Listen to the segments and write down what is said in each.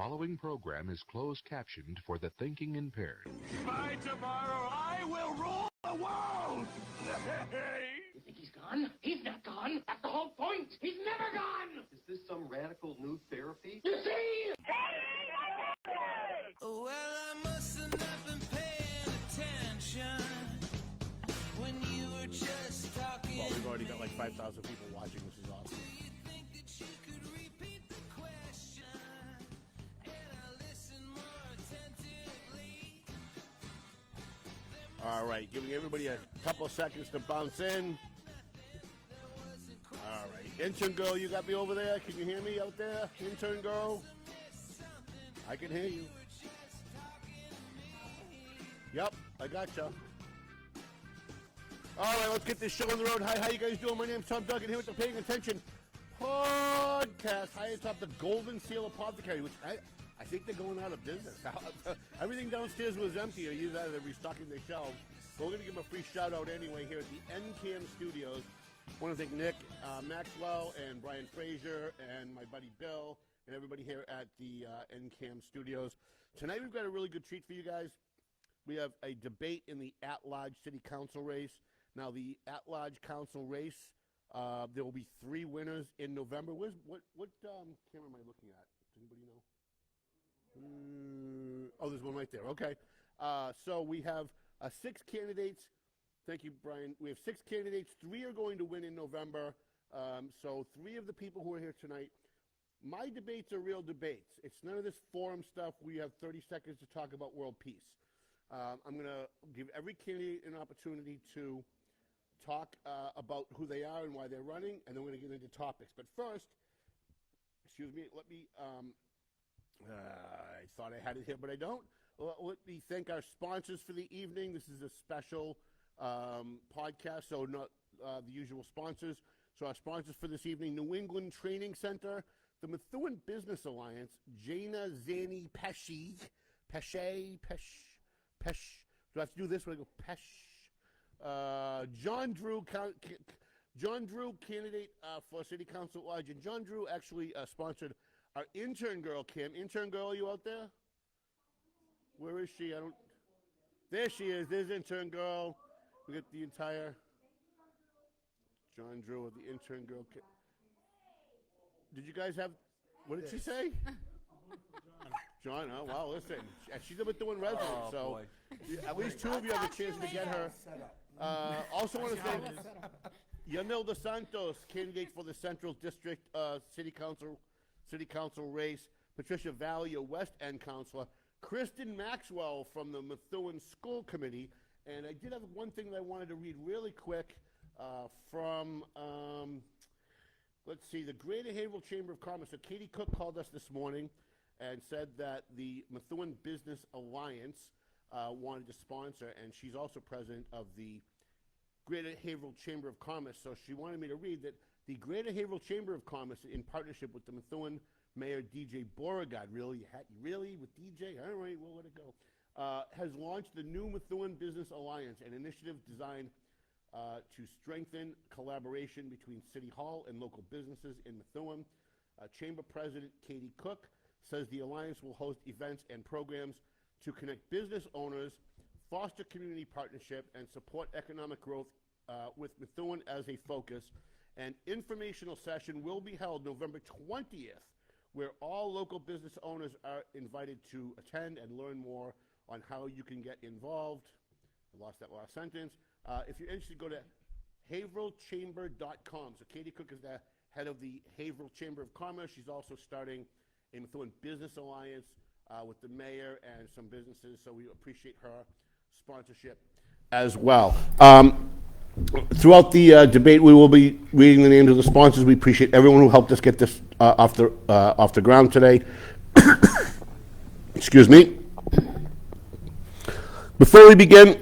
following program is closed captioned for the thinking impaired. By tomorrow, I will rule the world! You think he's gone? He's not gone. That's the whole point. He's never gone. Is this some radical new therapy? You see? Well, I must have not been paying attention when you were just talking. Well, we've already got like 5,000 people watching, which is awesome. Do you think that you could repeat the question and I listen more attentively? All right, giving everybody a couple of seconds to bounce in. All right, intern girl, you got me over there? Can you hear me out there, intern girl? I can hear you. Yep, I gotcha. All right, let's get this show on the road. Hi, how you guys doing? My name's Tom Duggan here with the Paying Attention Podcast. High atop the Golden Seal Apothecary, which I think they're going out of business. Everything downstairs was empty. Or either they're restocking their shelves. But we're going to give them a free shout out anyway here at the NCAM Studios. I want to thank Nick Maxwell and Brian Frazier and my buddy Bill and everybody here at the NCAM Studios. Tonight we've got a really good treat for you guys. We have a debate in the At-Large City Council race. Now, the At-Large Council race, there will be 3 winners in November. What camera am I looking at? Does anybody know? Oh, there's one right there. Okay. So we have 6 candidates. Thank you, Brian. We have 6 candidates. 3 are going to win in November. So 3 of the people who are here tonight. My debates are real debates. It's none of this forum stuff. We have 30 seconds to talk about world peace. I'm going to give every candidate an opportunity to talk about who they are and why they're running, and then we're going to get into topics. But first, excuse me, let me, I thought I had it here, but I don't. Let me thank our sponsors for the evening. This is a special podcast, so not the usual sponsors. So our sponsors for this evening, New England Training Center, the Methuen Business Alliance, Jana Zanni Pesce. Do I have to do this when I go Pesce? John Drew, candidate for City Council At-Large. And John Drew actually sponsored our intern girl, Kim. Intern girl, are you out there? Where is she? There she is. There's intern girl. We got the entire John Drew with the intern girl. Did you guys have, what did she say? John, oh, wow, listen. She's a Methuen resident, so at least 2 of you have a chance to get her. Also want to thank Wanda Santos, candidate for the Central District City Council race, Patricia Valley, a West End councilor, Kristen Maxwell from the Methuen School Committee, and I did have one thing that I wanted to read really quick from, let's see, the Greater Haverhill Chamber of Commerce. So Katie Cook called us this morning and said that the Methuen Business Alliance wanted to sponsor, and she's also president of the Greater Haverhill Chamber of Commerce. So she wanted me to read that the Greater Haverhill Chamber of Commerce, in partnership with the Methuen Mayor DJ Beauregard, really with DJ? All right, we'll let it go. Has launched the new Methuen Business Alliance, an initiative designed to strengthen collaboration between City Hall and local businesses in Methuen. Chamber President Katie Cook says the Alliance will host events and programs to connect business owners, foster community partnership, and support economic growth with Methuen as a focus. An informational session will be held November 20th, where all local business owners are invited to attend and learn more on how you can get involved. I lost that last sentence. If you're interested, go to haverhillchamber.com. So Katie Cook is the head of the Haverhill Chamber of Commerce. She's also starting a Methuen Business Alliance with the mayor and some businesses, so we appreciate her sponsorship as well. Throughout the debate, we will be reading the names of the sponsors. We appreciate everyone who helped us get this off the ground today. Excuse me. Before we begin,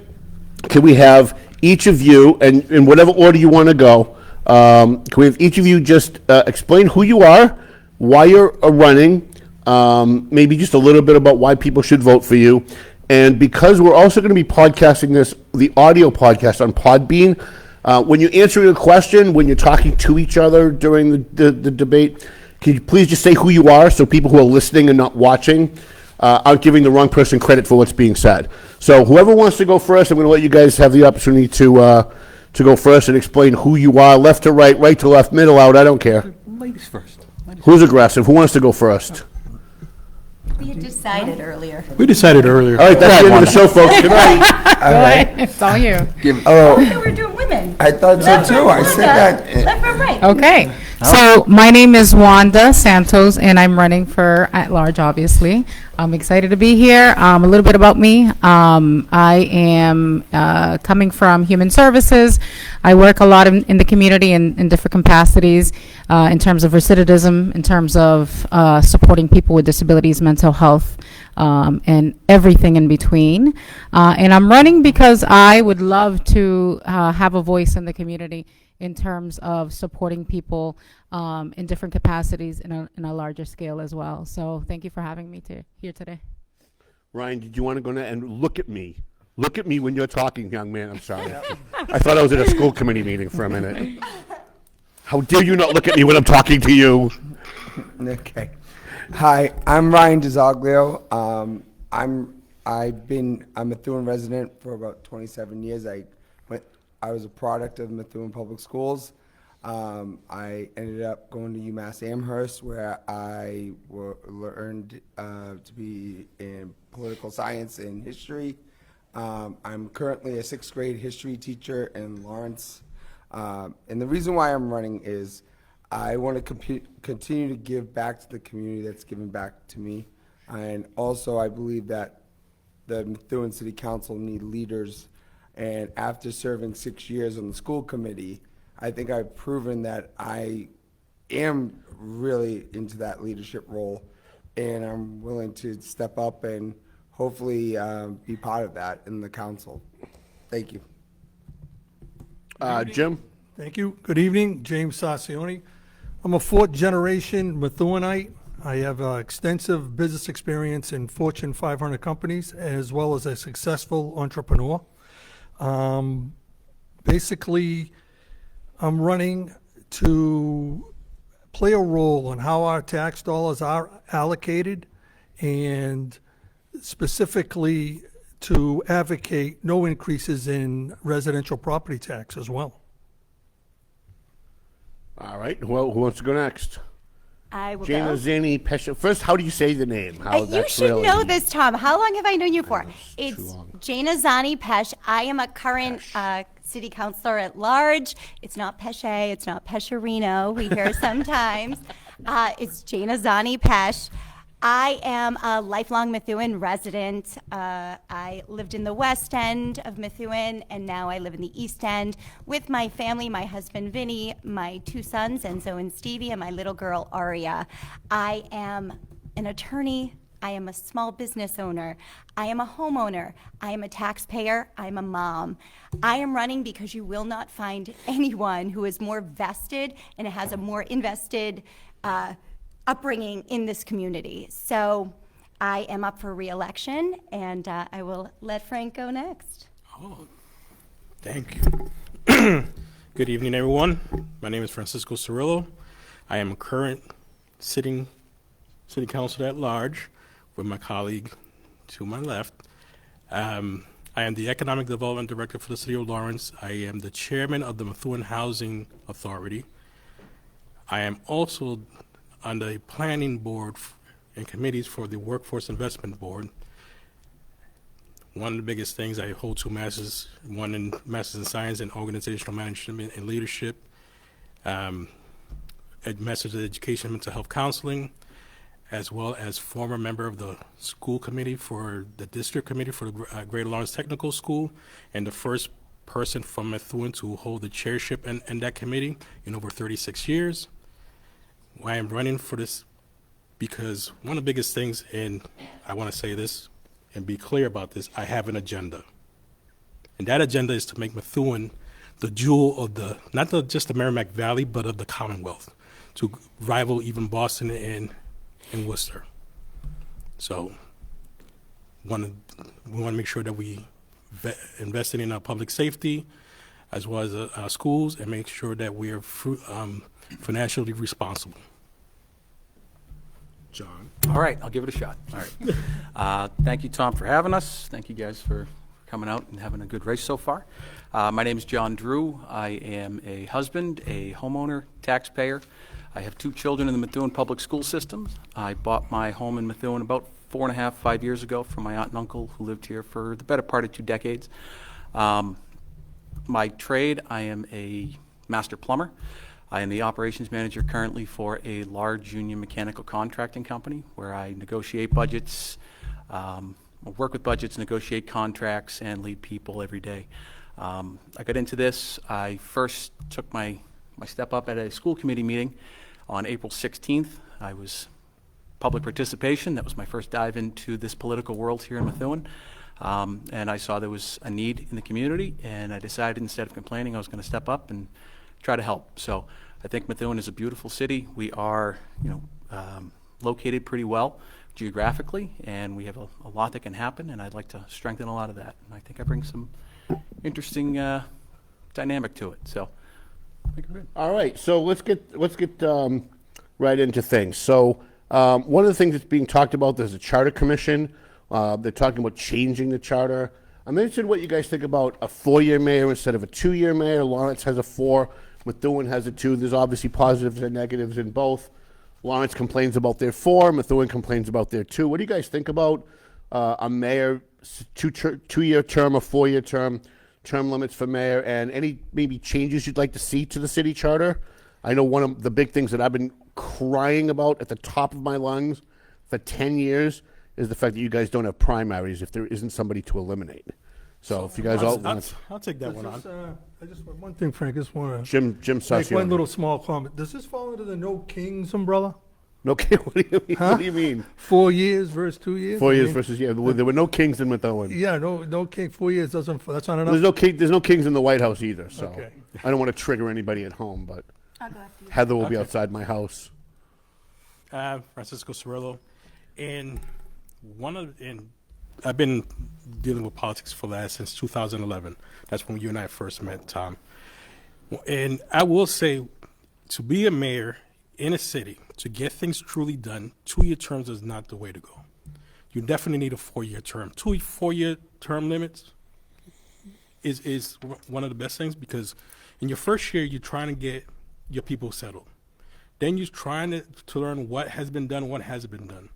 can we have each of you, and in whatever order you want to go, can we have each of you just explain who you are, why you're running, maybe just a little bit about why people should vote for you. And because we're also going to be podcasting the audio podcast on Podbean, when you're answering a question, when you're talking to each other during the debate, Can you please just say who you are so people who are listening and not watching aren't giving the wrong person credit for what's being said? So whoever wants to go first, I'm going to let you guys have the opportunity to go first and explain who you are, left to right, right to left, middle out, I don't care. Ladies first. Who's aggressive? Who wants to go first? We had decided earlier. We decided earlier. All right, that's the end of the show, folks. Good night. All right. It's all you. Oh, we're doing women. I thought so too. I said that. Left or right? Okay. So my name is Wanda Santos, and I'm running for at-large, obviously. I'm excited to be here. A little bit about me. I am coming from human services. I work a lot in the community in different capacities in terms of recidivism, in terms of supporting people with disabilities, mental health, and everything in between. And I'm running because I would love to have a voice in the community in terms of supporting people in different capacities in a larger scale as well. So thank you for having me here today. Ryan, did you want to go now and look at me? Look at me when you're talking, young man. I'm sorry. I thought I was at a school committee meeting for a minute. How dare you not look at me when I'm talking to you? Okay. Hi, I'm Ryan Dizoglio. I'm a Methuen resident for about 27 years. I was a product of Methuen Public Schools. I ended up going to UMass Amherst, where I learned to be in political science and history. I'm currently a 6th grade history teacher in Lawrence. And the reason why I'm running is I want to continue to give back to the community that's given back to me. And also I believe that the Methuen City Council need leaders. And after serving 6 years on the school committee, I think I've proven that I am really into that leadership role, and I'm willing to step up and hopefully be part of that in the council. Thank you. Jim? Thank you. Good evening, James Sarcione. I'm a 4th generation Methuenite. I have extensive business experience in Fortune 500 companies, as well as a successful entrepreneur. Basically, I'm running to play a role in how our tax dollars are allocated, and specifically to advocate no increases in residential property tax as well. All right. Well, who wants to go next? I will Jana go. Zanni Pesce. First, how do you say the name? You should know this, Tom. How long have I known you for? It's too It's long. Jana Zanni Pesce. I am a current city councilor at large. It's not Pesce. It's not Pescerino. We hear sometimes. It's Jana Zanni Pesce. I am a lifelong Methuen resident. I lived in the west end of Methuen, and now I live in the east end with my family, my husband Vinny, my 2 sons, Enzo and Stevie, and my little girl Aria. I am an attorney. I am a small business owner. I am a homeowner. I am a taxpayer. I'm a mom. I am running because you will not find anyone who is more vested and has a more invested upbringing in this community. So I am up for re-election, and I will let Frank go next. Oh, thank you. Good evening, everyone. My name is Francisco Surilllo. I am a current sitting city councilor at large with my colleague to my left. I am the Economic Development Director for the City of Lawrence. I am the chairman of the Methuen Housing Authority. I am also on the planning board and committees for the Workforce Investment Board. One of the biggest things, I hold 2 masters, one in Masters in Science and Organizational Management and Leadership, a Master's in Education and Mental Health Counseling, as well as former member of the school committee for the district committee for the Greater Lawrence Technical School, and the first person from Methuen to hold the chairship in that committee in over 36 years. I am running for this because one of the biggest things, and I want to say this and be clear about this, I have an agenda. And that agenda is to make Methuen the jewel of the, not just the Merrimack Valley, but of the Commonwealth, to rival even Boston and Worcester. So we want to make sure that we invested in our public safety as well as our schools, and make sure that we are financially responsible. John. All right, I'll give it a shot. All right. Thank you, Tom, for having us. Thank you guys for coming out and having a good race so far. My name is John Drew. I am a husband, a homeowner, taxpayer. I have 2 children in the Methuen public school system. I bought my home in Methuen about 4.5, 5 years ago from my aunt and uncle who lived here for the better part of 2 decades. My trade, I am a master plumber. I am the operations manager currently for a large union mechanical contracting company where I negotiate budgets, work with budgets, negotiate contracts, and lead people every day. I got into this. I first took my step up at a school committee meeting on April 16th. I was public participation. That was my first dive into this political world here in Methuen. And I saw there was a need in the community, and I decided instead of complaining, I was going to step up and try to help. So I think Methuen is a beautiful city. We are, located pretty well geographically, and we have a lot that can happen, and I'd like to strengthen a lot of that. And I think I bring some interesting dynamic to it. So I think I'm good. All right, so let's get right into things. So one of the things that's being talked about, there's a charter commission. They're talking about changing the charter. I'm interested in what you guys think about a 4-year mayor instead of a 2-year mayor. Lawrence has a 4, Methuen has a 2. There's obviously positives and negatives in both. Lawrence complains about their 4, Methuen complains about their 2. What do you guys think about a mayor, 2-year term or 4-year term limits for mayor, and any maybe changes you'd like to see to the city charter? I know one of the big things that I've been crying about at the top of my lungs for 10 years is the fact that you guys don't have primaries if there isn't somebody to eliminate. So if you guys all want, I'll take that one on. I just one thing, Frank. I just want to Jim make Sarcione. one little small comment. Does this fall under the No Kings umbrella? No king. What do you mean? Huh? What do you mean? 4 years versus 2 years. 4 I years mean, versus there were no kings in Methuen. Yeah, no king. 4 years doesn't. That's not enough. There's no kings in the White House either. So Okay. I don't want to trigger anybody at home, but I'll go after you. Heather will be outside my house. Francisco Surilllo, and I've been dealing with politics since 2011. That's when you and I first met, Tom. And I will say, to be a mayor in a city, to get things truly done, 2-year terms is not the way to go. You definitely need a 4-year term. 4-year term limits is one of the best things, because in your first year, you're trying to get your people settled. Then you're trying to learn what has been done, what hasn't been done.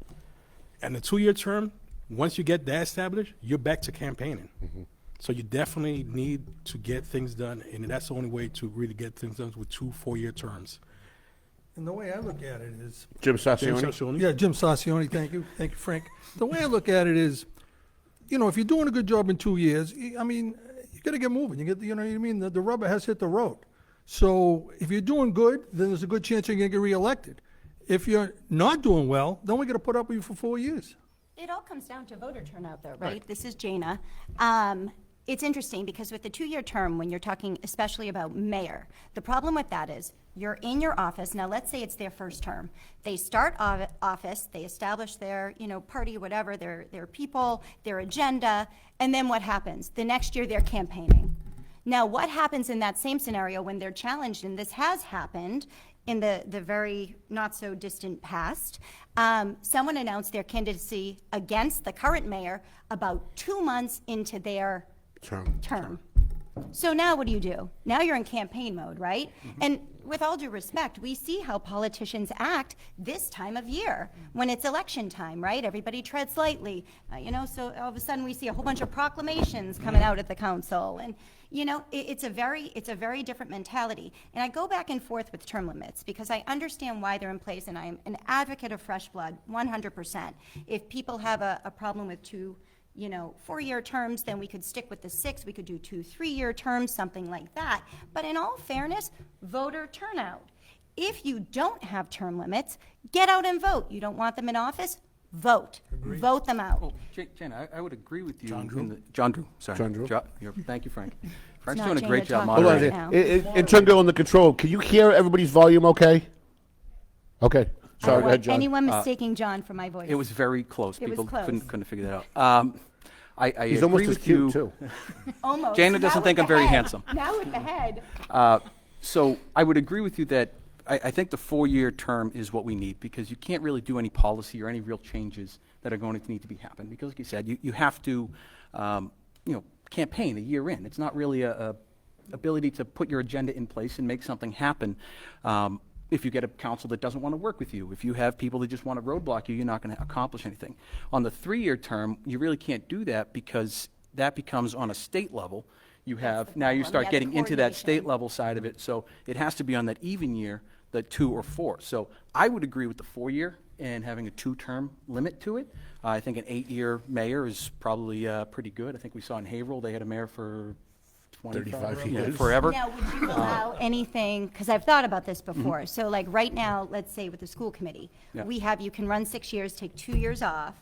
And the 2-year term, once you get that established, you're back to campaigning. Mm-hmm. So you definitely need to get things done, and that's the only way to really get things done with 2 4-year terms. And the way I look at it is, Jim Sarcione. yeah, Jim Sarcione. Thank you, Frank. The way I look at it is, if you're doing a good job in 2 years, I mean, you got to get moving. You know what I mean? The rubber has hit the road. So if you're doing good, then there's a good chance you're going to get reelected. If you're not doing well, then we got to put up with you for 4 years. It all comes down to voter turnout, though, right? This is Jana. It's interesting because with the 2-year term, when you're talking especially about mayor, the problem with that is you're in your office. Now, let's say it's their first term. They start office, they establish their, party, whatever, their people, their agenda, and then what happens? The next year, they're campaigning. Now, what happens in that same scenario when they're challenged, and this has happened in the very not-so-distant past, someone announced their candidacy against the current mayor about 2 months into their term. So now what do? Now you're in campaign mode, right? Mm-hmm. And with all due respect, we see how politicians act this time of year when it's election time, right? Everybody treads lightly, so all of a sudden we see a whole bunch of proclamations coming out at the council. And it's a very different mentality. And I go back and forth with term limits because I understand why they're in place, and I'm an advocate of fresh blood, 100%. If people have a problem with 2 4-year terms, then we could stick with the 6. We could do 2 3-year terms, something like that. But in all fairness, voter turnout. If you don't have term limits, get out and vote. You don't want them in office? Vote. Agreed. Vote them out. Well, Jen, I would agree with you. John Drew. John Drew. Sorry. John Drew. Thank you, Frank. Frank's not doing a Jana great job talking moderating. right now. In terms of on the control, can you hear everybody's volume okay? Okay. I Sorry, don't go ahead, want John. anyone mistaking John for my voice. It was very close. It was People close. couldn't figure that out. I He's agree almost as with cute, you. too. Almost. Jana Now doesn't with think the I'm very head. handsome. Now with the head. So I would agree with you that I think the 4-year term is what we need, because you can't really do any policy or any real changes that are going to need to be happen. Because like you said, you have to, campaign a year in. It's not really a ability to put your agenda in place and make something happen. If you get a council that doesn't want to work with you, if you have people that just want to roadblock you, you're not going to accomplish anything. On the 3-year term, you really can't do that, because that becomes on a state level. You have, now you start getting into that state level side of it, so it has to be on that even year, the 2 or 4. So I would agree with the 4-year and having a 2-term limit to it. I think an 8-year mayor is probably pretty good. I think we saw in Haverhill, they had a mayor for 35 years. Forever. Now, would you allow anything, because I've thought about this before, so like right now, let's say with the school committee, we have, you can run 6 years, take 2 years off,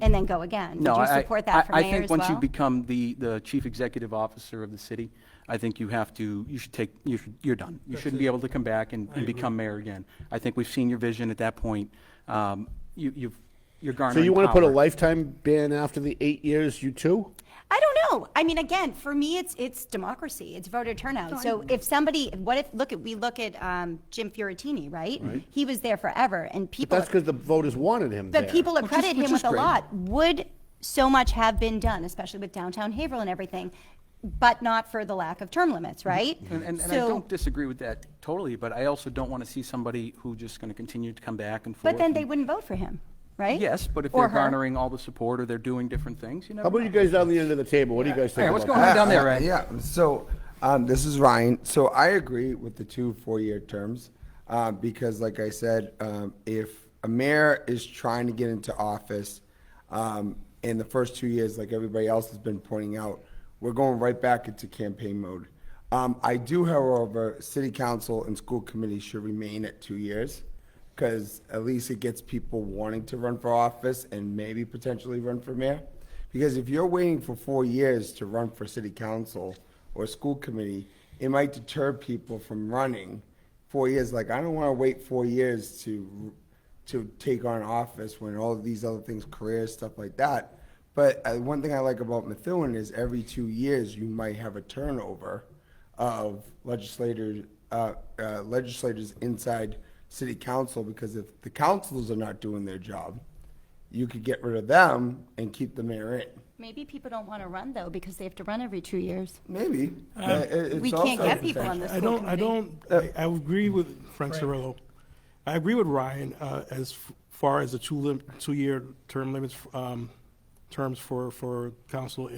and then go again. No, Would you support that for I mayor think as once well? you become the chief executive officer of the city, I think you're done. You shouldn't be able to come back and become mayor again. I think we've seen your vision at that point. You're garnering So you want to put a power. lifetime ban after the 8 years, you too? I don't know. I mean, again, for me, it's democracy. It's voter turnout. So if somebody, we look at Jim Fioratini, right? He was there forever, and But people. that's because the voters wanted him there. But people accredit which him is with a great. lot. Would so much have been done, especially with downtown Haverhill and everything, but not for the lack of term limits, right? And I So- don't disagree with that totally, but I also don't want to see somebody who's just going to continue to come back and forth. But then and- they wouldn't vote for him, right? Yes, but if Or they're her. garnering all the support or they're doing different things, you know. How about you guys down the end of the table? What do you guys think Hey, what's about going on down there, Ray? Yeah, so this is Ryan. So I agree with the 2 4-year terms because, like I said, if a mayor is trying to get into office in the first 2 years, like everybody else has been pointing out, we're going right back into campaign mode. I do, however, city council and school committee should remain at 2 years, because at least it gets people wanting to run for office and maybe potentially run for mayor. Because if you're waiting for 4 years to run for city council or school committee, it might deter people from running 4 years. Like, I don't want to wait 4 years to take on office when all of these other things, careers, stuff like that. But one thing I like about Methuen is every 2 years you might have a turnover of legislators inside city council, because if the councilors are not doing their job, you could get rid of them and keep the mayor in. Maybe people don't want to run though because they have to run every 2 years. Maybe. We can't get people on the school committee. I agree with Frank Surilllo. I agree with Ryan as far as the 2-year term limits, terms for council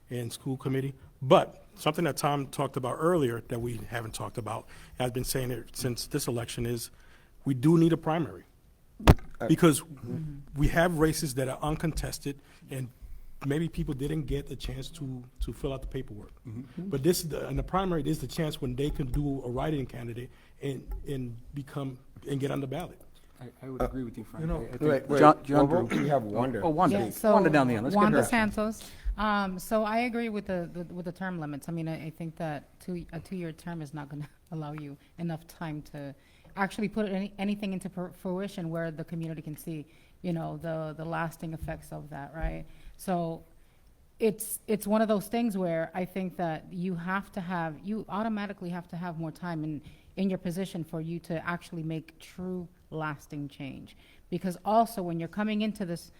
and school committee. But something that Tom talked about earlier that we haven't talked about, and I've been saying it since this election, is we do need a primary. Because we have races that are uncontested, and maybe people didn't get a chance to fill out the paperwork. But in the primary, this is the chance when they can do a write-in candidate and get on the ballot. I would agree with you, Frank. Wait, John Drew, Drew. we have Wanda. Oh, Wanda. Yeah, so Wanda down the end. Let's Wanda get her. Santos. So I agree with the term limits. I mean, I think that a 2-year term is not going to allow you enough time to actually put anything into fruition where the community can see, the lasting effects of that, right? So it's one of those things where I think that you automatically have to have more time in your position for you to actually make true lasting change. Because also when you're coming into this,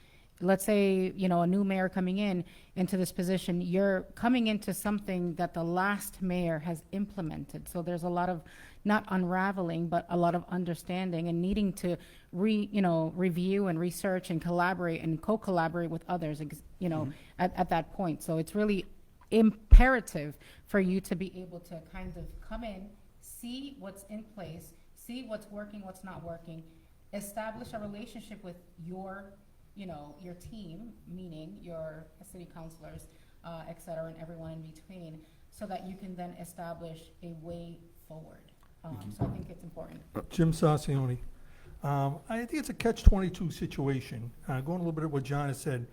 let's say, a new mayor coming into this position, you're coming into something that the last mayor has implemented. So there's a lot of not unraveling, but a lot of understanding and needing to review and research and collaborate and co-collaborate with others, at that point. So it's really imperative for you to be able to kind of come in, see what's in place, see what's working, what's not working, establish a relationship with your team, meaning your city councilors, et cetera, and everyone in between, so that you can then establish a way forward. So I think it's important. Jim Sarcione. I think it's a catch-22 situation, going a little bit of what Jana said.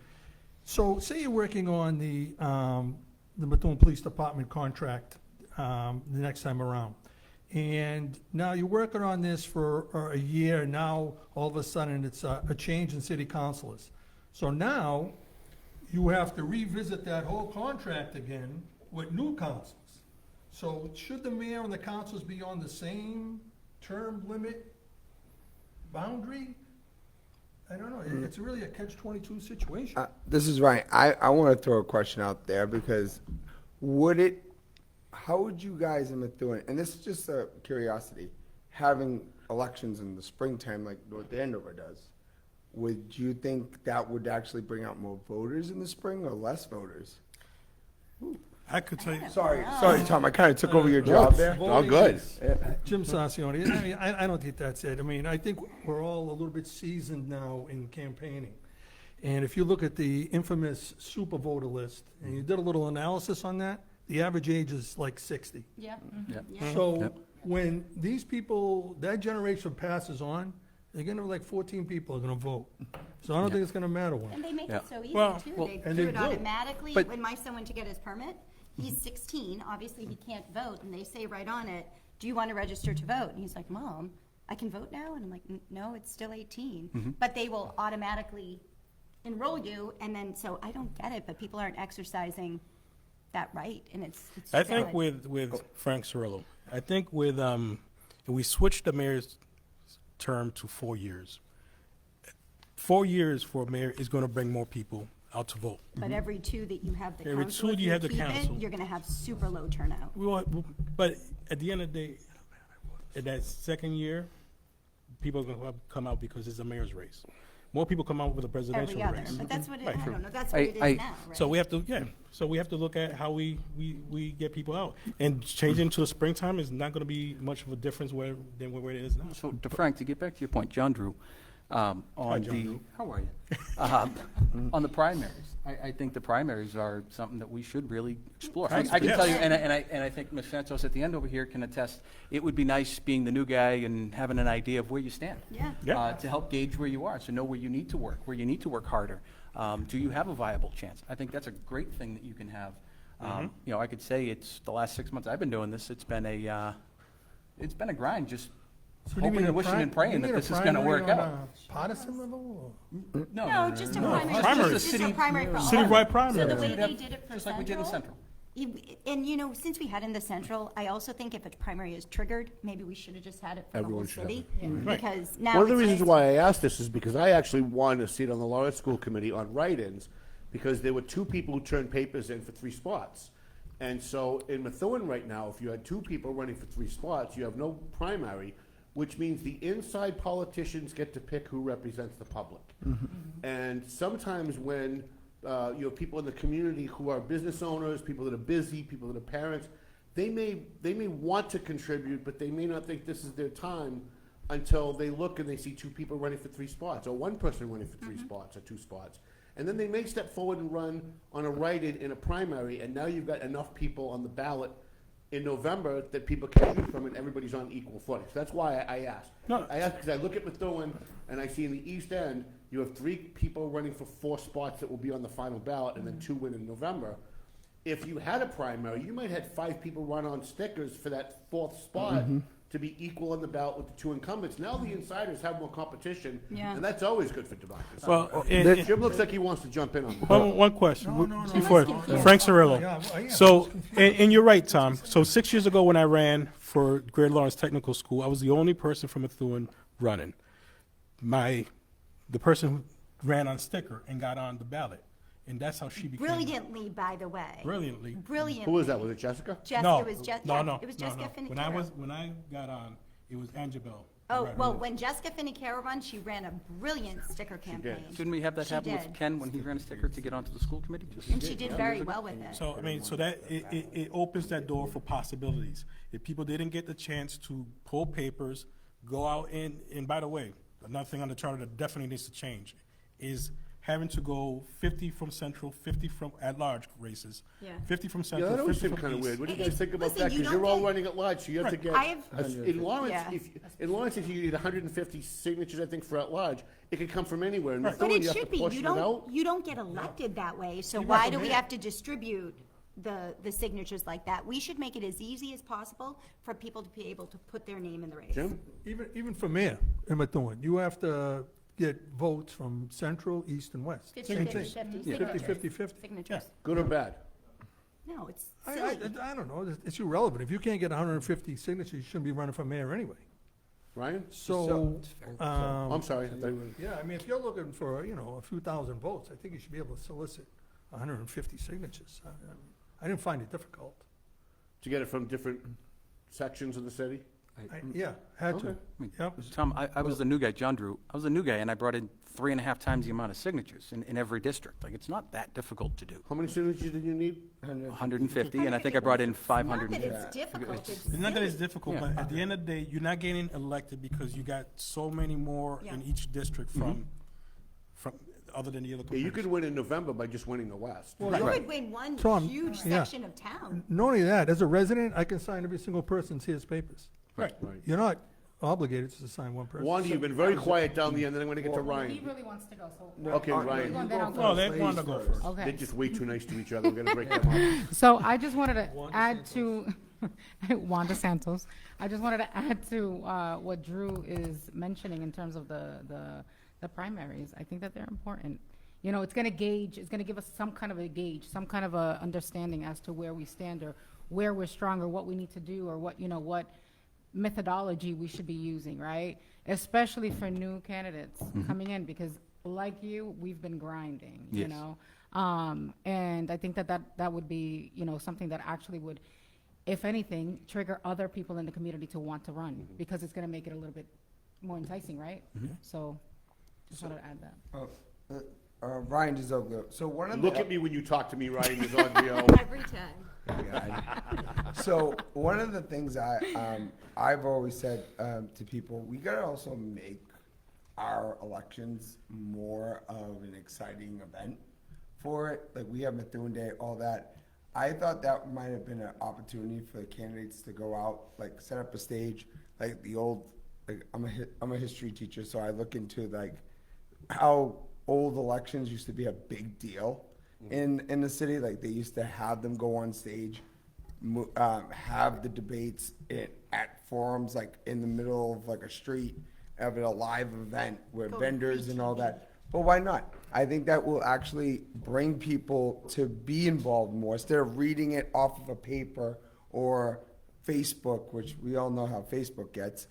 So say you're working on the Methuen Police Department contract the next time around. And now you're working on this for a year. Now, all of a sudden, it's a change in city councilors. So now, you have to revisit that whole contract again with new councils. So should the mayor and the councils be on the same term limit boundary. I don't know, it's really a catch-22 situation. This is right. I want to throw a question out there because how would you guys in Methuen, and this is just a curiosity, having elections in the springtime like North Andover does, would you think that would actually bring out more voters in the spring or less voters? I could tell you. Sorry, Tom, I kind of took over your job there. All good. Jim Sarcione, I mean, I don't think that's it. I mean, I think we're all a little bit seasoned now in campaigning. And if you look at the infamous super voter list, and you did a little analysis on that, the average age is like 60. Yeah. So when these people, that generation passes on, they're gonna, like 14 people are gonna vote. So I don't think it's gonna matter one. And they make it so easy, too. They and do they it do. automatically. But- When my son went to get his permit, he's 16, obviously he can't vote, and they say right on it, do you want to register to vote? And he's like, Mom, I can vote now? And I'm like, no, it's still 18. But they will automatically enroll you, and then, so I don't get it, but people aren't exercising that right, and it's I think silly. with Frank Surilllo, I think with, we switched the mayor's term to 4 years. 4 years for a mayor is going to bring more people out to vote. But every two that you have the Every council, two if you you have the keep it, council. you're gonna have super low turnout. But at the end of the day, in that second year, people are going to come out because it's a mayor's race. More people come out with a presidential Every other, race. but that's what it, Right. I don't know, that's what it is now, right? So we have to, so we have to look at how we get people out. And changing to the springtime is not going to be much of a difference than where it is now. So, to Frank, to get back to your point, John Drew, on John the, Drew. how are you? On the primaries, I think the primaries are something that we should really explore. I can Yes. tell you, and I think Ms. Santos at the end over here can attest, it would be nice being the new guy and having an idea of where you stand. Yeah. To help gauge where you are, so know where you need to work harder. Do you have a viable chance? I think that's a great thing that you can have. You know, I could say it's the last 6 months I've been doing this, it's been a grind, just So do you mean hoping a and wishing and praying that this is gonna work primary out. on a partisan level? No, just a primary. Primary. Just a primary for all. Citywide So primary. the way they did it for Just like we did in Central. And you know, since we had in the Central, I also think if a primary is triggered, maybe we should have just had it for Everyone the should whole have city. Because now One of the it's reasons like- why I asked this is because I actually wanted a seat on the Lawrence School Committee on write-ins because there were two people who turned papers in for 3 spots. And so in Methuen right now, if you had 2 people running for 3 spots, you have no primary, which means the inside politicians get to pick who represents the public. And sometimes when you have people in the community who are business owners, people that are busy, people that are parents, they may want to contribute, but they may not think this is their time until they look and they see 2 people running for 3 spots, or 1 person running for 3 spots or 2 spots. And then they may step forward and run on a write-in in a primary, and now you've got enough people on the ballot in November that people can choose from, and everybody's on equal footing. So that's why I asked. No. I asked because I look at Methuen, and I see in the East End, you have 3 people running for 4 spots that will be on the final ballot, and then 2 win in November. If you had a primary, you might have 5 people run on stickers for that 4th spot to be equal on the ballot with the 2 incumbents. Now the insiders have more competition, Yeah. and that's always good for democracy. Well, Jim looks like he wants to jump in on that. one question No. before Frank Surilllo. Yeah. So, and you're right, Tom. So 6 years ago when I ran for Greater Lawrence Technical School, I was the only person from Methuen running. The person who ran on sticker and got on the ballot. And that's how she became. Brilliantly, by the way. Brilliantly. Brilliantly. Who was that? Was it Jessica? No, It was no. it was Jessica Finicaro. When I got on, it was Angelo. Oh, well, when Jessica Finicaro ran, she ran a brilliant sticker campaign. Didn't we have that She happen with did. Ken when he ran a sticker to get onto the school committee? And she did very well with it. So, I mean, so that, it opens that door for possibilities. If people didn't get the chance to pull papers, go out and by the way, another thing on the charter that definitely needs to change is having to go 50 from Central, 50 from at-large races. Yeah. 50 from Yeah, Central, that always 50 seemed from kind of East. weird. What do you guys think about Listen, that? you Because don't you're all get- running at large, so you have to get. In Lawrence, Yeah. in Lawrence, if you need 150 signatures, I think for at large, it could come from anywhere. In But Methuen, it you have to should be, portion it out. you don't get elected that way, so You why got do the we mayor. have to distribute the signatures like that? We should make it as easy as possible for people to be able to put their name in the race. Jim? Even for mayor in Methuen, you have to get votes from Central, East, and West. 50-50 signatures. Good or bad? No, it's I silly. don't know, it's irrelevant. If you can't get 150 signatures, you shouldn't be running for mayor anyway. Ryan? So, I'm sorry. I thought you were- yeah, I mean, if you're looking for, a few thousand votes, I think you should be able to solicit 150 signatures. I didn't find it difficult. To get it from different sections of the city? Yeah, had to. Okay. Yep. Tom, I was the new guy, John Drew. I was the new guy, and I brought in 3.5 times the amount of signatures in every district. Like, it's not that difficult to do. How many signatures did you need? 150, and I think I brought in 500. Not that it's difficult, It's not that it's difficult, Yeah. but at the end of the day, you're not getting elected because you got so many more in each district from other than the other. Yeah, you could win in November by just winning the West. You could win one Tom, huge yeah. section of town. Not only that, as a resident, I can sign every single person's here's papers. Right. You're not obligated to sign one person. Wanda, you've been very quiet down the end, and I'm gonna get to He Ryan. really wants to go, so. Okay, Ryan. No, they want to go first. They're Okay. just way too nice to each other. We're gonna break them up. So I just wanted to add to Wanda Santos. I just wanted to add to what Drew is mentioning in terms of the primaries. I think that they're important. It's going to gauge, it's going to give us some kind of a gauge, some kind of a understanding as to where we stand or where we're strong or what we need to do or what methodology we should be using, right? Especially for new candidates coming in, because like you, we've been grinding, you Yes. know? And I think that would be, something that actually would, if anything, trigger other people in the community to want to run, because it's gonna make it a little bit more enticing, right? So, just wanted to add that. Ryan Dizoglio. So one of Look the at me when you talk to me, Ryan Dizoglio. Every time. So one of the things I've always said to people, we gotta also make our elections more of an exciting event for it. Like, we have Methuen Day, all that. I thought that might have been an opportunity for the candidates to go out, like set up a stage, like the old. Like, I'm a history teacher, so I look into like how old elections used to be a big deal in the city. Like, they used to have them go on stage, have the debates at forums, like in the middle of like a street, have a live event with vendors and all that. But why not? I think that will actually bring people to be involved more instead of reading it off of a paper or Facebook, which we all know how Facebook gets.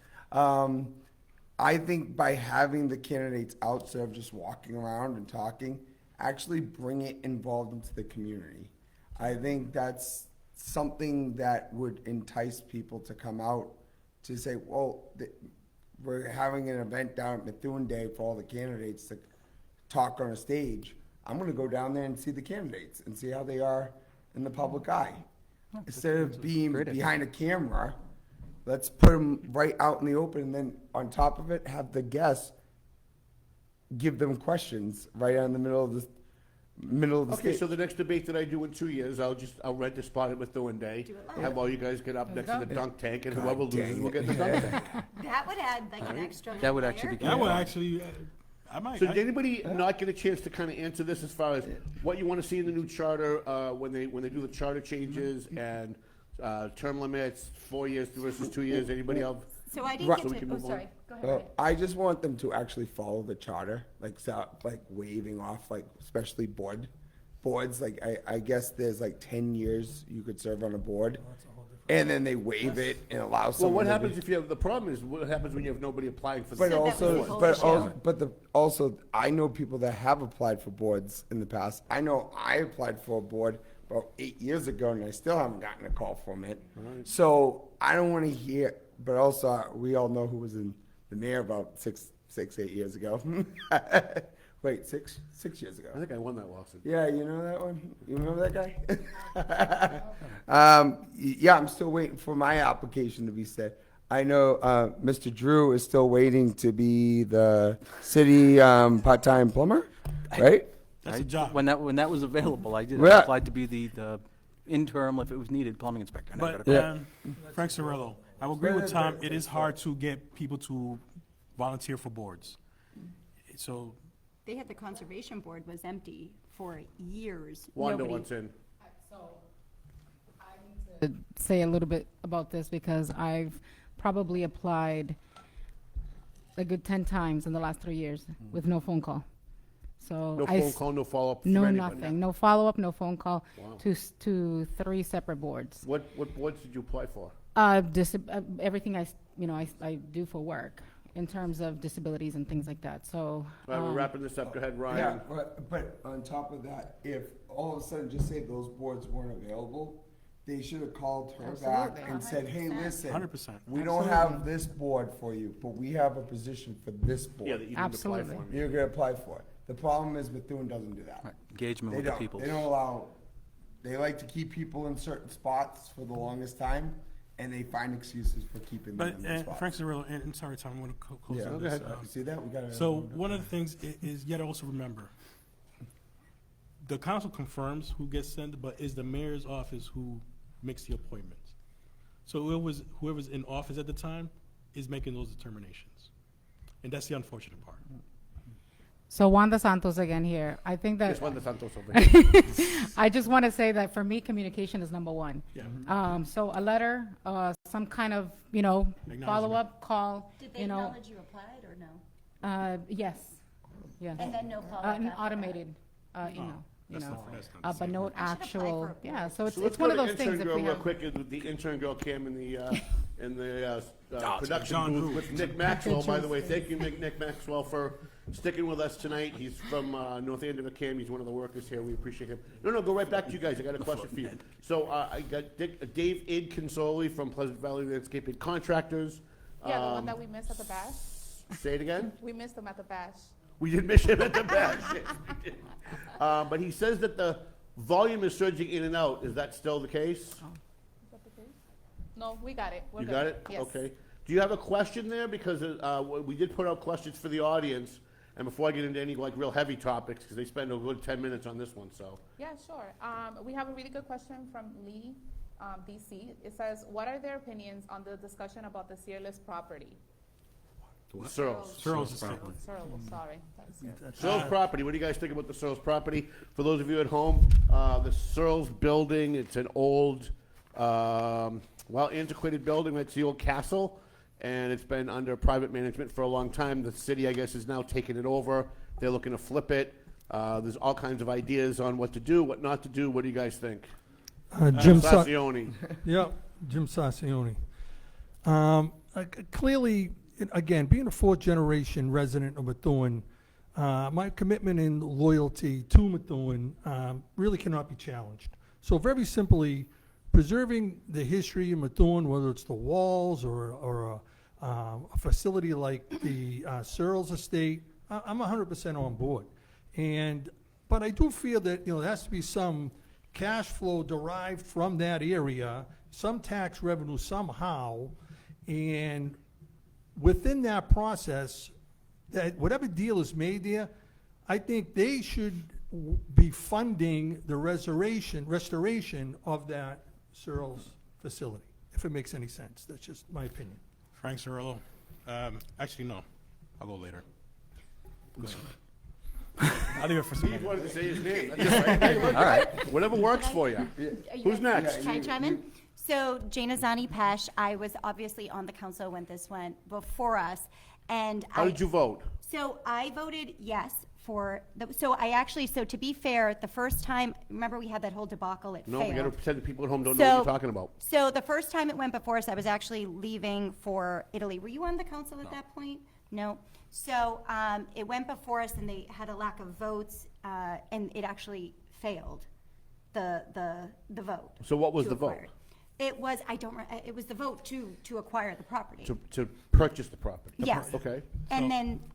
I think by having the candidates out instead of just walking around and talking, actually bring it involved into the community. I think that's something that would entice people to come out to say, well, we're having an event down at Methuen Day for all the candidates to talk on a stage. I'm going to go down there and see the candidates and see how they are in the public eye. Instead of being behind a camera, let's put them right out in the open, and then on top of it, have the guests give them questions right out in the middle of the Okay, stage. so the next debate that I do in 2 years, I'll rent a spot at Methuen Day, have all you guys get up next to the dunk tank, and whoever loses will get the dunk tank. That would add like an extra. That would actually be layer. That would actually, I might. So did anybody not get a chance to kind of answer this as far as what you want to see in the new charter when they do the charter changes and term limits, 4 years versus 2 years? Anybody else? So I didn't Right. get So we to, can oh, move on. sorry, go ahead. I just want them to actually follow the charter, like like waving off, like especially boards. Like, I guess there's like 10 years you could serve on a board, and then they waive it and allow Well, someone. what to happens be- if you have, the problem is, what happens when you have nobody applying for the But So that was also, the but whole also, I know people that have applied for boards in the past. I know I applied for a board about 8 years ago, and I still haven't gotten a call from it. So I don't want to hear. But also, we all know who was in the mayor about 8 years ago. Wait, six years ago. I think I won that lawsuit. Yeah, you know that one? You remember that guy? Yeah, I'm still waiting for my application to be set. I know Mr. Drew is still waiting to be the city part-time plumber, right? That's a job. When that was available, I did. Yeah. I applied to be the interim, if it was needed, plumbing inspector. And I got But a call. Frank Surilllo, I will agree with Tom. It is hard to get people to volunteer for boards. So They had the conservation board was empty for years. Wanda Nobody- wants in. To say a little bit about this because I've probably applied a good 10 times in the last 3 years with no phone call. So No phone call, no follow-up from no anybody? nothing, no follow-up, no phone call Wow. to 3 separate boards. What boards did you apply for? Just everything I do for work in terms of disabilities and things like that. So, All right, we're wrapping this up. Go ahead, Ryan. Yeah, but on top of that, if all of a sudden, just say those boards weren't available, they should have called her back Absolutely. and said, hey, listen, 100%. we don't have this board for you, but we have a position for this board. Yeah, that you didn't apply Absolutely. for. You're gonna apply for it. The problem is Methuen doesn't do that. Engagement They with the don't. people. They don't allow, they like to keep people in certain spots for the longest time, and they find excuses for keeping them But, in those spots. Frank Cirillo, and sorry, Tom, I'm going to close Yeah, on go this. ahead. See that? We gotta. So one of the things is you got to also remember, the council confirms who gets sent, but is the mayor's office who makes the appointments. So whoever's in office at the time is making those determinations, and that's the unfortunate part. so Wanda Santos again here. I think that Yes, Wanda Santos over here. I just want to say that for me, communication is number one. Yeah. So a letter, some kind of, follow-up call, Did they acknowledge you applied or no? yes, yes. And then no follow-up An after automated, email, That's not the but no I should apply actual, for a yeah, board. so it's, So let's it's one go of to those things intern if girl we real have. quick, with the intern girl Cam in the production John booth Ruth. with Nick Maxwell, by the way. Thank you, Nick Maxwell, for sticking with us tonight. He's from North Andover Cam. He's one of the workers here. We appreciate him. No, go right back to you guys. I got a question for you. So I got Dave Id Consoli from Pleasant Valley Landscaping Contractors. Yeah, the one that we missed at the bash. Say it again? We missed him at the bash. We did miss him at the bash. Yes, we did. But he says that the volume is surging in and out. Is that still the case? Is that the case? No, we got it. We're You good. got it? Yes. Okay. Do you have a question there? Because we did put out questions for the audience. And before I get into any real heavy topics, because they spend a good 10 minutes on this one, so. Yeah, sure. We have a really good question from Lee, DC. It says, what are their opinions on the discussion about the Searless property? Searles. Searles is Searles, sorry. That's it. Searles property. What do you guys think about the Searles property? For those of you at home, the Searles building, it's an old, antiquated building. It's the old castle, and it's been under private management for a long time. The city, I guess, is now taking it over. They're looking to flip it. There's all kinds of ideas on what to do, what not to do. What do you guys think? Jim Sarcione. Yeah, Jim Sarcione. Clearly, again, being a fourth-generation resident of Methuen, my commitment and loyalty to Methuen really cannot be challenged. So very simply, preserving the history of Methuen, whether it's the walls or a facility like the Searles Estate, I'm 100% on board. But I do feel that there has to be some cash flow derived from that area, some tax revenue somehow, and within that process, that whatever deal is made there, I think they should be funding the restoration of that Searles facility, if it makes any sense. That's just my opinion. Frank Cirillo. Actually, no. I'll go later. Go ahead. I'll leave it for some. He wanted to say his name. That's all right. All right. Whatever works for you. Who's next? Can I chime in? So Jana Zanni Pesce, I was obviously on the council when this went before us, and How did you vote? So I voted yes for so to be fair, the first time, remember we had that whole debacle, it No, failed. we got to pretend that people at home don't know what you're talking about. So the first time it went before us, I was actually leaving for Italy. Were you on the council at that point? No. So it went before us, and they had a lack of votes, and it actually failed the vote. So what was to the vote? acquire it. It was it was the vote to acquire the property. To purchase the property? Yes. Okay. And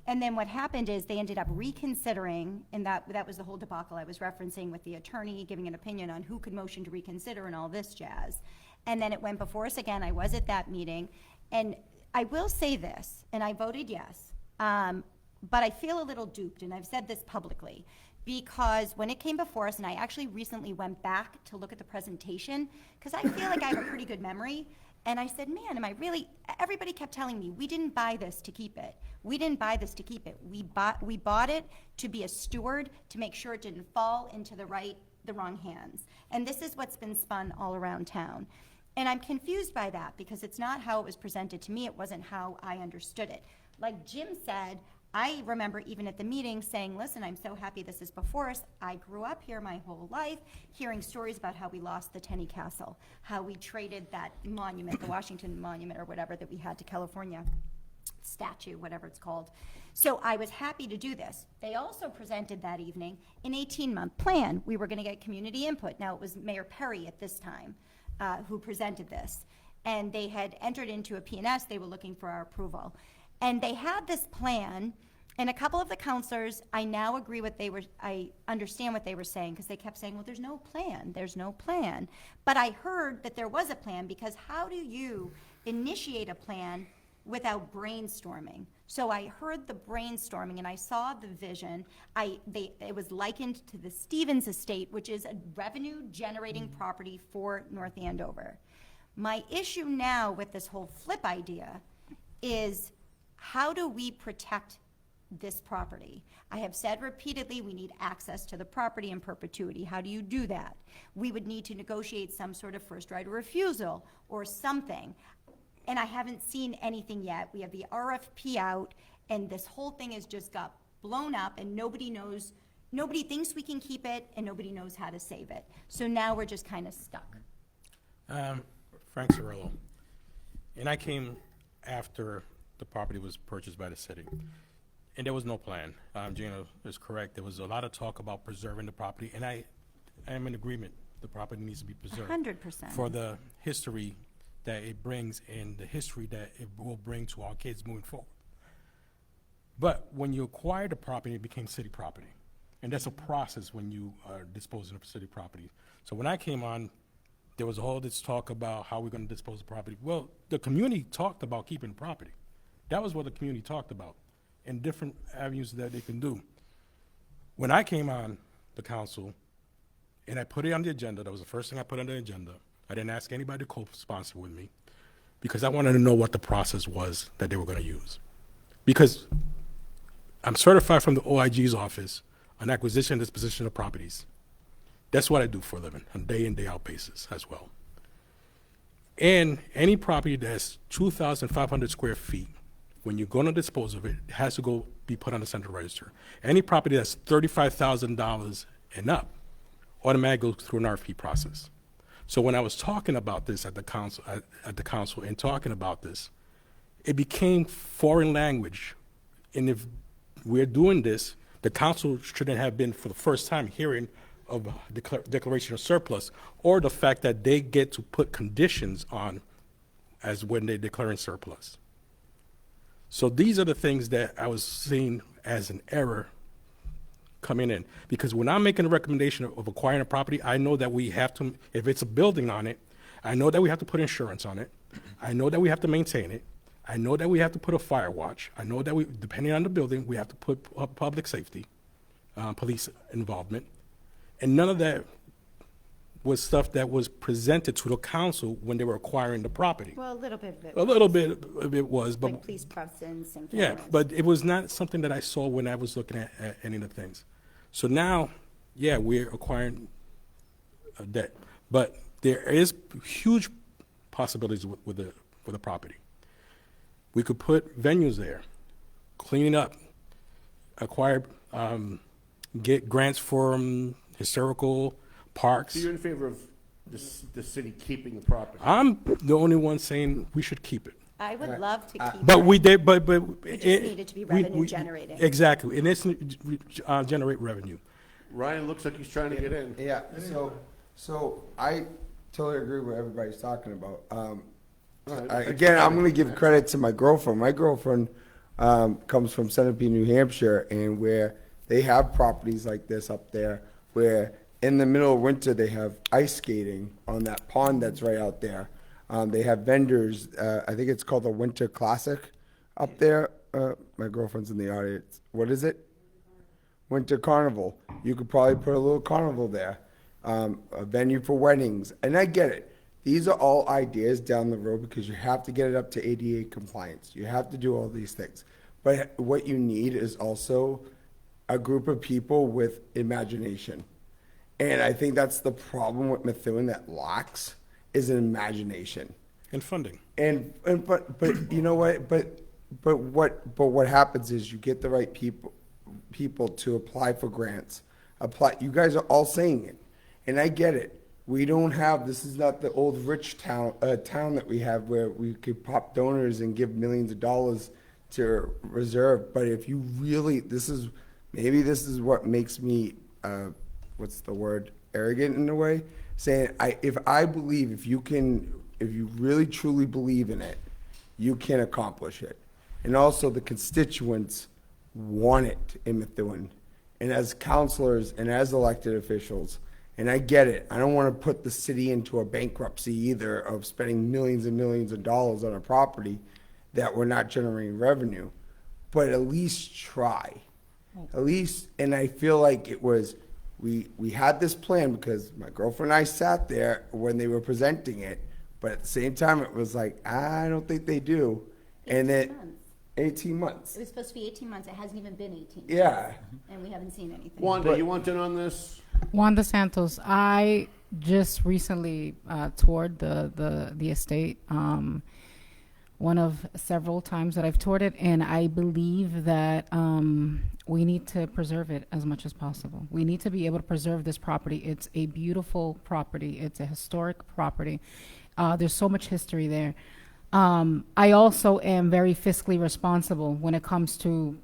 then what happened is they ended up reconsidering, and that was the whole debacle I was referencing with the attorney giving an opinion on who could motion to reconsider and all this jazz. And then it went before us again. I was at that meeting, and I will say this, and I voted yes, but I feel a little duped, and I've said this publicly, because when it came before us, and I actually recently went back to look at the presentation, because I feel like I have a pretty good memory, and I said, man, am I really, everybody kept telling me, we didn't buy this to keep it. We didn't buy this to keep it. We bought it to be a steward, to make sure it didn't fall into the wrong hands. And this is what's been spun all around town. And I'm confused by that, because it's not how it was presented to me. It wasn't how I understood it. Like Jim said, I remember even at the meeting saying, listen, I'm so happy this is before us. I grew up here my whole life, hearing stories about how we lost the Tenney Castle, how we traded that monument, the Washington Monument or whatever that we had to California, statue, whatever it's called. So I was happy to do this. They also presented that evening an 18-month plan. We were going to get community input. Now, it was Mayor Perry at this time who presented this. And they had entered into a P&S. They were looking for our approval. And they had this plan, and a couple of the counselors, I now agree what they were, I understand what they were saying, because they kept saying, well, there's no plan, there's no plan. But I heard that there was a plan, because how do you initiate a plan without brainstorming? So I heard the brainstorming, and I saw the vision. It was likened to the Stevens Estate, which is a revenue-generating property for North Andover. My issue now with this whole flip idea is, how do we protect this property? I have said repeatedly, we need access to the property in perpetuity. How do you do that? We would need to negotiate some sort of first right of refusal or something. And I haven't seen anything yet. We have the RFP out, and this whole thing has just got blown up, and nobody knows, nobody thinks we can keep it, and nobody knows how to save it. So now we're just kind of stuck. Frank Surilllo. And I came after the property was purchased by the city. And there was no plan. Jana is correct. There was a lot of talk about preserving the property, and I am in agreement. The property needs to be preserved. 100%. For the history that it brings and the history that it will bring to our kids moving forward. But when you acquired the property, it became city property. And that's a process when you are disposing of city property. So when I came on, there was all this talk about how we're going to dispose of property. Well, the community talked about keeping the property. That was what the community talked about, and different avenues that they can do. When I came on the council, and I put it on the agenda, that was the first thing I put on the agenda. I didn't ask anybody to co-sponsor with me, because I wanted to know what the process was that they were going to use. Because I'm certified from the OIG's office on acquisition and disposition of properties. That's what I do for a living, on day in, day out basis as well. And any property that's 2,500 square feet, when you're going to dispose of it, it has to go be put on the central register. Any property that's $35,000 and up automatically goes through an RFP process. So when I was talking about this at the council, and talking about this, it became foreign language. And if we're doing this, the council shouldn't have been, for the first time, hearing of a declaration of surplus, or the fact that they get to put conditions on as when they're declaring surplus. So these are the things that I was seeing as an error coming in. Because when I'm making a recommendation of acquiring a property, I know that we have to, if it's a building on it, I know that we have to put insurance on it. I know that we have to maintain it. I know that we have to put a fire watch. I know that we, depending on the building, we have to put public safety, police involvement. And none of that was stuff that was presented to the council when they were acquiring the property. Well, a little bit of it. A little bit of it was, but like police presence and yeah, cameras. but it was not something that I saw when I was looking at any of the things. So now, yeah, we're acquiring a debt, but there is huge possibilities with the property. We could put venues there, clean up, acquire, get grants from historical parks. So you're in favor of the city keeping the property? I'm the only one saying we should keep it. I would love to keep But it. we did, but It just needed to be revenue generating. Exactly, and it's generate revenue. Ryan looks like he's trying to get in. Yeah, so I totally agree with what everybody's talking about. Again, I'm going to give credit to my girlfriend. My girlfriend comes from Centipede, New Hampshire, and where they have properties like this up there, where in the middle of winter they have ice skating on that pond that's right out there. They have vendors. I think it's called the Winter Classic up there. My girlfriend's in the audience. What is it? Winter Carnival. You could probably put a little carnival there. A venue for weddings. And I get it. These are all ideas down the road because you have to get it up to ADA compliance. You have to do all these things. But what you need is also a group of people with imagination. And I think that's the problem with Methuen that lacks is an imagination. And funding. But you know what? But but what happens is you get the right people to apply for grants. You guys are all saying it, and I get it. We don't have, this is not the old rich town that we have where we could pop donors and give millions of dollars to reserve. But if you really, this is what makes me, what's the word, arrogant in a way, saying if you really truly believe in it, you can accomplish it. And also the constituents want it in Methuen. And as counselors and as elected officials, and I get it, I don't want to put the city into a bankruptcy either of spending millions and millions of dollars on a property that we're not generating revenue, but at least try. At least, and I feel like it was, we had this plan because my girlfriend and I sat there when they were presenting it, but at the same time it was like, I don't think they do. And then 18 months. It was supposed to be 18 months. It hasn't even been 18 months. Yeah. And we haven't seen anything. Wanda, you want in on this? Wanda Santos. I just recently toured the estate. One of several times that I've toured it, and I believe that we need to preserve it as much as possible. We need to be able to preserve this property. It's a beautiful property. It's a historic property. There's so much history there. I also am very fiscally responsible when it comes to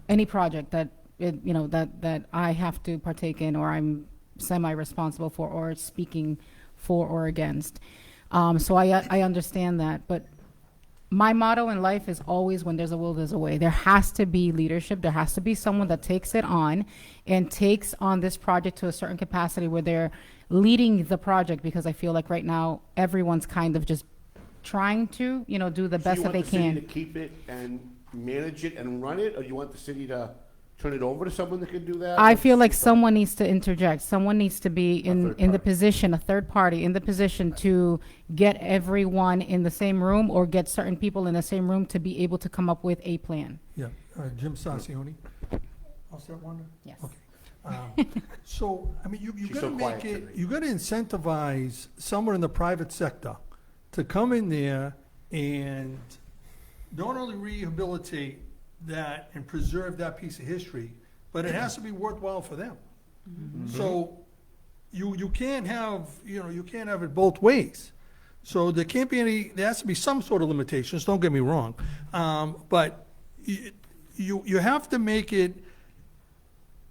any project that that I have to partake in, or I'm semi-responsible for, or speaking for or against. So I understand that, but my motto in life is always, when there's a will, there's a way. There has to be leadership. There has to be someone that takes it on and takes on this project to a certain capacity where they're leading the project, because I feel like right now everyone's kind of just trying to, do the best that they can. Do you want the city to keep it and manage it and run it, or do you want the city to turn it over to someone that can do that? I feel like someone needs to interject. Someone needs to be in the position, a third party, in the position to get everyone in the same room, or get certain people in the same room to be able to come up with a plan. Yeah, Jim Sarcione. How's that, Wanda? Yes. Okay. So, I mean, you She's gotta so make quiet it, today. you gotta incentivize someone in the private sector to come in there and not only rehabilitate that and preserve that piece of history, but it has to be worthwhile for them. So you can't have, you can't have it both ways. So there can't be there has to be some sort of limitations, don't get me wrong. But you have to make it,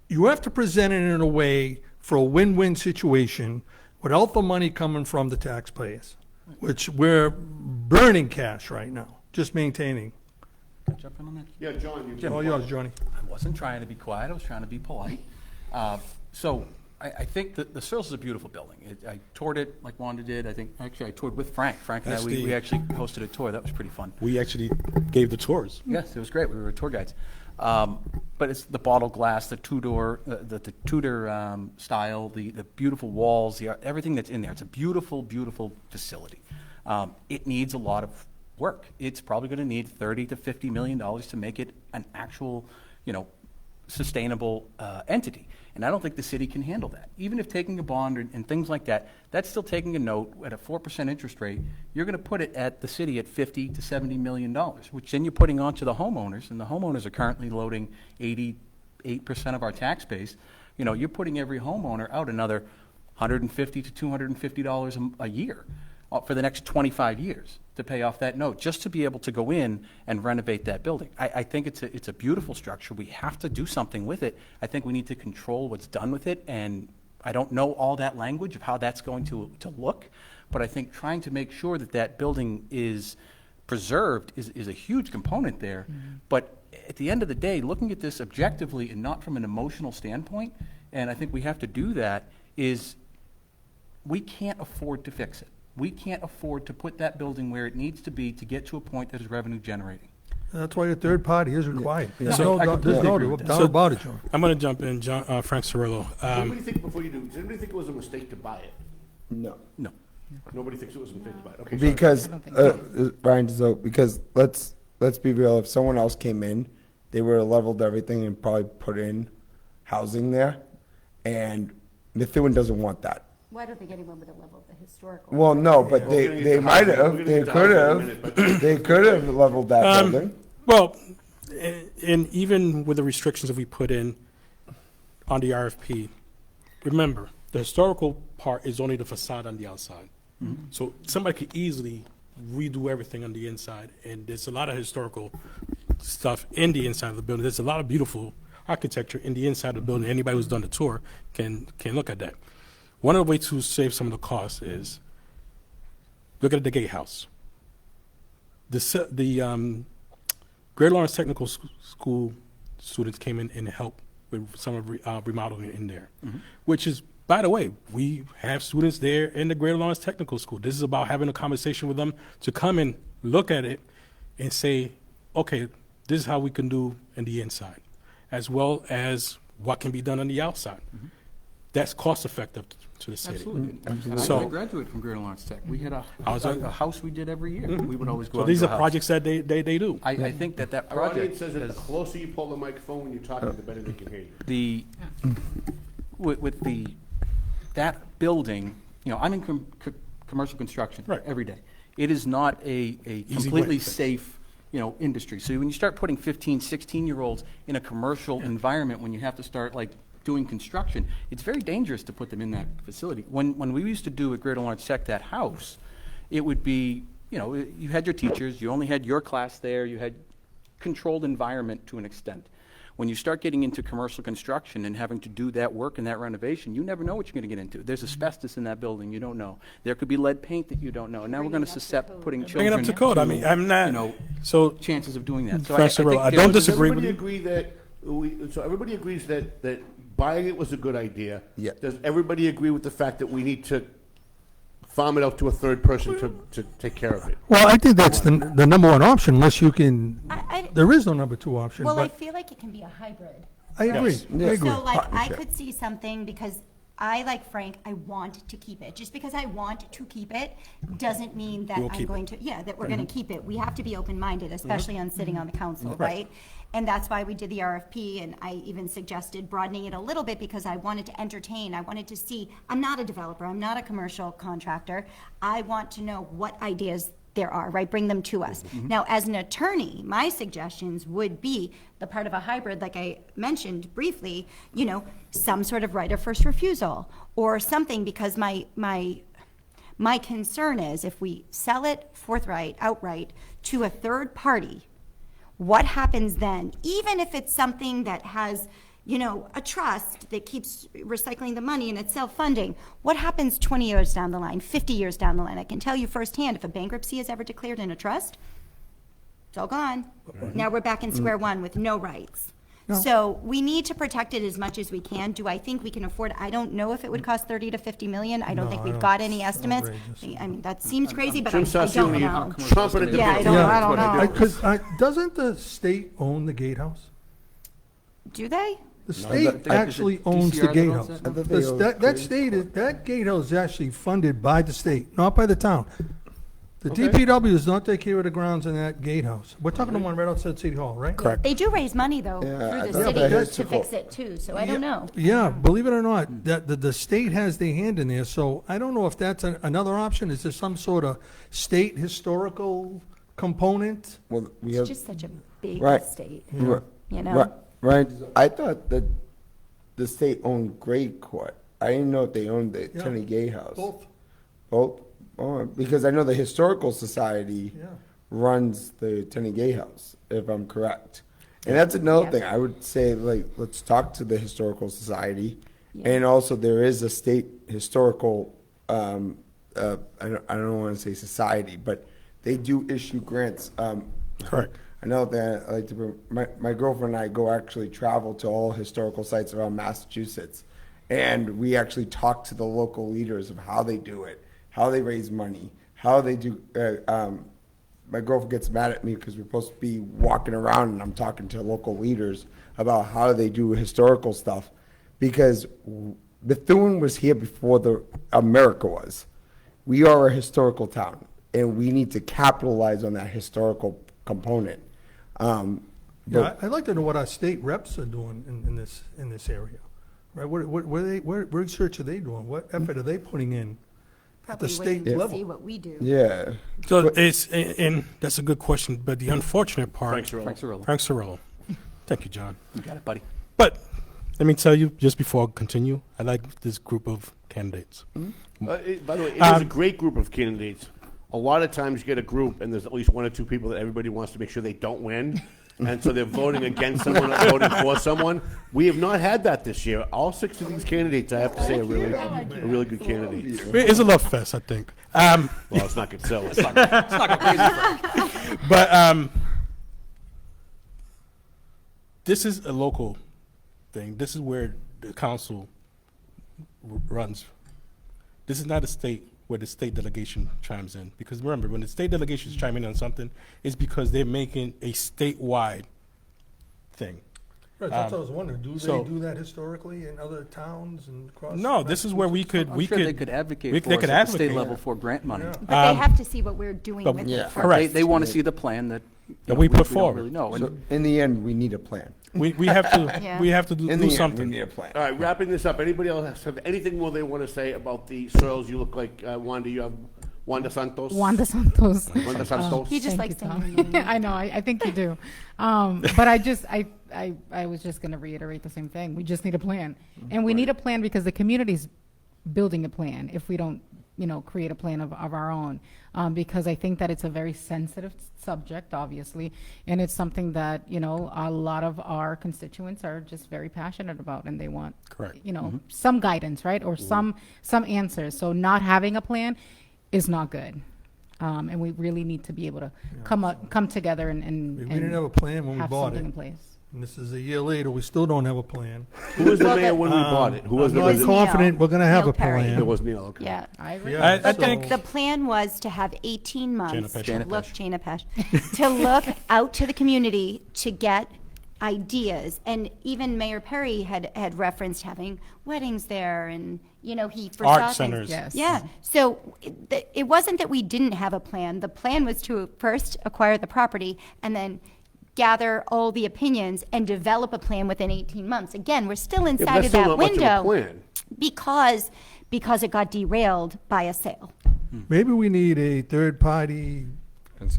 you have to present it in a way for a win-win situation without the money coming from the taxpayers, which we're burning cash right now, just maintaining. Jump in on that? Yeah, John. All yours, Johnny. I wasn't trying to be quiet. I was trying to be polite. So I think that the Surill's is a beautiful building. I toured it like Wanda did. I toured with Frank. Frank and we actually hosted a tour. That was pretty fun. We actually gave the tours. Yes, it was great. We were tour guides. But it's the bottle glass, the Tudor, the Tudor style, the beautiful walls, everything that's in there. It's a beautiful, beautiful facility. It needs a lot of work. It's probably going to need $30 to $50 million to make it an actual, sustainable entity. And I don't think the city can handle that. Even if taking a bond and things like that, that's still taking a note at a 4% interest rate. You're going to put it at the city at $50 to $70 million, which then you're putting onto the homeowners, and the homeowners are currently loading 88% of our tax base. You're putting every homeowner out another $150 to $250 a year for the next 25 years to pay off that note, just to be able to go in and renovate that building. I think it's a beautiful structure. We have to do something with it. I think we need to control what's done with it, and I don't know all that language of how that's going to look, but I think trying to make sure that that building is preserved is a huge component there. But at the end of the day, looking at this objectively and not from an emotional standpoint, and I think we have to do that, is we can't afford to fix it. We can't afford to put that building where it needs to be to get to a point that is revenue generating. That's why a third party is required. Yeah. There's no doubt about it, John. I'm going to jump in, Frank Surilllo. Anybody think, before you do, does anybody think it was a mistake to buy it? No. Nobody thinks it was a mistake to buy it. Okay. Because Ryan Dizoglio, because let's be real. If someone else came in, they would have leveled everything and probably put in housing there, and Methuen doesn't want that. Well, I don't think anyone would have leveled the historical. Well, no, but they might have. They could have. They could have leveled that building. Well, and even with the restrictions that we put in on the RFP, remember, the historical part is only the facade on the outside. So somebody could easily redo everything on the inside, and there's a lot of historical stuff in the inside of the building. There's a lot of beautiful architecture in the inside of the building. Anybody who's done the tour can look at that. One of the ways to save some of the costs is look at the gatehouse. The Greater Lawrence Technical School students came in and helped with some of remodeling in there, which is, by the way, we have students there in the Greater Lawrence Technical School. This is about having a conversation with them to come and look at it and say, okay, this is how we can do in the inside, as well as what can be done on the outside. That's cost effective to the city. Absolutely. So I graduated from Greater Lawrence Tech. We had a house we did every year. We would always go So out these to are a house. projects that they do. I think that Our audience project says that the has- closer you pull the microphone when you're talking, the better they can hear you. the with that building, you know, I'm in commercial construction every day. It is not a completely way. safe, you know, industry. So when you start putting 15, 16-year-olds in a commercial environment, when you have to start like doing construction, it's very dangerous to put them in that facility. When we used to do at Greater Lawrence Tech that house, it would be, you know, you had your teachers, you only had your class there, you had controlled environment to an extent. When you start getting into commercial construction and having to do that work and that renovation, you never know what you're going to get into. There's asbestos in that building, you don't know. There could be lead paint that you don't know. And now we're going to suscept putting Bring children it up to code. I mean, I'm not, you know, so, chances of doing that. So Professor Surilllo, I there don't was- disagree with you. So everybody agrees that buying it was a good idea. Yeah. Does everybody agree with the fact that we need to farm it out to a third person to take care of it? Well, I think that's the number one option, unless you can, I- there is no number two option, Well, I but feel like it can be a hybrid. I agree. Yes. I agree. So like, I Partnership. could see something, because I, like Frank, I want to keep it. Just because I want to keep it doesn't mean that We'll I'm keep going to, that we're going to keep it. We have to be open-minded, especially on sitting on the council, right? And that's why we did the RFP, and I even suggested broadening it a little bit, because I wanted to entertain, I wanted to see, I'm not a developer, I'm not a commercial contractor. I want to know what ideas there are, right? Bring them to us. Now, as an attorney, my suggestions would be the part of a hybrid, like I mentioned briefly, you know, some sort of right of first refusal or something, because my concern is if we sell it outright to a third party, what happens then? Even if it's something that has, you know, a trust that keeps recycling the money and it's self-funding, what happens 20 years down the line, 50 years down the line? I can tell you firsthand, if a bankruptcy is ever declared in a trust, it's all gone. Now we're back in square one with no rights. So we need to protect it as much as we can. Do I think we can afford? I don't know if it would cost 30 to 50 million. I don't think we've got any estimates. I mean, that seems crazy, but I don't know. Trumpet at the Yeah, bit. I don't know. Because doesn't the state own the gatehouse? Do they? The state actually owns the gatehouse. That gatehouse is actually funded by the state, not by the town. The DPW does not take care of the grounds in that gatehouse. We're talking the one right outside City Hall, right? Correct. They do raise money, though, Yeah, through the I city bet to it's fix it, too, so I don't know. Yeah, believe it or not, that the state has their hand in there, so I don't know if that's another option. Is there some sort of state historical component? Well, we It's have, just such a big Right. state, Right. you know? Right. I thought that the state owned Great Court. I didn't know if they owned the Yeah. Attorney Gatehouse. Both. Both? Oh, because I know the Historical Society Yeah. runs the Attorney Gatehouse, if I'm correct. And that's another Yeah. thing. I would say, like, let's talk to the Historical Society. And also, there is a state historical, I don't want to say society, but they do issue grants. Correct. I know that I like to, my girlfriend and I go actually travel to all historical sites around Massachusetts. And we actually talk to the local leaders of how they do it, how they raise money, how they do. My girlfriend gets mad at me because we're supposed to be walking around and I'm talking to local leaders about how they do historical stuff. Because Methuen was here before America was. We are a historical town, and we need to capitalize on that historical componment. Yeah, I'd like to know what our state reps are doing in this area, right? What research are they doing? What effort are they putting in? Probably state waiting to level. see what we do. Yeah. So it's, and that's a good question, but the unfortunate part. Frank Surilllo. Frank Surilllo. Thank you, John. You got it, buddy. But let me tell you, just before I continue, I like this group of candidates. By the way, it is a great group of candidates. A lot of times you get a group and there's at least one or two people that everybody wants to make sure they don't win. And so they're voting against someone or voting for someone. We have not had that this year. All 6 of these candidates, I have to say, are really good candidates. It's a love fest, I think. Well, it's not good sell. It's not good crazy. But this is a local thing. This is where the council runs. This is not a state where the state delegation chimes in. Because remember, when the state delegations chime in on something, it's because they're making a statewide thing. Right, that's what I was wondering. Do they do that historically in other towns and across? No, this is where we could. I'm sure they could advocate they for us could at the state advocate. level for grant money. But they have to see what we're doing with it. Correct. They want to see the plan that we put don't forward. really know. So in the end, we need a plan. We have to Yeah. we have to In do the something. end, we need a plan. All right, wrapping this up. Anybody else have anything more they want to say about the soils? You look like Wanda. You have Wanda Santos. Wanda Santos. Wanda Santos. He just Thank likes you, saying Tom. your name. I know, I think you do. But I was just going to reiterate the same thing. We just need a plan. And we need a plan because the community's building a plan if we don't, create a plan of our own. Because I think that it's a very sensitive subject, obviously, and it's something that, a lot of our constituents are just very passionate about, and they want, Correct. some guidance, right? Or some answers. So not having a plan is not good. And we really need to be able to come together and We didn't have a plan when we have bought something it. in place. And this is a year later, we still don't have a plan. Who was the mayor when we bought it? Who was the I'm resident? confident we're going to have Neil a Perry. plan. It was Neil. Okay. Yeah. I agree. Yeah, I so- think The plan was to have 18 months Pesce. to Jana look, Pesce. Jana Pesce, to look out to the community to get ideas. And even Mayor Perry had referenced having weddings there, and he foresaw Art things. centers. Yes. Yeah. So it wasn't that we didn't have a plan. The plan was to first acquire the property and then gather all the opinions and develop a plan within 18 months. Again, we're still Yeah, but inside that's of still that not much of a window plan. because it got derailed by a sale. Maybe we need a third-party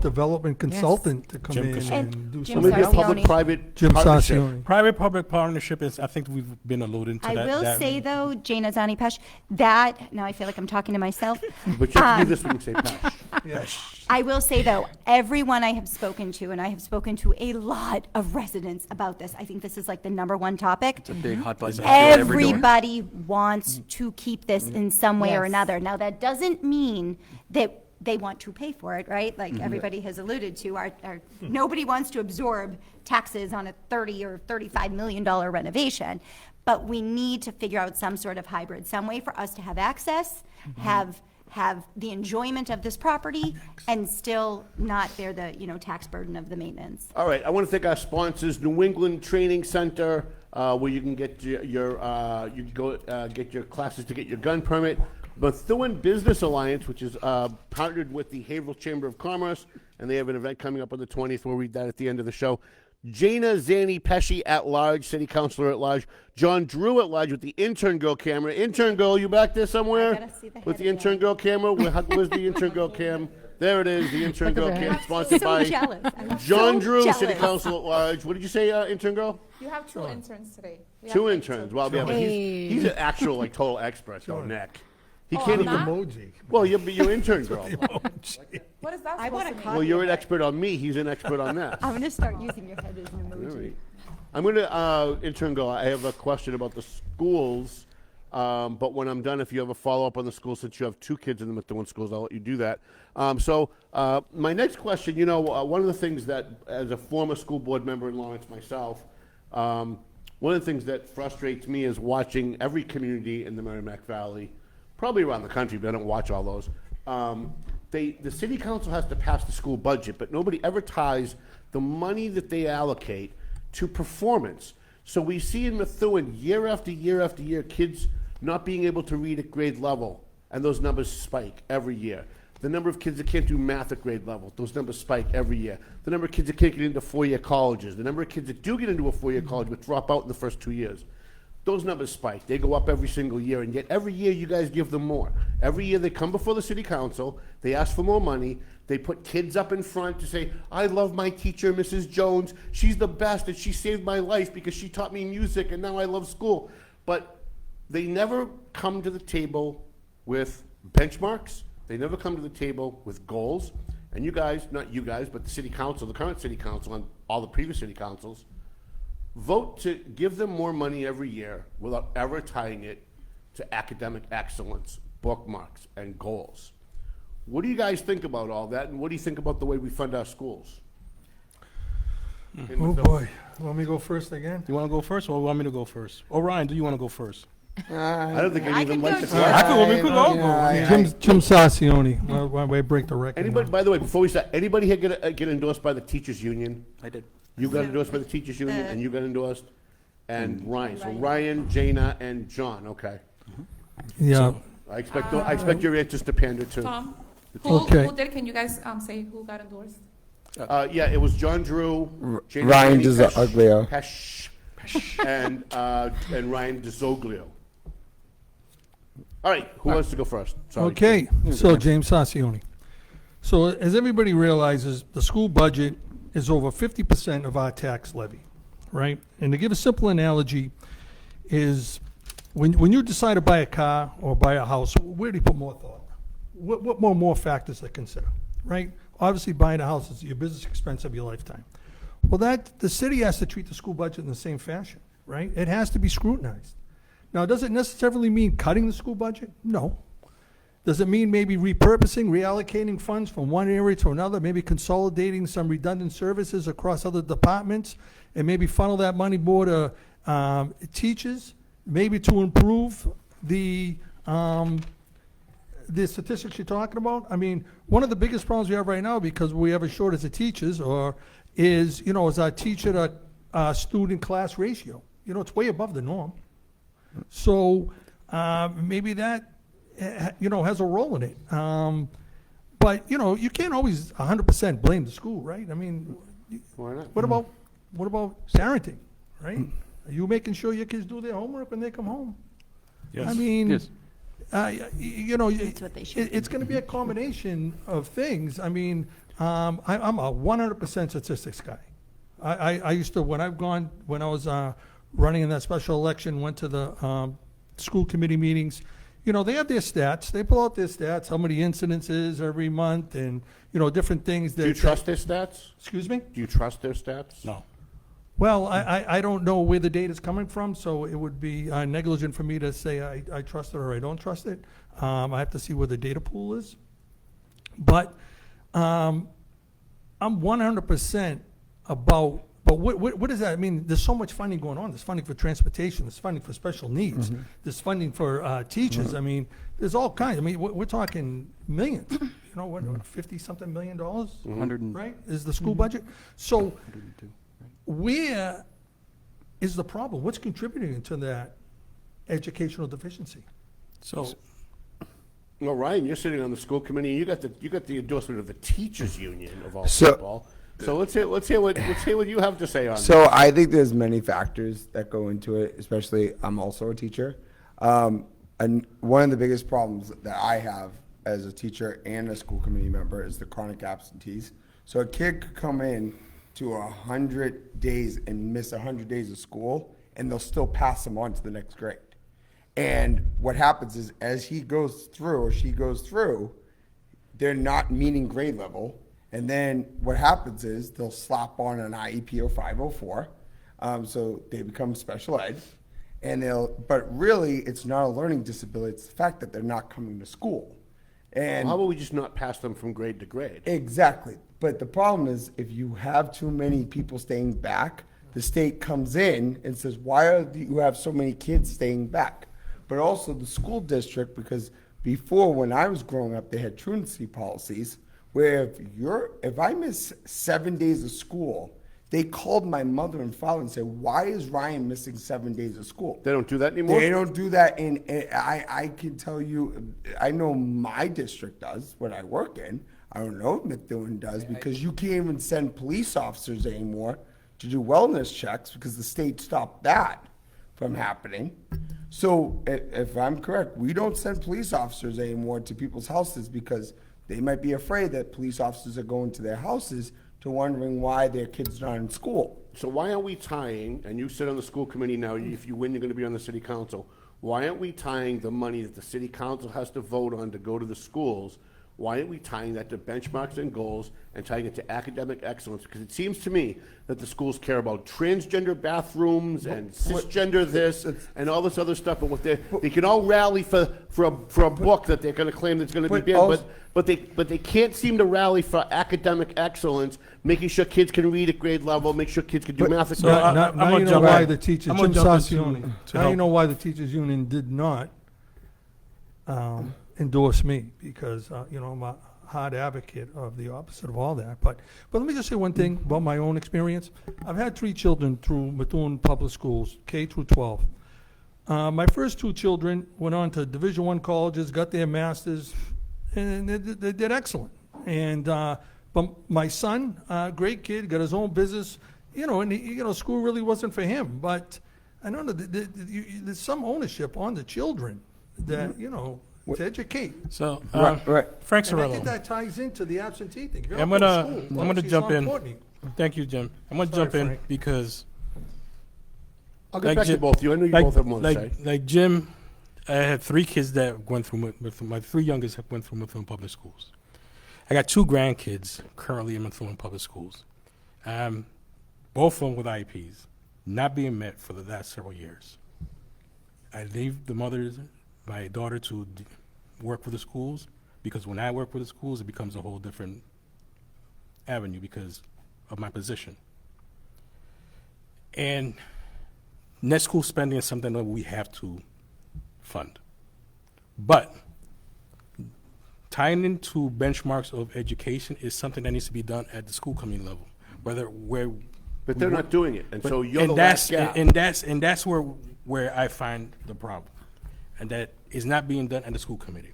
development consultant to come Jim in Casson. and do Jim So something. maybe a Sarcione. public-private Jim partnership. Sarcione. private-public partnership is. I think we've been alluding to I that. will say, though, Jana Zanni Pesce, that, now I feel like I'm talking to myself. But you have to do this when you say pass. Yes. I will say, though, everyone I have spoken to, and I have spoken to a lot of residents about this, I think this is like the #1 topic. It's a big hot button issue at every door. Everybody wants to keep this in some way or Yes. another. Now, that doesn't mean that they want to pay for it, right? Like everybody has alluded to, nobody wants to absorb taxes on a $30 or $35 million renovation. But we need to figure out some sort of hybrid, some way for us to have access, have the enjoyment of this property, and still not bear the, tax burden of the maintenance. All right, I want to thank our sponsors, New England Training Center, where you can get your get your classes to get your gun permit. Methuen Business Alliance, which is partnered with the Haverhill Chamber of Commerce, and they have an event coming up on the 20th. We'll read that at the end of the show. Jana Zanni Pesce At-Large, City Councilor At-Large. John Drew At-Large with the Intern Girl camera. Intern Girl, you back there somewhere? I gotta see the With head the Intern again. Girl camera? Where's the Intern Girl cam? There it is, the Intern Girl cam, sponsored So by jealous. I'm John so Drew, City jealous. Council At-Large. What did you say, Intern Girl? You have 2 interns today. We have Two like interns. 2. Well, yeah, but Hey. he's an actual, total expert, though, Nick. He Oh, can't I'm even. not? Emoji. Well, you're Intern Girl. What is that I want supposed a to mean? Well, you're an expert on me. He's an expert on that. I'm going to start using your head as an All emoji. right. I'm going to, Intern Girl, I have a question about the schools, but when I'm done, if you have a follow-up on the schools, since you have 2 kids in the Methuen schools, I'll let you do that. My next question, one of the things that, as a former school board member in Lawrence myself, one of the things that frustrates me is watching every community in the Merrimack Valley, probably around the country, but I don't watch all those. The city council has to pass the school budget, but nobody ever ties the money that they allocate to performance. So we see in Methuen, year after year after year, kids not being able to read at grade level, and those numbers spike every year. The number of kids that can't do math at grade level, those numbers spike every year. The number of kids that can't get into 4-year colleges, the number of kids that do get into a 4-year college but drop out in the first 2 years, those numbers spike. They go up every single year, and yet every year you guys give them more. Every year they come before the city council, they ask for more money, they put kids up in front to say, I love my teacher, Mrs. Jones, she's the best, and she saved my life because she taught me music, and now I love school. But they never come to the table with benchmarks, they never come to the table with goals, and you guys, not you guys, but the city council, the current city council, and all the previous city councils, vote to give them more money every year without ever tying it to academic excellence, bookmarks, and goals. What do you guys think about all that, and what do you think about the way we fund our schools? Oh, boy. Want me to go first again? You want to go first, or want me to go first? Or Ryan, do you want to go first? I don't think I even like the I think we could go. Jim Sarcione, why I break the record. Anybody, by the way, before we start, anybody here get endorsed by the teachers union? I did. You got endorsed by the teachers union, and you got endorsed, and Ryan. So Ryan, Jana, and John. Okay. Yeah. I expect your answers to pander to. Tom, Okay. who did? Can you guys say who got endorsed? Yeah, it was John Drew, Jana Ryan Zanni Dizoglio. Pesce, and Ryan Dizoglio. All right, who wants to go first? Sorry. Okay, so James Sarcione. So as everybody realizes, the school budget is over 50% of our tax levy, right? And to give a simple analogy is when you decide to buy a car or buy a house, where do you put more thought? What more factors to consider, right? Obviously, buying a house is your business expense of your lifetime. Well, the city has to treat the school budget in the same fashion, right? It has to be scrutinized. Now, does it necessarily mean cutting the school budget? No. Does it mean maybe repurposing, reallocating funds from one area to another, maybe consolidating some redundant services across other departments, and maybe funnel that money more to teachers, maybe to improve the statistics you're talking about? I mean, one of the biggest problems we have right now, because we have a shortage of teachers, is our teacher to student class ratio. It's way above the norm. So maybe that, has a role in it. But, you can't always 100% blame the school, right? I mean, Why not? what about parenting, right? Are you making sure your kids do their homework when they come home? Yes. I mean, Yes. That's what they should it's going to be a combination of things. I mean, I'm a 100% statistics guy. I used to, when I was running in that special election, went to the school committee meetings. They have their stats. They pull out their stats, how many incidences every month, and different things. Do you trust their stats? Excuse me? Do you trust their stats? No. Well, I don't know where the data's coming from, so it would be negligent for me to say I trust it or I don't trust it. I have to see where the data pool is. But I'm 100% about, but what does that mean? There's so much funding going on. There's funding for transportation. There's funding for special needs. There's funding for teachers. I mean, there's all kinds. I mean, we're talking millions. What, $50-something million? 100 right? Is the school budget. So where is the problem? What's contributing to that educational deficiency? So, Well, Ryan, you're sitting on the school committee. You got the endorsement of the teachers union of all So- people. So let's hear what you have to say on So I think there's many factors that go into it, especially I'm also a teacher. And one of the biggest problems that I have as a teacher and a school committee member is the chronic absentees. So a kid could come in to 100 days and miss 100 days of school, and they'll still pass them on to the next grade. And what happens is as he goes through or she goes through, they're not meeting grade level. And then what happens is they'll slap on an IEP or 504. So they become special ed. But really it's not a learning disability. It's the fact that they're not coming to school. And How about we just not pass them from grade to grade? exactly. But the problem is if you have too many people staying back, the state comes in and says, why do you have so many kids staying back? But also the school district, because before when I was growing up, they had truancy policies where if I miss 7 days of school, they called my mother and father and said, why is Ryan missing 7 days of school? They don't do that anymore? They don't do that. And I can tell you, I know my district does, what I work in. I don't know if Methuen does, because you can't even send police officers anymore to do wellness checks because the state stopped that from happening. So if I'm correct, we don't send police officers anymore to people's houses because they might be afraid that police officers are going to their houses to wondering why their kid's not in school. So why aren't we tying, and you sit on the school committee now, if you win, you're gonna be on the city council. Why aren't we tying the money that the city council has to vote on to go to the schools? Why aren't we tying that to benchmarks and goals and tying it to academic excellence? Because it seems to me that the schools care about transgender bathrooms and cisgender this and all this other stuff, but they can all rally for a book that they're gonna claim that's gonna be banned, but they can't seem to rally for academic excellence, making sure kids can read at grade level, make sure kids can do math at grade level. Now you know why the teachers, Jim Sarcione, now you know why the teachers union did not endorse me, because, I'm a hard advocate of the opposite of all that. But let me just say one thing about my own experience. I've had 3 children through Methuen Public Schools, K through 12. My first 2 children went on to Division I colleges, got their masters, and they did excellent. And but my son, great kid, got his own business, and school really wasn't for him. But I know that there's some ownership on the children that to educate. So, right. Frank And I Surilllo. think that ties into the absentee thing. If you're I'm not gonna going to school, I'm gonna it's jump not in. important. Thank you, Jim. I'm gonna Sorry, jump in Frank. because I'll get back to both of you. I know you both have more to say. like Jim, I had 3 kids that went through my 3 youngest went through Methuen Public Schools. I got 2 grandkids currently in Methuen Public Schools. Both of them with IEPs, not being met for the last several years. I leave my daughter to work with the schools, because when I work with the schools, it becomes a whole different avenue because of my position. And net school spending is something that we have to fund. But tying into benchmarks of education is something that needs to be done at the school community level. But they're not doing it, and so you're the that's last gap. and that's where I find the problem, and that is not being done at the school committee.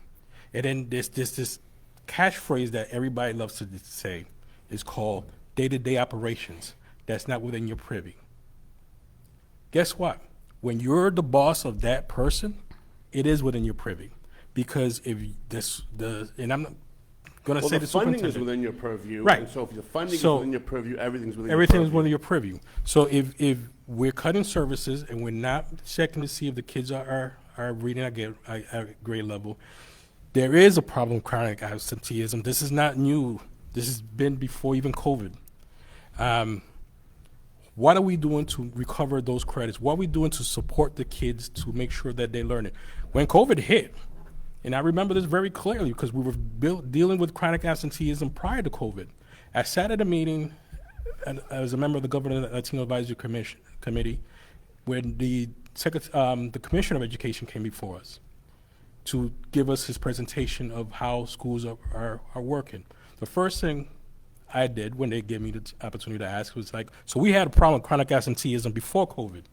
And then there's this catchphrase that everybody loves to say is called day-to-day operations. That's not within your privy. Guess what? When you're the boss of that person, it is within your privy, because if and I'm not going to say the funding superintendent is within your purview, right? And so if the funding is within your purview, everything's within everything your is purview. within your purview. So if we're cutting services and we're not checking to see if the kids are reading at grade level, there is a problem with chronic absenteeism. This is not new. This has been before even COVID. What are we doing to recover those credits? What are we doing to support the kids to make sure that they learn it? When COVID hit, and I remember this very clearly because we were dealing with chronic absenteeism prior to COVID. I sat at a meeting as a member of the Governor Latino Advisory Committee when the Commissioner of Education came before us to give us his presentation of how schools are working. The first thing I did when they gave me the opportunity to ask was like, so we had a problem with chronic absenteeism before COVID.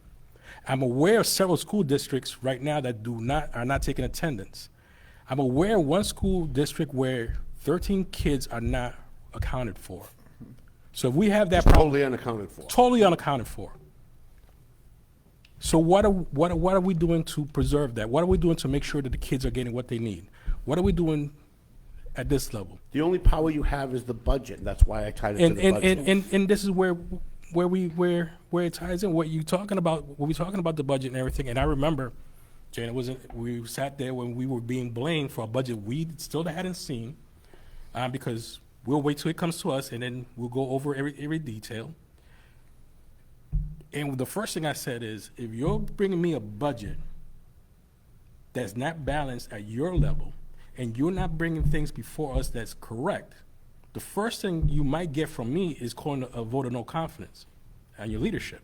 I'm aware of several school districts right now that are not taking attendance. I'm aware of one school district where 13 kids are not accounted for. So if we have that problem, Totally unaccounted for. totally unaccounted for. So what are we doing to preserve that? What are we doing to make sure that the kids are getting what they need? What are we doing at this level? The only power you have is the budget. That's why I tied it to the budget. And this is where it ties in. What we talking about the budget and everything. And I remember, Jana, we sat there when we were being blamed for a budget we still hadn't seen, because we'll wait till it comes to us and then we'll go over every detail. And the first thing I said is, if you're bringing me a budget that's not balanced at your level, and you're not bringing things before us that's correct, the first thing you might get from me is calling a vote of no confidence on your leadership.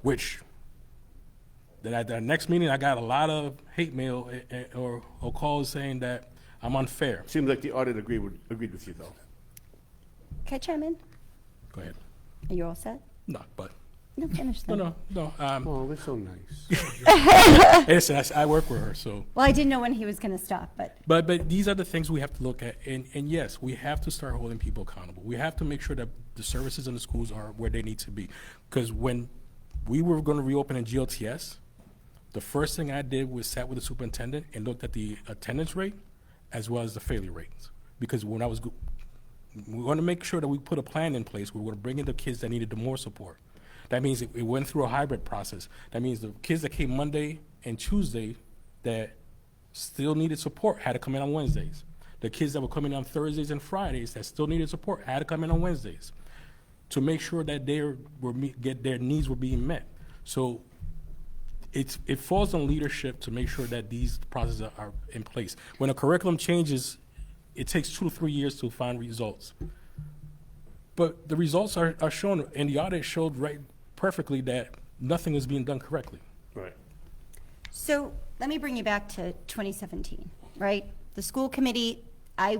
Which, then at the next meeting, I got a lot of hate mail or calls saying that I'm unfair. Seems like the audit agreed with you, though. Can I chime in? Go ahead. Are you all set? No, but. No, finish then. No. Oh, they're so nice. Listen, I work with her, so. Well, I didn't know when he was going to stop, but. But these are the things we have to look at, and yes, we have to start holding people accountable. We have to make sure that the services in the schools are where they need to be, because when we were going to reopen in GLTS, the first thing I did was sat with the superintendent and looked at the attendance rate as well as the failure rates. Because when we want to make sure that we put a plan in place where we're going to bring in the kids that needed the more support. That means it went through a hybrid process. That means the kids that came Monday and Tuesday that still needed support had to come in on Wednesdays. The kids that were coming on Thursdays and Fridays that still needed support had to come in on Wednesdays to make sure that their needs were being met. So it falls on leadership to make sure that these processes are in place. When a curriculum changes, it takes 2 to 3 years to find results. But the results are shown, and the audit showed perfectly that nothing was being done correctly. Right. So let me bring you back to 2017, right? The school committee, I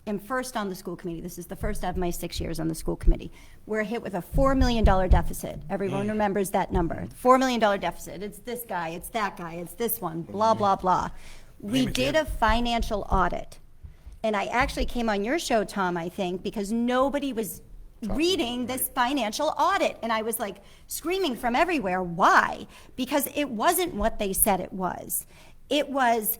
am first on the school committee. This is the first of my 6 years on the school committee. We're hit with a $4 million deficit. Everyone remembers that number. $4 million deficit. It's this guy, it's that guy, it's this one, blah, blah, blah. We did a financial audit. And I actually came on your show, Tom, I think, because nobody was reading this financial audit. And I was like screaming from everywhere. Why? Because it wasn't what they said it was. It was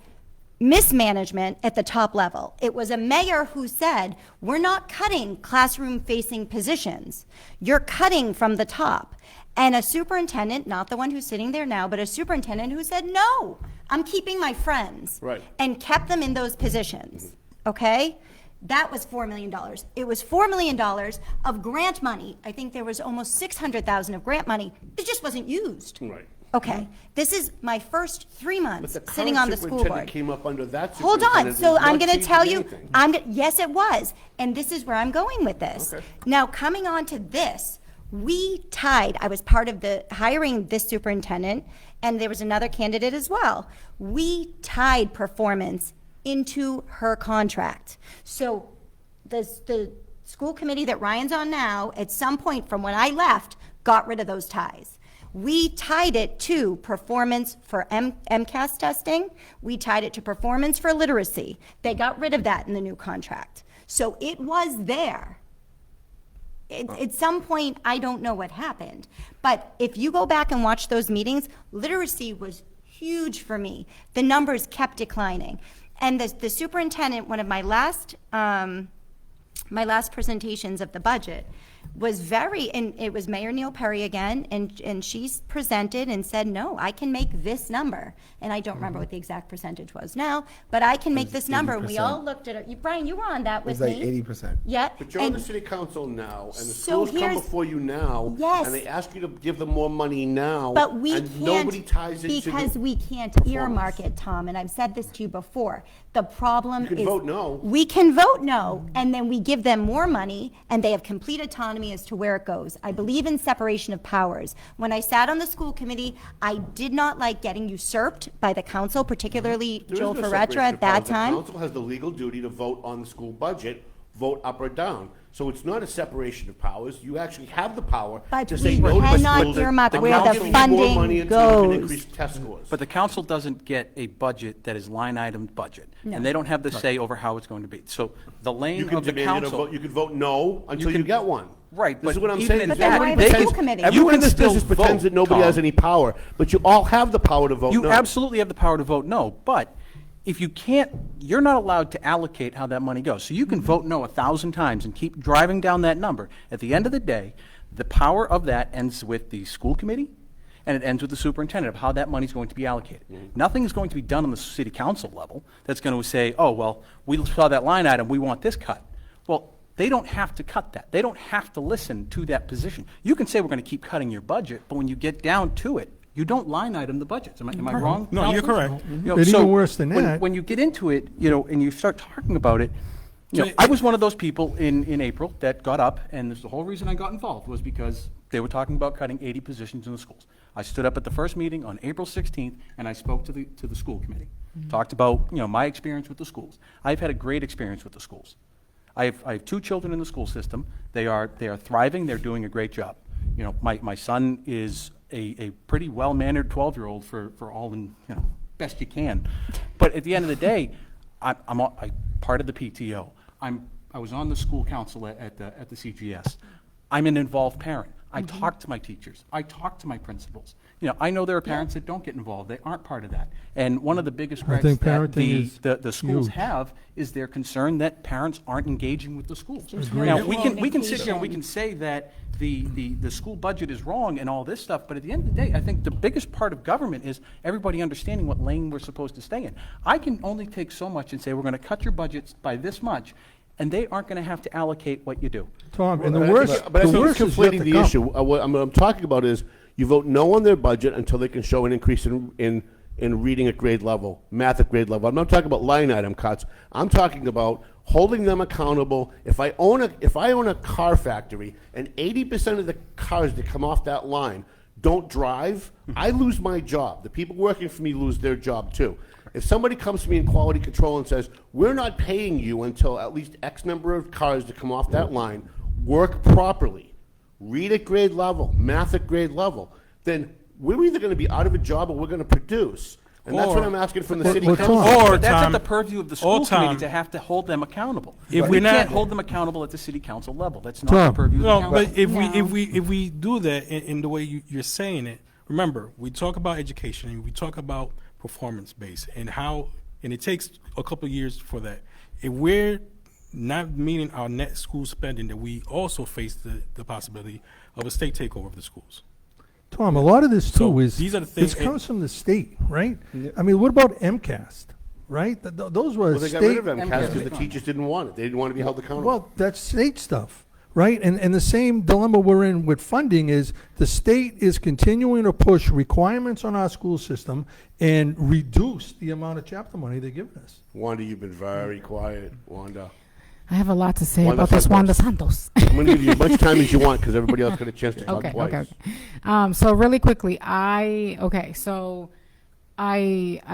mismanagement at the top level. It was a mayor who said, we're not cutting classroom-facing positions. You're cutting from the top. And a superintendent, not the one who's sitting there now, but a superintendent who said, no, I'm keeping my friends. Right. And kept them in those positions. Okay? That was $4 million. It was $4 million of grant money. I think there was almost $600,000 of grant money. It just wasn't used. Right. Okay. This is my first 3 months But the sitting on the school superintendent board. came up under that Hold on. superintendent. So It's I'm not going to tell changing you, anything. yes, it was. And this is where I'm going with this. Okay. Now, coming on to this, we tied, I was part of the hiring this superintendent, and there was another candidate as well. We tied performance into her contract. So the school committee that Ryan's on now, at some point from when I left, got rid of those ties. We tied it to performance for MCAS testing. We tied it to performance for literacy. They got rid of that in the new contract. So it was there. At some point, I don't know what happened. But if you go back and watch those meetings, literacy was huge for me. The numbers kept declining. And the superintendent, one of my last presentations of the budget, was and it was Mayor Neil Perry again, and she's presented and said, no, I can make this number. And I don't remember what the exact percentage was now, but I can make this number. And we all looked at it. Brian, you were on that with me. It was like 80%. Yeah. But you're on the city council now, and the So schools come here's- before you now, Yes. and they ask you to give them more money now, But we and can't, nobody ties it to because the we can't earmark it, Tom, and I've said this to you before. The problem You can is. vote no. We can vote no, and then we give them more money, and they have complete autonomy as to where it goes. I believe in separation of powers. When I sat on the school committee, I did not like getting usurped by the council, particularly There is Joel no Ferretra separation at of that powers. time. The council has the legal duty to vote on the school budget, vote up or down. So it's not a separation of powers. You actually have the power But to say we no to the cannot school. earmark The where the council gives you more funding money until you goes. can increase test scores. But the council doesn't get a budget that is line item budget. No. And they don't have the say over how it's going to be. So the You lane can of the demand you to council. vote, you could vote no until you can- get one. Right, This is but what I'm even saying. at that- Everyone But that's pretends- school committee. Everyone in You this can business still pretends vote, that nobody Tom. has any power, but you all have the power to vote You no. absolutely have the power to vote no, but if you can't, you're not allowed to allocate how that money goes. So you can vote no 1,000 times and keep driving down that number. At the end of the day, the power of that ends with the school committee, and it ends with the superintendent of how that money's going to be allocated. Nothing is going to be done on the city council level that's going to say, oh, well, we saw that line item, we want this cut. Well, they don't have to cut that. They don't have to listen to that position. You can say we're going to keep cutting your budget, but when you get down to it, you don't line item the budgets. Am I wrong? No, you're Council? correct. You know, But so even worse than that. When you get into it, and you start talking about it, I was one of those people in April that got up, and this is the whole reason I got involved was because they were talking about cutting 80 positions in the schools. I stood up at the first meeting on April 16th, and I spoke to the school committee. Talked about my experience with the schools. I've had a great experience with the schools. I have 2 children in the school system. They are thriving. They're doing a great job. My son is a pretty well-mannered 12-year-old for all in best you can. But at the end of the day, I'm part of the PTO. I was on the school council at the CGS. I'm an involved parent. I talk to my teachers. I talk to my principals. You know, I know there are parents that don't get involved. They aren't part of that. And one of the biggest gripes think that parenting is the schools huge. have is their concern that parents aren't engaging with the schools. Agreed. Now, we can sit here and we can say that the school budget is wrong and all this stuff, but at the end of the day, I think the biggest part of government is everybody understanding what lane we're supposed to stay in. I can only take so much and say, we're going to cut your budgets by this much, and they aren't going to have to allocate what you do. Tom, and the But I worst, think- but I the think worst you're is yet conflating to the come. issue. What I'm talking about is you vote no on their budget until they can show an increase in reading at grade level, math at grade level. I'm not talking about line item cuts. I'm talking about holding them accountable. If I own a car factory and 80% of the cars that come off that line don't drive, I lose my job. The people working for me lose their job too. If somebody comes to me in quality control and says, we're not paying you until at least X number of cars that come off that line work properly, read at grade level, math at grade level, then we're either going to be out of a job or we're going to produce. And that's what I'm asking from the city council. But that's at the purview of the school committee to have to hold them accountable. If We we're can't not- hold them accountable at the city council level. That's not the purview of the No, council. but if we do that in the way you're saying it, remember, we talk about education and we talk about performance based and it takes a couple of years for that. If we're not meeting our net school spending, that we also face the possibility of a state takeover of the schools. Tom, a lot of this So too is, these are the things- this comes from the state, right? I mean, what about MCAST, right? Those were Well, they state. got rid of MCAS because the teachers didn't want it. They didn't want to be held accountable. Well, that's state stuff, right? And the same dilemma we're in with funding is the state is continuing to push requirements on our school system and reduce the amount of chapter money they're giving us. Wanda, you've been very quiet, Wanda. I have a lot to say Wanda about this Santos. Wanda Santos. I'm going to give you as much time as you want because everybody else got a chance to talk Okay, twice. okay. So really quickly, I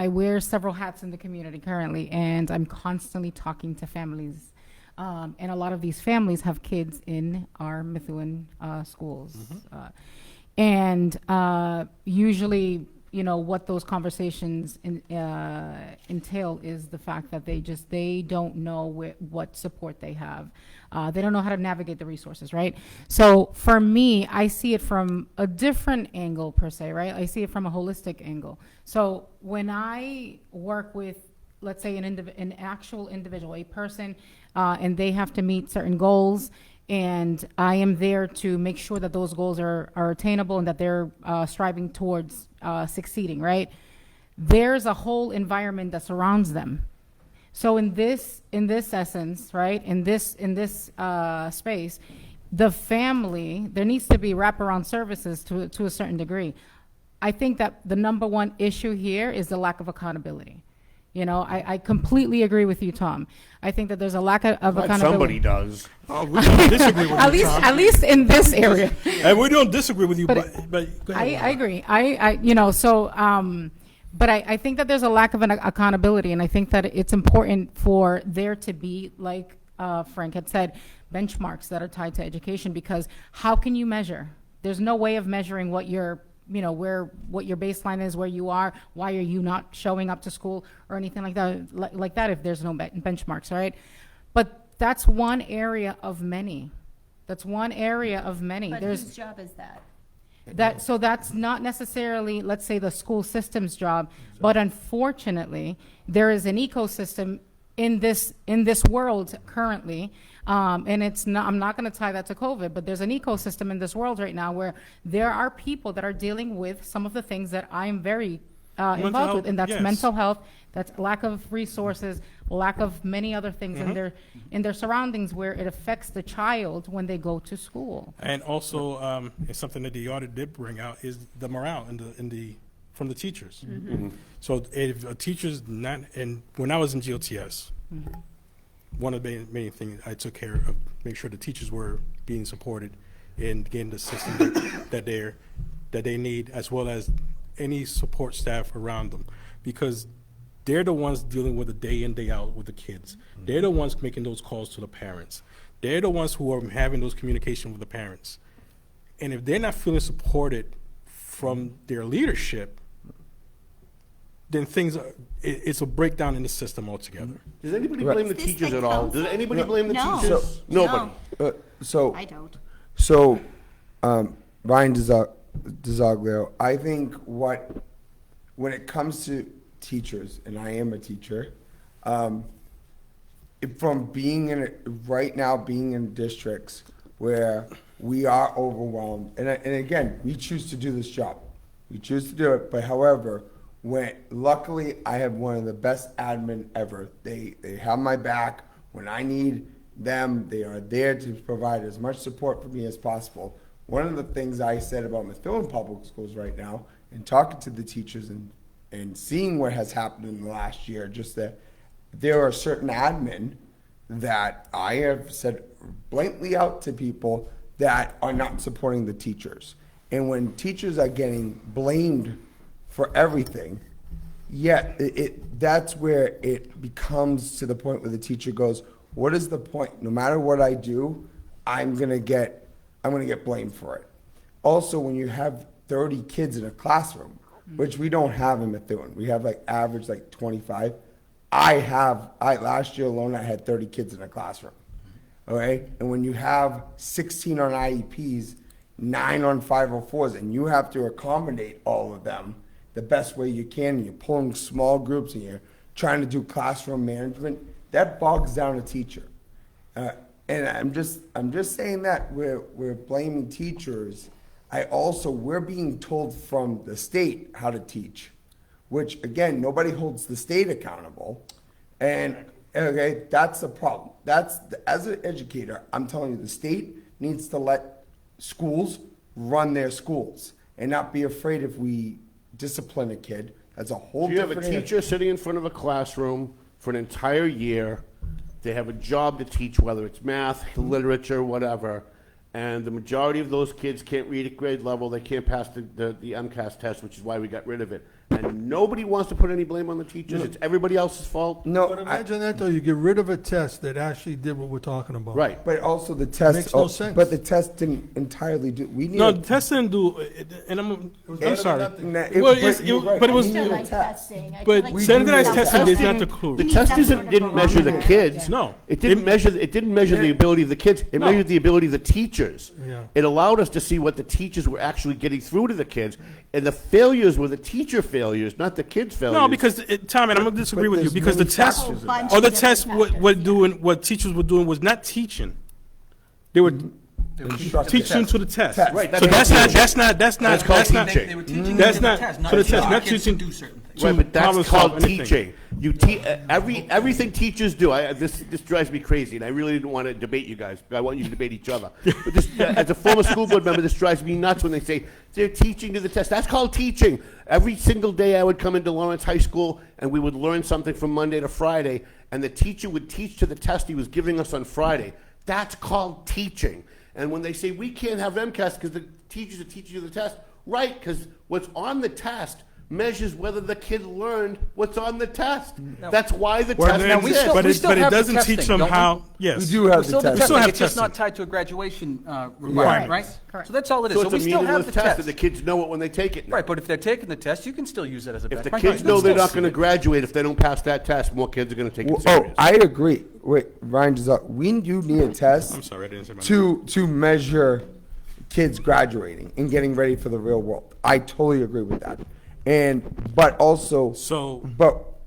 wear several hats in the community currently, and I'm constantly talking to families. And a lot of these families have kids in our Methuen schools. And usually, you know, what those conversations entail is the fact that they don't know what support they have. They don't know how to navigate the resources, right? So for me, I see it from a different angle per se, right? I see it from a holistic angle. So when I work with, let's say, an actual individual, a person, and they have to meet certain goals, and I am there to make sure that those goals are attainable and that they're striving towards succeeding, right? There's a whole environment that surrounds them. So in this essence, right, in this space, the family, there needs to be wraparound services to a certain degree. I think that the number one issue here is the lack of accountability. You know, I completely agree with you, Tom. I think that there's a lack of accountability. Somebody does. Oh, we don't disagree with you, Tom. At least in this area. And we don't disagree with you, but go I ahead. agree. But I think that there's a lack of an accountability, and I think that it's important for there to be, like Frank had said, benchmarks that are tied to education, because how can you measure? There's no way of measuring what your baseline is, where you are, why are you not showing up to school or anything like that if there's no benchmarks, right? But that's one area of many. That's one area of many. But whose job is that? So that's not necessarily, let's say, the school system's job, but unfortunately, there is an ecosystem in this world currently, and it's not. I'm not going to tie that to COVID, but there's an ecosystem in this world right now where there are people that are dealing with some of the things that I'm very involved with, and that's mental health, that's lack of resources, lack of many other things in their surroundings where it affects the child when they go to school. And also, it's something that the audit did bring out is the morale from the teachers. So if a teacher's not, and when I was in GLTS, one of the main things I took care of, make sure the teachers were being supported in getting the system that they need, as well as any support staff around them, because they're the ones dealing with the day in, day out with the kids. They're the ones making those calls to the parents. They're the ones who are having those communications with the parents. And if they're not feeling supported from their leadership, then it's a breakdown in the system altogether. Does anybody blame the teachers at all? Does anybody blame the No. teachers? Nobody. So I don't. So, Ryan Dizoglio. I think when it comes to teachers, and I am a teacher, from being right now being in districts where we are overwhelmed, and again, we choose to do this job. We choose to do it, but however, luckily I have one of the best admin ever. They have my back. When I need them, they are there to provide as much support for me as possible. One of the things I said about Methuen Public Schools right now, and talking to the teachers and seeing what has happened in the last year, just that there are certain admin that I have said blatantly out to people that are not supporting the teachers. And when teachers are getting blamed for everything, that's where it becomes to the point where the teacher goes, what is the point? No matter what I do, I'm gonna get blamed for it. Also, when you have 30 kids in a classroom, which we don't have in Methuen, we have average 25. Last year alone, I had 30 kids in a classroom. Okay, and when you have 16 on IEPs, 9 on 504s, and you have to accommodate all of them the best way you can, and you're pulling small groups and you're trying to do classroom management, that bogs down a teacher. And I'm just saying that we're blaming teachers. We're being told from the state how to teach, which again, nobody holds the state accountable. And okay, that's the problem. As an educator, I'm telling you, the state needs to let schools run their schools and not be afraid if we discipline a kid. That's a whole You have different a teacher sitting in front of a classroom for an entire year. They have a job to teach, whether it's math, literature, whatever, and the majority of those kids can't read at grade level. They can't pass the MCAS test, which is why we got rid of it. And nobody wants to put any blame on the teachers. No. It's everybody else's fault. No, But imagine that though, you get rid of a test that actually did what we're talking about. Right. But also the test Makes no sense. But the test didn't entirely do. We need No, the test didn't do, and I'm sorry. Well, but it was, I still like testing. I but feel like standardized testing testing is not Testing- the clue. The test didn't measure the kids. No. It didn't measure the ability of the kids. It measured the ability of the teachers. Yeah. It allowed us to see what the teachers were actually getting through to the kids, and the failures were the teacher failures, not the kids' failures. No, because Tom, and I'm gonna disagree with you there's because the many test factors in that. or the test what teachers were doing was not teaching. They were teaching to the test. Right, So that's that's called not teaching. They were teaching That's to the not test, to the teaching test, not kids to teaching do certain things. Right, but problem that's solve called anything. teaching. Everything teachers do. This drives me crazy, and I really didn't want to debate you guys. I want you to debate each other. But this, as a former school board member, this drives me nuts when they say they're teaching to the test. That's called teaching. Every single day I would come into Lawrence High School, and we would learn something from Monday to Friday, and the teacher would teach to the test he was giving us on Friday. That's called teaching. And when they say we can't have MCAS because the teachers are teaching you the test, right, because what's on the test measures whether the kid learned what's on the test. That's why the test then- exists. but we it- still but it have the doesn't teach testing, them don't we? how. Yes, We do have We still the have test. still have testing, it's just testing. not tied to a graduation requirement, right? Correct. So that's all it is. So So it's we a still have meaningless the test, test. and the kids know it when they take it now. Right, but if they're taking the test, you can still use it as a If the benchmark. kids You know can they're still not going to see it. graduate if they don't pass that test, more kids are going to take it Oh, serious. I agree. Wait, Ryan, we do need a test I'm sorry, I didn't say my name. to measure kids graduating and getting ready for the real world. I totally agree with that.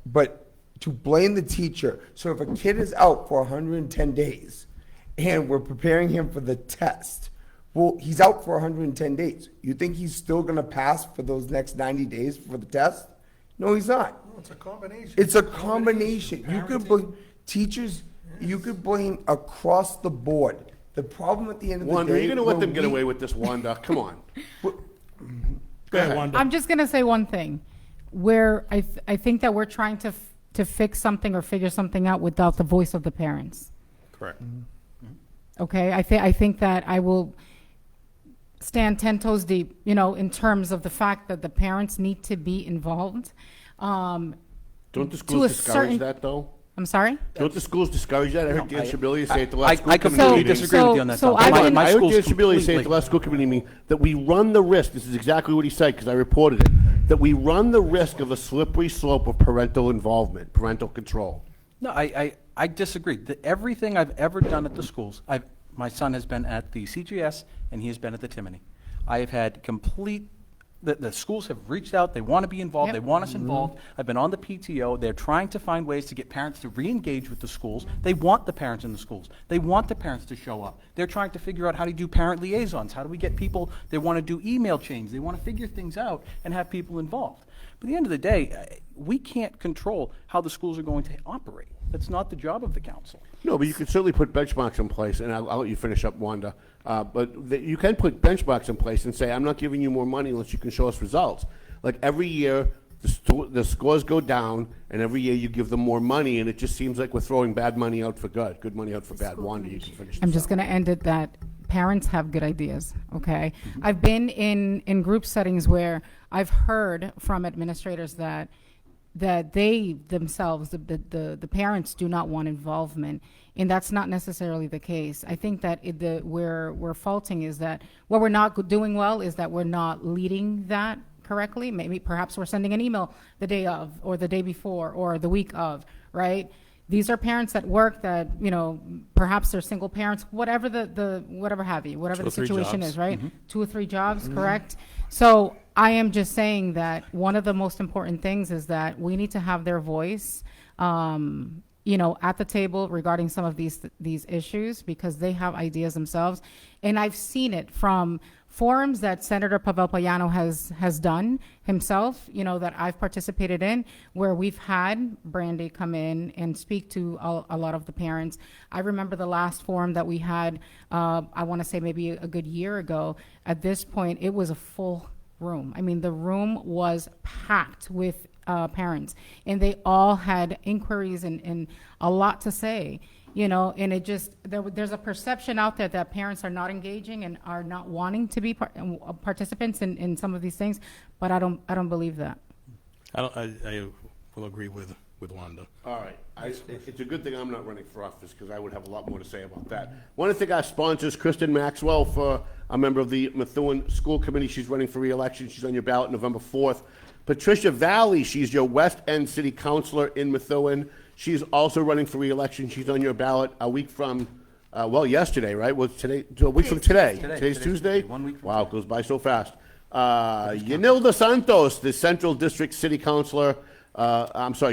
But to blame the teacher. So if a kid is out for 110 days and we're preparing him for the test, well, he's out for 110 days. You think he's still going to pass for those next 90 days for the test? No, he's not. No, it's a combination. It's a combination. You could blame teachers. You could blame across the board. The problem at the end of the Wanda, day, are you going to let when them get away with this, Wanda? Come on. Go ahead, Wanda. I'm just gonna say one thing, where I think that we're trying to fix something or figure something out without the voice of the parents. Correct. Okay, I think that I will stand 10 toes deep, in terms of the fact that the parents need to be involved. Don't the To schools a discourage certain- that, though? I'm sorry? Don't the schools discourage that? I heard Dan I- Shabilia say at the I last school committee completely meeting. disagree with you on that, So Tom. I've My- been- my I heard school's Dan Shabilia say at completely- the last school committee meeting that we run the risk, this is exactly what he said because I reported it, that we run the risk of a slippery slope of parental involvement, parental control. No, I disagree. Everything I've ever done at the schools, my son has been at the CGS and he has been at the Timony. I have had the schools have reached out, they want to be involved, they want us involved. I've been on the PTO, they're trying to find ways to get parents to re-engage with the schools. They want the parents in the schools. They want the parents to show up. They're trying to figure out how to do parent liaisons. How do we get people, they want to do email chains. They want to figure things out and have people involved. But at the end of the day, we can't control how the schools are going to operate. That's not the job of the council. No, but you can certainly put benchmarks in place, and I'll let you finish up, Wanda. You can put benchmarks in place and say, I'm not giving you more money unless you can show us results. Like every year, the scores go down, and every year you give them more money, and it just seems like we're throwing bad money out for good money out for bad. Wanda, you can finish I'm this just up. going to end it that parents have good ideas, okay? I've been in group settings where I've heard from administrators that they themselves, the parents, do not want involvement, and that's not necessarily the case. I think that where we're faulting is that what we're not doing well is that we're not leading that correctly. Maybe perhaps we're sending an email the day of, or the day before, or the week of, right? These are parents at work that, perhaps they're single parents, whatever whatever have you, whatever the situation is, right? 2 or 3 jobs, correct? So I am just saying that one of the most important things is that we need to have their voice, at the table regarding some of these issues, because they have ideas themselves. And I've seen it from forums that Senator Pavel Payano has done himself, that I've participated in, where we've had Brandy come in and speak to a lot of the parents. I remember the last forum that we had, I want to say maybe a good year ago. At this point, it was a full room. I mean, the room was packed with parents, and they all had inquiries and a lot to say. And it just, there's a perception out there that parents are not engaging and are not wanting to be participants in some of these things, but I don't believe that. I will agree with Wanda. All right. It's a good thing I'm not running for office, because I would have a lot more to say about that. I want to thank our sponsors, Kristen Maxwell, for a member of the Methuen School Committee. She's running for re-election. She's on your ballot November 4th. Patricia Valley, she's your West End City Councilor in Methuen. She's also running for re-election. She's on your ballot a week from, yesterday, right? Well, today, a week from today. Today's Tuesday? 1 week from Wow, it goes by so fast. Wanda Santos, the Central District City Councilor.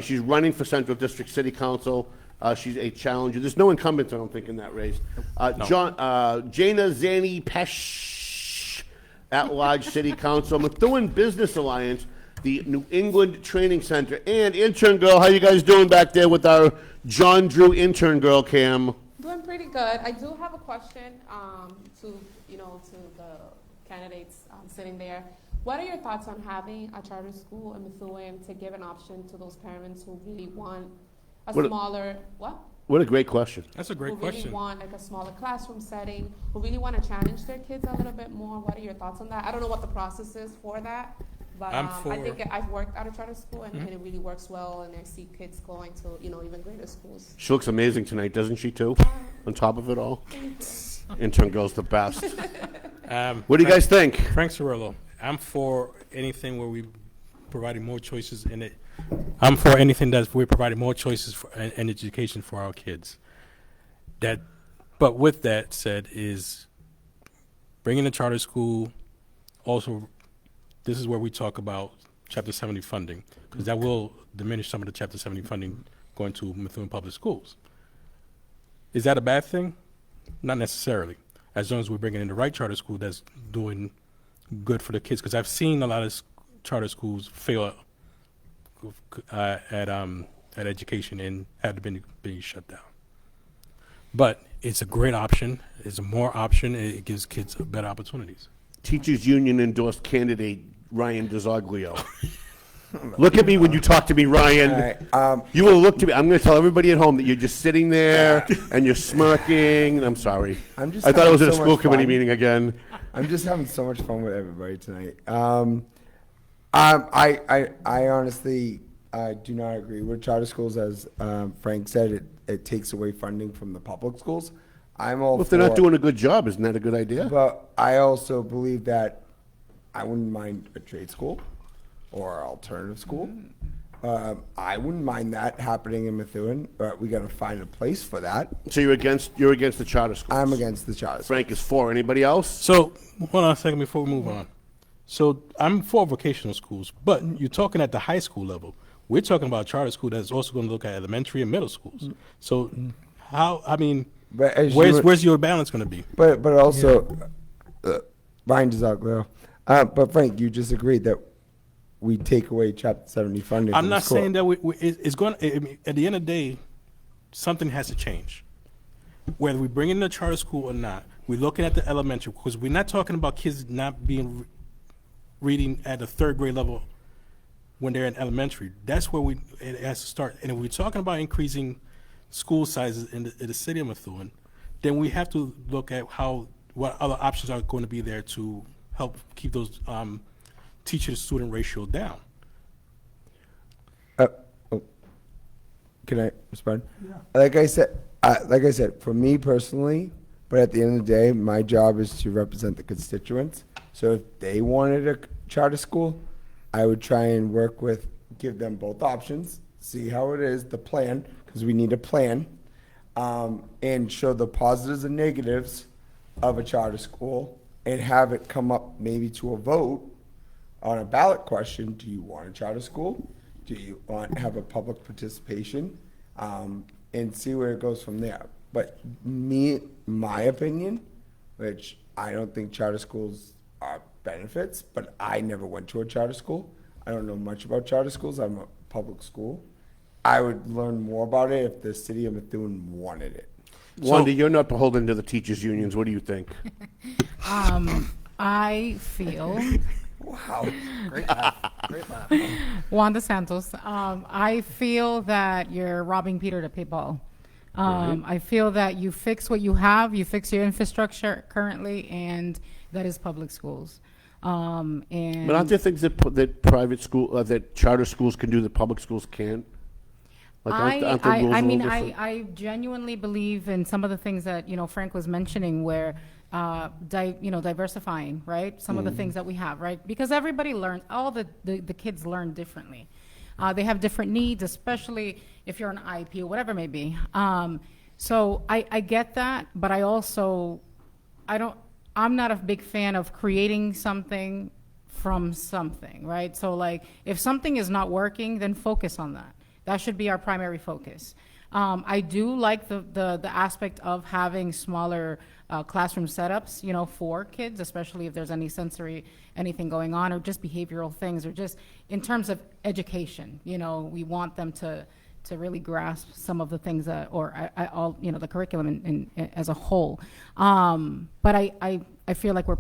She's running for Central District City Council. She's a challenger. There's no incumbents, I don't think, in that race. Jana Zanni Pesce, At-Large City Council. Methuen Business Alliance, the New England Training Center, and intern girl. How you guys doing back there with our John Drew intern girl cam? Doing pretty good. I do have a question to the candidates sitting there. What are your thoughts on having a charter school in Methuen to give an option to those parents who really want What a great question. That's a great question. Who really want like a smaller classroom setting, who really want to challenge their kids a little bit more? What are your thoughts on that? I don't know what the process is for that, but I think I've worked at a charter school and it really works well, and I see kids going to even greater schools. She looks amazing tonight, doesn't she, too? On top of it all. Intern girl's the best. What do you guys think? Frank Surilllo. I'm for anything where we providing more choices in it. I'm for anything that we're providing more choices for and education for our kids. But with that said, is bringing a charter school. Also, this is where we talk about Chapter 70 funding, because that will diminish some of the Chapter 70 funding going to Methuen Public Schools. Is that a bad thing? Not necessarily, as long as we're bringing in the right charter school that's doing good for the kids. Because I've seen a lot of charter schools fail at education and had been shut down. But it's a great option. It's a more option, and it gives kids better opportunities. Teachers Union endorsed candidate Ryan Dizoglio. Look at me when you talk to me, Ryan. Right, you will look to me. I'm going to tell everybody at home that you're just sitting there and you're smirking. I'm sorry. I thought it was at a school committee meeting again. I'm just having so much fun with everybody tonight. I honestly do not agree with charter schools. As Frank said, it takes away funding from the public schools. I'm all Well, if they're not doing a good job, isn't that a good idea? But I also believe that I wouldn't mind a trade school or alternative school. I wouldn't mind that happening in Methuen, but we got to find a place for that. So you're against the charter schools? I'm against the charter schools. Frank is for. Anybody else? So, hold on a second before we move on. So, I'm for vocational schools, but you're talking at the high school level. We're talking about a charter school that's also going to look at elementary and middle schools. So, where's your balance going to be? But also, Ryan Dizoglio. But Frank, you just agreed that we take away Chapter 70 funding. I'm not saying that it's going. At the end of the day, something has to change. Whether we bring in a charter school or not, we're looking at the elementary, because we're not talking about kids not being reading at the third grade level when they're in elementary. That's where it has to start. And if we're talking about increasing school sizes in the city of Methuen, then we have to look at what other options are going to be there to help keep those teacher-to-student ratio down. Can I respond? Yeah. Like I said, for me personally, but at the end of the day, my job is to represent the constituents. So if they wanted a charter school, I would try and give them both options, see how it is, the plan, because we need a plan, and show the positives and negatives of a charter school, and have it come up maybe to a vote on a ballot question. Do you want a charter school? Do you want to have a public participation? And see where it goes from there. But my opinion, which I don't think charter schools are benefits, but I never went to a charter school. I don't know much about charter schools. I'm a public school. I would learn more about it if the city of Methuen wanted it. Wanda, you're not beholden to the teachers' unions. What do you think? I feel. Wow. Great laugh. Great laugh. Wanda Santos. I feel that you're robbing Peter to pay Paul. Right. I feel that you fix what you have, you fix your infrastructure currently, and that is public schools. And But aren't there things that private school, that charter schools can do that public schools can't? Like, aren't the rules a little different? I genuinely believe in some of the things that Frank was mentioning, where diversifying, right? Some of the things that we have, right? Because everybody learns, all the kids learn differently. They have different needs, especially if you're an IEP or whatever it may be. So I get that, but I'm not a big fan of creating something from something, right? So like, if something is not working, then focus on that. That should be our primary focus. I do like the aspect of having smaller classroom setups, for kids, especially if there's anything going on, or just behavioral things, or just in terms of education. We want them to really grasp some of the things that, or all, the curriculum in as a whole. But I feel like we're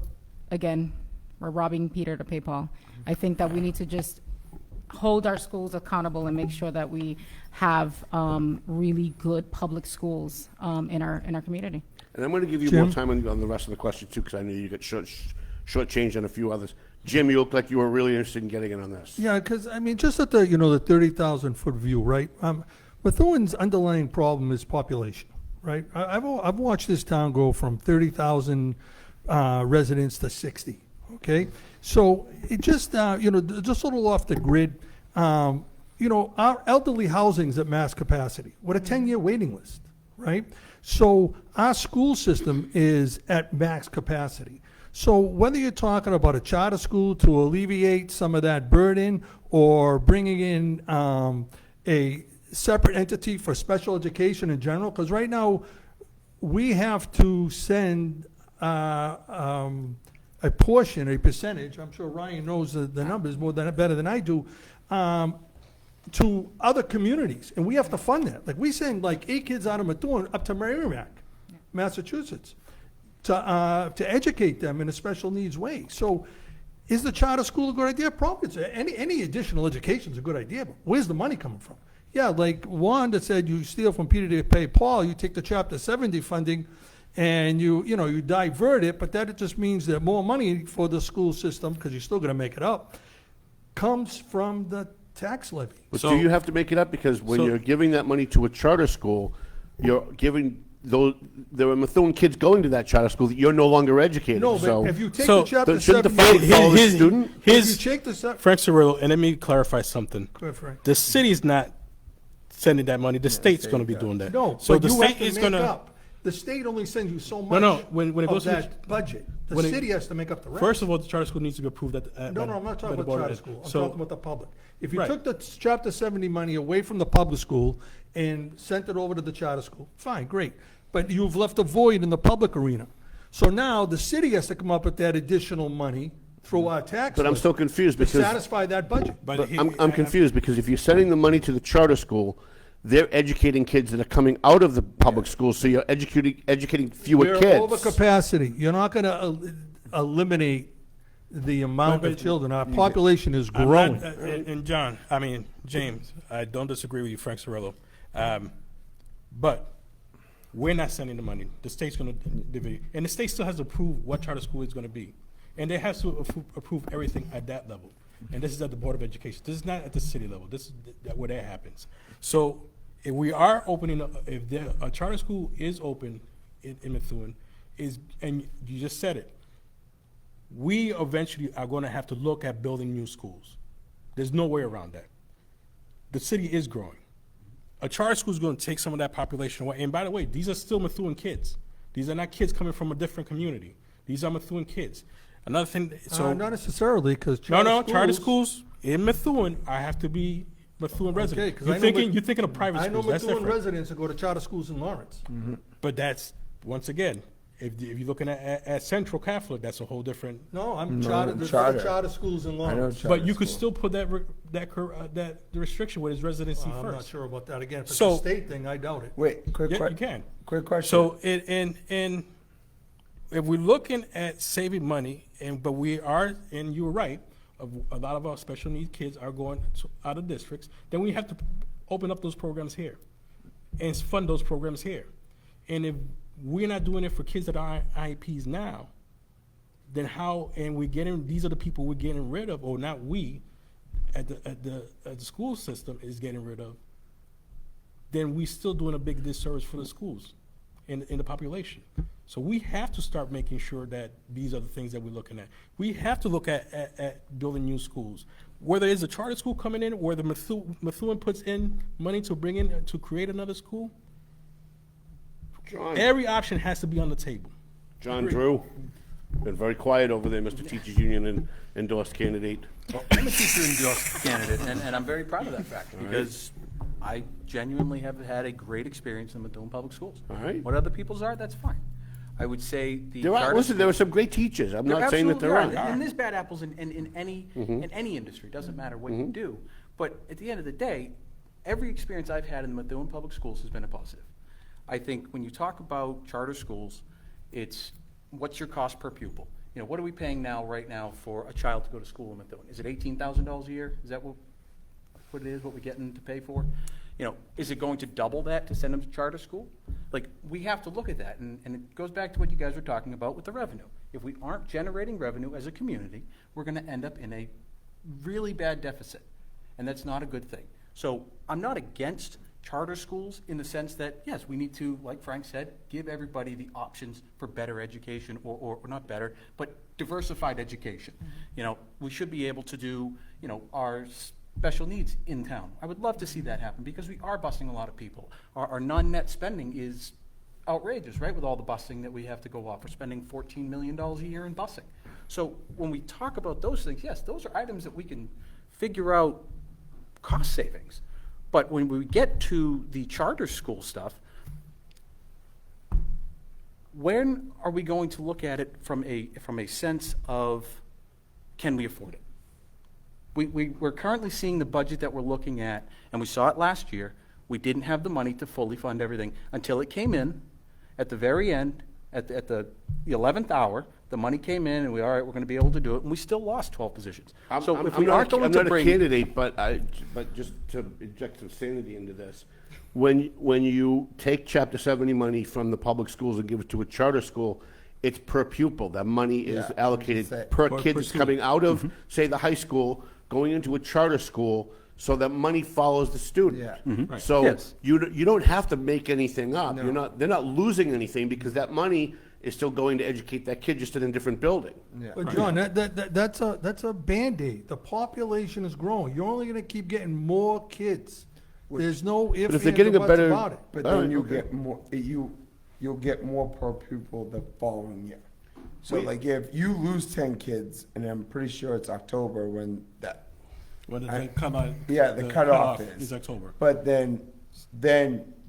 robbing Peter to pay Paul. I think that we need to just hold our schools accountable and make sure that we have really good public schools in our community. And I'm going to give you Jim? more time on the rest of the questions, too, because I know you got shortchanged on a few others. Jim, you look like you were really interested in getting in on this. Yeah, because, just at the 30,000-foot view, right? Methuen's underlying problem is population, right? I've watched this town go from 30,000 residents to 60, okay? So it just, just a little off the grid, our elderly housing's at mass capacity with a 10-year waiting list, right? So our school system is at max capacity. So whether you're talking about a charter school to alleviate some of that burden, or bringing in a separate entity for special education in general, because right now we have to send a percentage, I'm sure Ryan knows the numbers better than I do, to other communities, and we have to fund that. Like, we send 8 kids out of Methuen up to Merrimack, Massachusetts, to educate them in a special needs way. So is the charter school a good idea? Probably. Any additional education is a good idea, but where's the money coming from? Yeah, like Wanda said, you steal from Peter to pay Paul, you take the Chapter 70 funding, and you divert it, but that just means that more money for the school system, because you're still going to make it up, comes from the tax levy. But do you have to make it up? Because when you're giving that money to a charter school, you're giving there are Methuen kids going to that charter school that you're no longer educating. No, so but if you take So, the chapter shouldn't the 70, phone follow the student? if you take the Frank Surilllo, and let me clarify something. Go ahead, Frank. The city's not sending that money. The state's going to be doing that. No, so but the you state have to is make going to. up. The state only sends you so much No, when it of goes to the that budget. The when it- city has to make up the rest. First of all, the charter school needs to be approved at. No, I'm not talking about charter school. I'm So, talking about the public. If you Right. took the chapter 70 money away from the public school and sent it over to the charter school, fine, great. But you've left a void in the public arena. So now the city has to come up with that additional money through our tax. But I'm list still confused to because satisfy that budget. but I'm confused because if you're sending the money to the charter school, they're educating kids that are coming out of the public schools, so you're educating fewer We're kids. over capacity. You're not going to eliminate the amount of children. Our population is I'm growing. not, and James, I don't disagree with you, Frank Surilllo. But we're not sending the money. The state's going to divvy. And the state still has to approve what charter school is going to be. And they have to approve everything at that level. And this is at the Board of Education. This is not at the city level. This is where that happens. So if we are opening, if a charter school is open in Methuen, and you just said it, we eventually are going to have to look at building new schools. There's no way around that. The city is growing. A charter school is going to take some of that population away. And by the way, these are still Methuen kids. These are not kids coming from a different community. These are Methuen kids. Another thing, so not necessarily, because charter schools in Methuen, I have to be Methuen resident. You're thinking of private I know schools. That's Methuen different. residents that go to charter schools in Lawrence. But that's once again, if you're looking at Central Catholic, that's a whole different. No, I'm charter. There's other charter schools in Lawrence. But you could still put that the restriction with his residency first. I'm not sure about that. Again, if it's So- a state thing, I doubt it. Wait, quick Yeah, question. you can. Quick question. So in if we're looking at saving money, but we are, and you were right, a lot of our special needs kids are going out of districts, then we have to open up those programs here and fund those programs here. And if we're not doing it for kids that are IEPs now, then how? And these are the people we're getting rid of, or not we, at the school system is getting rid of. Then we still doing a big disservice for the schools in the population. So we have to start making sure that these are the things that we're looking at. We have to look at building new schools. Whether it's a charter school coming in, or the Methuen puts in money to bring in, to create another school, John. every option has to be on the table. John Drew, been very quiet over there, Mr. Teachers Union and endorsed candidate. Well, I'm a teacher endorsed candidate, and I'm very proud of that fact, because I genuinely have had a great experience in Methuen Public Schools. All right. What other people's are, that's fine. I would say the There are, charter listen, there are some great teachers. I'm There not saying that there absolutely aren't. And there's bad apples in any industry. Doesn't matter what you do. But at the end of the day, every experience I've had in the Methuen Public Schools has been a positive. I think when you talk about charter schools, it's what's your cost per pupil? You know, what are we paying right now for a child to go to school in Methuen? Is it $18,000 a year? Is that what it is? What we're getting to pay for? You know, is it going to double that to send them to charter school? Like, we have to look at that, and it goes back to what you guys were talking about with the revenue. If we aren't generating revenue as a community, we're going to end up in a really bad deficit, and that's not a good thing. So I'm not against charter schools in the sense that, yes, we need to, like Frank said, give everybody the options for better education, or not better, but diversified education. You know, we should be able to do, you know, our special needs in town. I would love to see that happen, because we are busing a lot of people. Our non-net spending is outrageous, right, with all the busing that we have to go off. We're spending $14 million a year in busing. So when we talk about those things, yes, those are items that we can figure out cost savings. But when we get to the charter school stuff, when are we going to look at it from a sense of, can we afford it? We're currently seeing the budget that we're looking at, and we saw it last year. We didn't have the money to fully fund everything until it came in at the very end, at the 11th hour. The money came in, and we're going to be able to do it, and we still lost 12 positions. I'm not a candidate, but just to inject some sanity into this, when you take Chapter 70 money from the public schools and give it to a charter school, it's per pupil. That money is allocated per kid that's coming out of, say, the high school, going into a charter school. so that money follows the student. Yeah. Mm-hmm. So Yes. you don't have to make anything up. No. They're not losing anything because that money is still going to educate that kid just in a different building. Yeah. But John, that's a Band-Aid. The population is growing. You're only gonna keep getting more kids. There's no ifs, But if they're ands, getting or a buts better- about it. But All then right, you okay. get more, you'll get more per pupil the following year. So like if you lose 10 kids, and I'm pretty sure it's October when that, When I- the cutoff, yeah, the cutoff is. October. But then,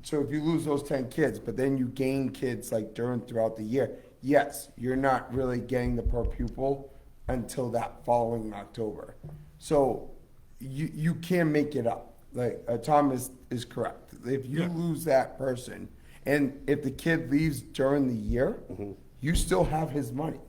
so if you lose those 10 kids, but then you gain kids like throughout the year, yes, you're not really getting the per pupil until that following October. So you can make it up. Like Tom is correct. If you lose that person, and if the kid leaves during the year, you still have his money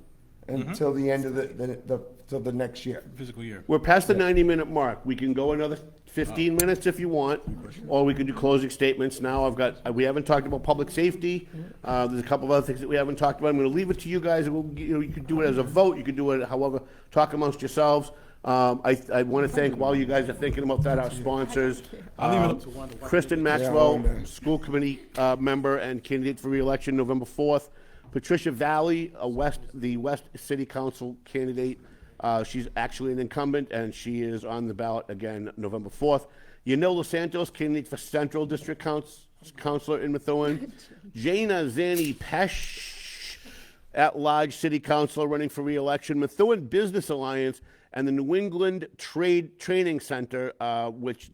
until the end of till the next year. Physical year. We're past the 90-minute mark. We can go another 15 minutes if you want, or we can do closing statements. Now we haven't talked about public safety. There's a couple of other things that we haven't talked about. I'm going to leave it to you guys. You can do it as a vote. You can do it however, talk amongst yourselves. I want to thank, while you guys are thinking about that, our sponsors. I'll leave it up to Wanda. Kristen Maxwell, school committee member and candidate for re-election November 4th. Patricia Valley, the West City Council candidate. She's actually an incumbent, and she is on the ballot again November 4th. Jana Santos, candidate for Central District Councilor in Methuen. Jana Zanni Pesce, at-large city councilor running for re-election. Methuen Business Alliance and the New England Training Center, which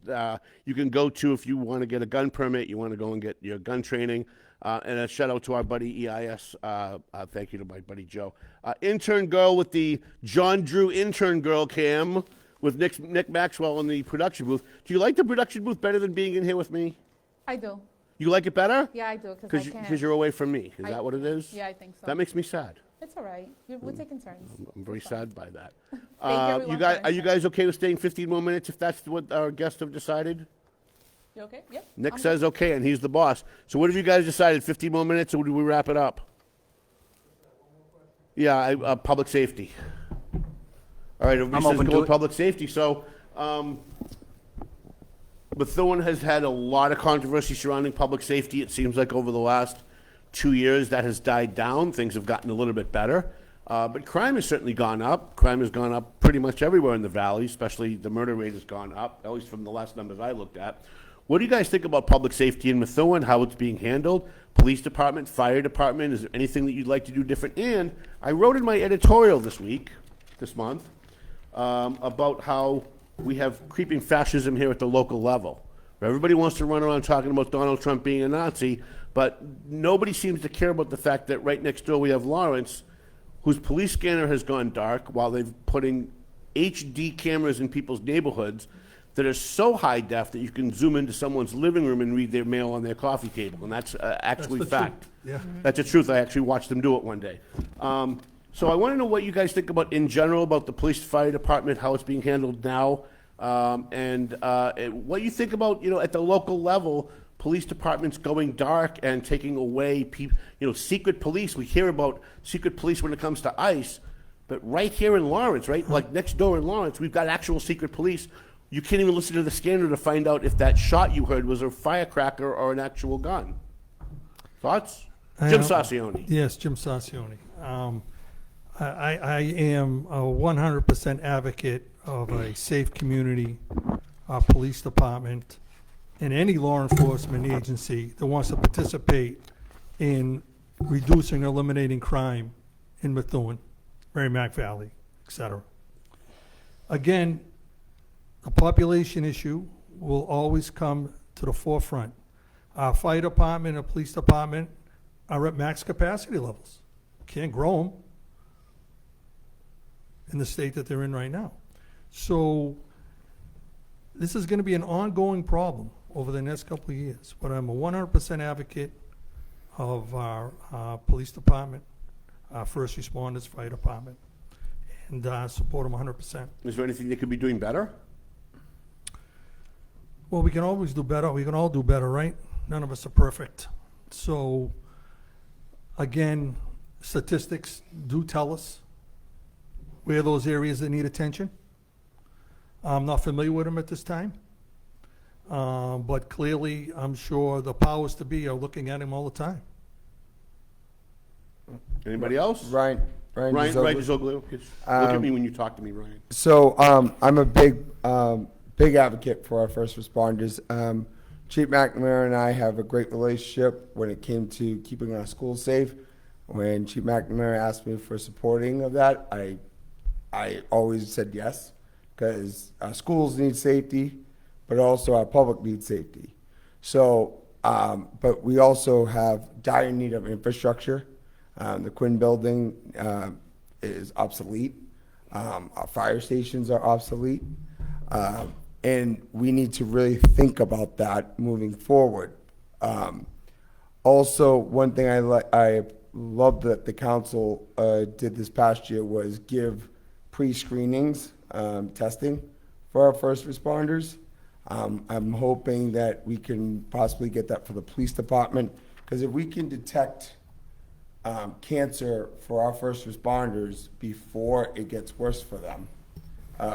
you can go to if you want to get a gun permit, you want to go and get your gun training. And a shout out to our buddy EIS. Thank you to my buddy Joe. Intern girl with the John Drew intern girl cam with Nick Maxwell in the production booth. Do you like the production booth better than being in here with me? I do. You like it better? Yeah, I do, because I can't. Because you're away from me. Is that what it is? Yeah, I think so. That makes me sad. It's all right. We're taking turns. I'm very sad by that. everyone Are you guys okay with staying 15 more minutes if that's what our guests have decided? You okay? Yep. Nick says okay, and he's the boss. So what have you guys decided? 15 more minutes, or do we wrap it up? Yeah, public safety. All right, everybody says open go to with it. public safety. So Methuen has had a lot of controversy surrounding public safety. It seems like over the last 2 years that has died down. Things have gotten a little bit better. But crime has certainly gone up. Crime has gone up pretty much everywhere in the valley, especially the murder rate has gone up, at least from the last numbers I looked at. What do you guys think about public safety in Methuen, how it's being handled? Police department, fire department, is there anything that you'd like to do different? And I wrote in my editorial this month, about how we have creeping fascism here at the local level. Everybody wants to run around talking about Donald Trump being a Nazi, but nobody seems to care about the fact that right next door we have Lawrence, whose police scanner has gone dark while they're putting HD cameras in people's neighborhoods that are so high def that you can zoom into someone's living room and read their mail on their coffee table, and that's actually That's the fact. truth. Yeah. That's the truth. I actually watched them do it one day. So I want to know what you guys think about in general about the police fire department, how it's being handled now, and what you think about, at the local level, police departments going dark and taking away secret police. We hear about secret police when it comes to ICE, but right here in Lawrence, right, like next door in Lawrence, we've got actual secret police. You can't even listen to the scanner to find out if that shot you heard was a firecracker or an actual gun. Thoughts? Jim Sarcione. Yes, Jim Sarcione. I am a 100% advocate of a safe community, a police department, and any law enforcement agency that wants to participate in reducing or eliminating crime in Methuen, Merrimack Valley, etc. Again, the population issue will always come to the forefront. Our fire department and police department are at max capacity levels. Can't grow them in the state that they're in right now. So this is going to be an ongoing problem over the next couple of years. But I'm a 100% advocate of our police department, our first responders, fire department, and support them 100%. Is there anything they could be doing better? Well, we can always do better. We can all do better, right? None of us are perfect. So, again, statistics do tell us where those areas that need attention. I'm not familiar with them at this time, But clearly, I'm sure the powers to be are looking at him all the time. Anybody else? Ryan Dizoglio. Look at me when you talk to me, Ryan. So I'm a big advocate for our first responders. Chief McNamara and I have a great relationship when it came to keeping our schools safe. When Chief McNamara asked me for supporting of that, I always said yes, because our schools need safety, but also our public needs safety. So, but we also have dire need of infrastructure. The Quinn building is obsolete. Our fire stations are obsolete. And we need to really think about that moving forward. Also, one thing I love that the council did this past year was give pre-screenings, testing for our first responders. I'm hoping that we can possibly get that for the police department, because if we can detect cancer for our first responders before it gets worse for them,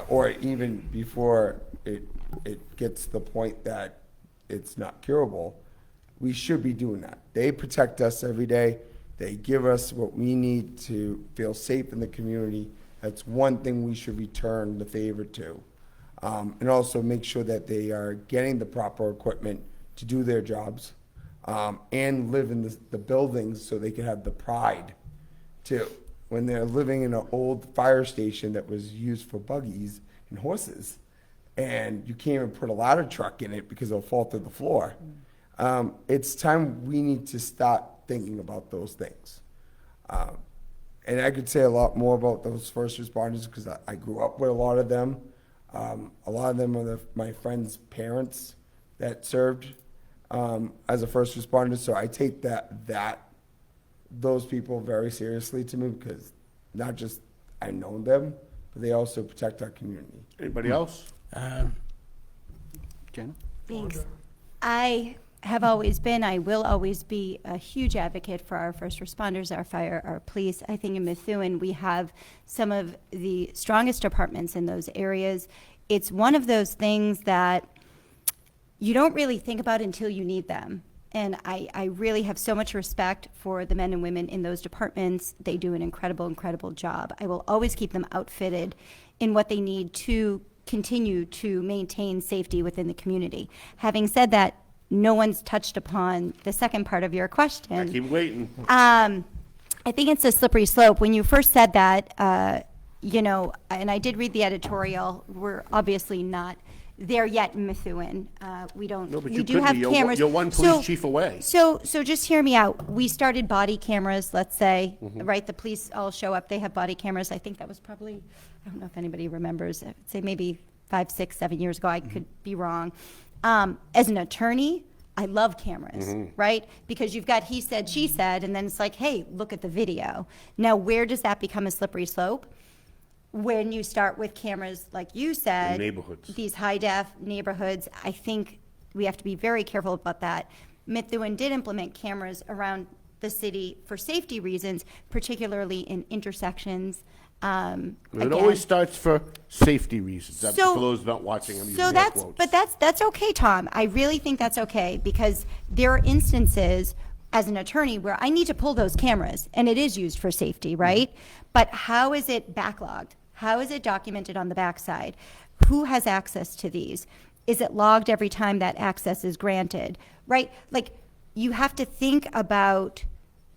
or even before it gets to the point that it's not curable, we should be doing that. They protect us every day. They give us what we need to feel safe in the community. That's one thing we should return the favor to. And also make sure that they are getting the proper equipment to do their jobs, and live in the buildings so they can have the pride too. When they're living in an old fire station that was used for buggies and horses, and you can't even put a ladder truck in it because it'll fall through the floor. It's time we need to start thinking about those things. And I could say a lot more about those first responders, because I grew up with a lot of them. A lot of them are my friends' parents that served as a first responder. So I take those people very seriously to me, because not just I know them, but they also protect our community. Anybody else? Jana? Thanks. I have always been, I will always be a huge advocate for our first responders, our fire, our police. I think in Methuen we have some of the strongest departments in those areas. It's one of those things that you don't really think about until you need them. And I really have so much respect for the men and women in those departments. They do an incredible, incredible job. I will always keep them outfitted in what they need to continue to maintain safety within the community. Having said that, no one's touched upon the second part of your question. I keep waiting. I think it's a slippery slope. When you first said that, you know, and I did read the editorial, we're obviously not there yet in Methuen. We don't. No, but we you do could have be. cameras. You're one police chief away. So just hear me out. We started body cameras. Let's say, right? The police all show up. They have body cameras. I think that was probably, I don't know if anybody remembers. I'd say maybe 5, 6, 7 years ago. I could be wrong. As an attorney, I love cameras, right? Because you've got he said, she said, and then it's like, hey, look at the video. Now, where does that become a slippery slope? When you start with cameras, like you said, In neighborhoods. these high-def neighborhoods, I think we have to be very careful about that. Methuen did implement cameras around the city for safety reasons, particularly in intersections. It always starts for safety reasons. That's for those not watching. I'm using air quotes. But that's okay, Tom. I really think that's okay, because there are instances as an attorney where I need to pull those cameras, and it is used for safety, right? But how is it backlogged? How is it documented on the backside? Who has access to these? Is it logged every time that access is granted, right? Like, you have to think about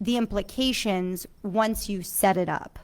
the implications once you set it up.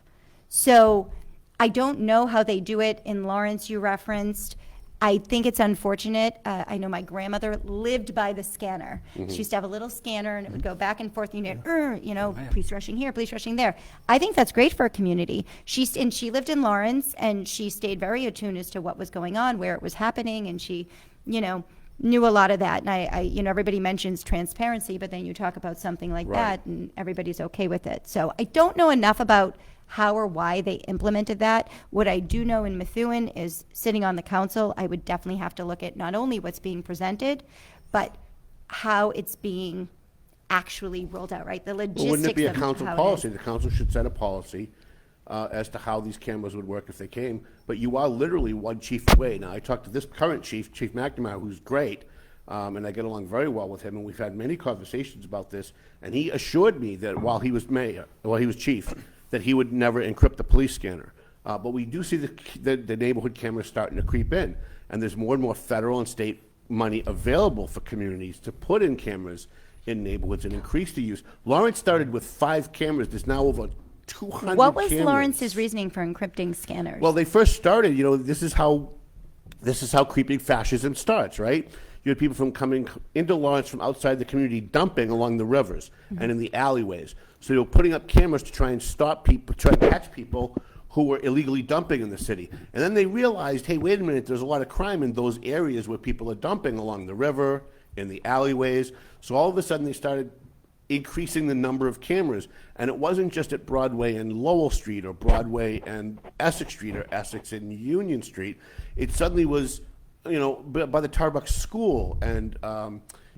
So I don't know how they do it in Lawrence, you referenced. I think it's unfortunate. I know my grandmother lived by the scanner. She used to have a little scanner, and it would go back and forth. Police rushing here, police rushing there. I think that's great for a community. She lived in Lawrence, and she stayed very attuned as to what was going on, where it was happening, and she, knew a lot of that. And everybody mentions transparency, but then you talk about something like that, and everybody's okay with it. So I don't know enough about how or why they implemented that. What I do know in Methuen is, sitting on the council, I would definitely have to look at not only what's being presented, but how it's being actually rolled out, right? The logistics. Well, wouldn't it be a of council how it policy? is. The council should set a policy as to how these cameras would work if they came. But you are literally one chief away. Now, I talked to this current chief, Chief McNamara, who's great, and I get along very well with him, and we've had many conversations about this, and he assured me that while he was chief, that he would never encrypt the police scanner. But we do see the neighborhood cameras starting to creep in, and there's more and more federal and state money available for communities to put in cameras in neighborhoods and increase the use. Lawrence started with 5 cameras. There's now over 200 What was cameras. Lawrence's reasoning for encrypting scanners? Well, they first started, this is how creeping fascism starts, right? You had people from coming into Lawrence from outside the community dumping along the rivers and in the alleyways. So they were putting up cameras to try and stop people, try and catch people who were illegally dumping in the city. And then they realized, hey, wait a minute, there's a lot of crime in those areas where people are dumping along the river, in the alleyways. So all of a sudden they started increasing the number of cameras. And it wasn't just at Broadway and Lowell Street or Broadway and Essex Street or Essex and Union Street. It suddenly was, by the Tarbuck School, and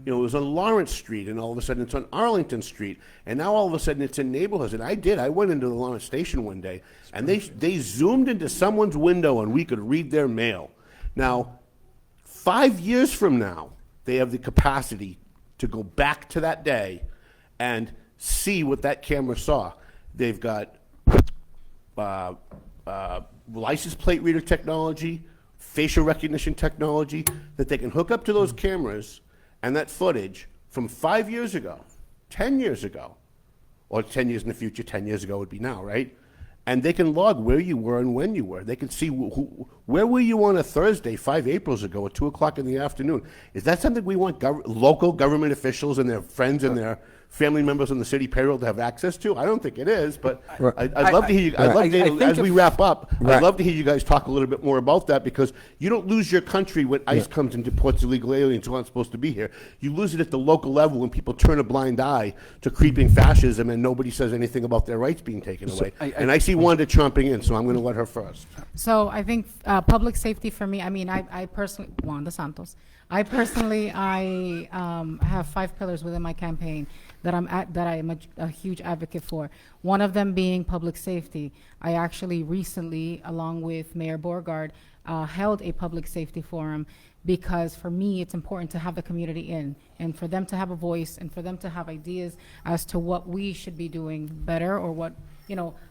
it was on Lawrence Street, and all of a sudden it's on Arlington Street, and now all of a sudden it's in neighborhoods. And I went into the Lawrence Station one day, and they zoomed into someone's window and we could read their mail. Now, 5 years from now, they have the capacity to go back to that day and see what that camera saw. They've got license plate reader technology, facial recognition technology, that they can hook up to those cameras and that footage from 5 years ago, 10 years ago, or 10 years in the future, 10 years ago would be now, right? And they can log where you were and when you were. They can see where were you on a Thursday 5 Aprils ago at 2 o'clock in the afternoon. Is that something we want local government officials and their friends and their family members on the city payroll to have access to? I don't think it is, but I'd love to hear you. As we wrap up, I'd love to hear you guys talk a little bit more about that, because you don't lose your country when ICE comes and deports illegal aliens who aren't supposed to be here. You lose it at the local level when people turn a blind eye to creeping fascism and nobody says anything about their rights being taken away. And I see Wanda chomping in, so I'm going to let her first. So I think public safety for me, I personally, Wanda Santos, I have 5 pillars within my campaign that I am a huge advocate for. One of them being public safety. I actually recently, along with Mayor Beauregard, held a public safety forum, because for me it's important to have the community in, and for them to have a voice, and for them to have ideas as to what we should be doing better, or what,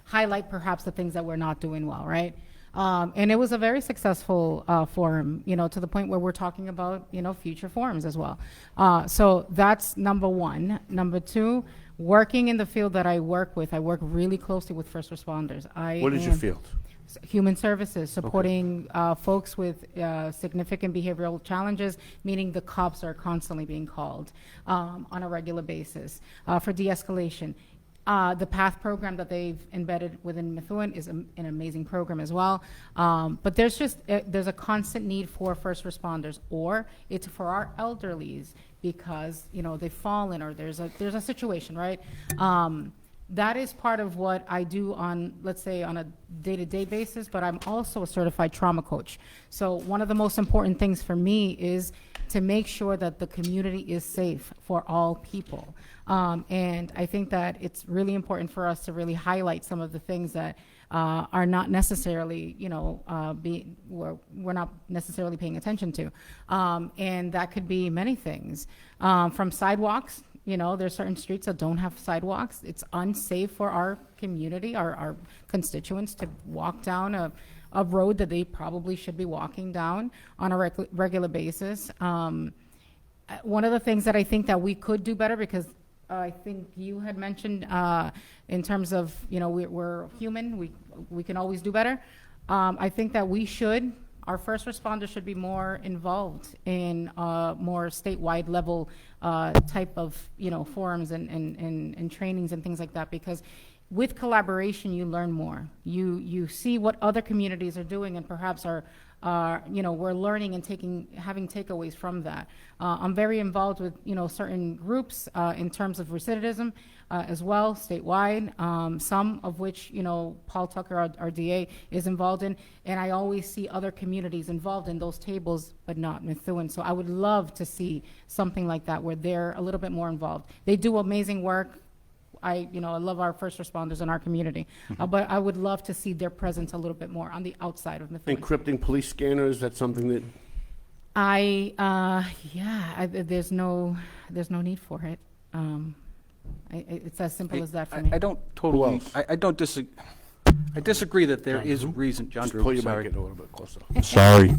highlight perhaps the things that we're not doing well, right? And it was a very successful forum, to the point where we're talking about, future forums as well. So that's number one. Number two, working in the field that I work with, I work really closely with first responders. What is your field? Human services, supporting folks with significant behavioral challenges, meaning the cops are constantly being called on a regular basis for de-escalation. The PATH program that they've embedded within Methuen is an amazing program as well. But there's a constant need for first responders, or it's for our elderlies, because they've fallen, or there's a situation, right? That is part of what I do on, let's say, on a day-to-day basis, but I'm also a certified trauma coach. So one of the most important things for me is to make sure that the community is safe for all people. And I think that it's really important for us to really highlight some of the things that are not necessarily, we're not necessarily paying attention to. And that could be many things, from sidewalks. There's certain streets that don't have sidewalks. It's unsafe for our community, our constituents, to walk down a road that they probably should be walking down on a regular basis. One of the things that I think that we could do better, because I think you had mentioned in terms of, we're human, we can always do better. I think that our first responders should be more involved in more statewide level type of, forums and trainings and things like that, because with collaboration, you learn more. You see what other communities are doing, and perhaps we're learning and having takeaways from that. I'm very involved with, certain groups in terms of recidivism as well, statewide, some of which, Paul Tucker, our DA, is involved in, and I always see other communities involved in those tables, but not Methuen. So I would love to see something like that, where they're a little bit more involved. They do amazing work. I love our first responders in our community, but I would love to see their presence a little bit more on the outside of Methuen. Encrypting police scanners, that's something that There's no need for it. It's as simple as that for me. I don't totally, I don't disagree. I disagree that there is reason, John Drew, Pull your sorry. mic in a little bit closer. Sorry.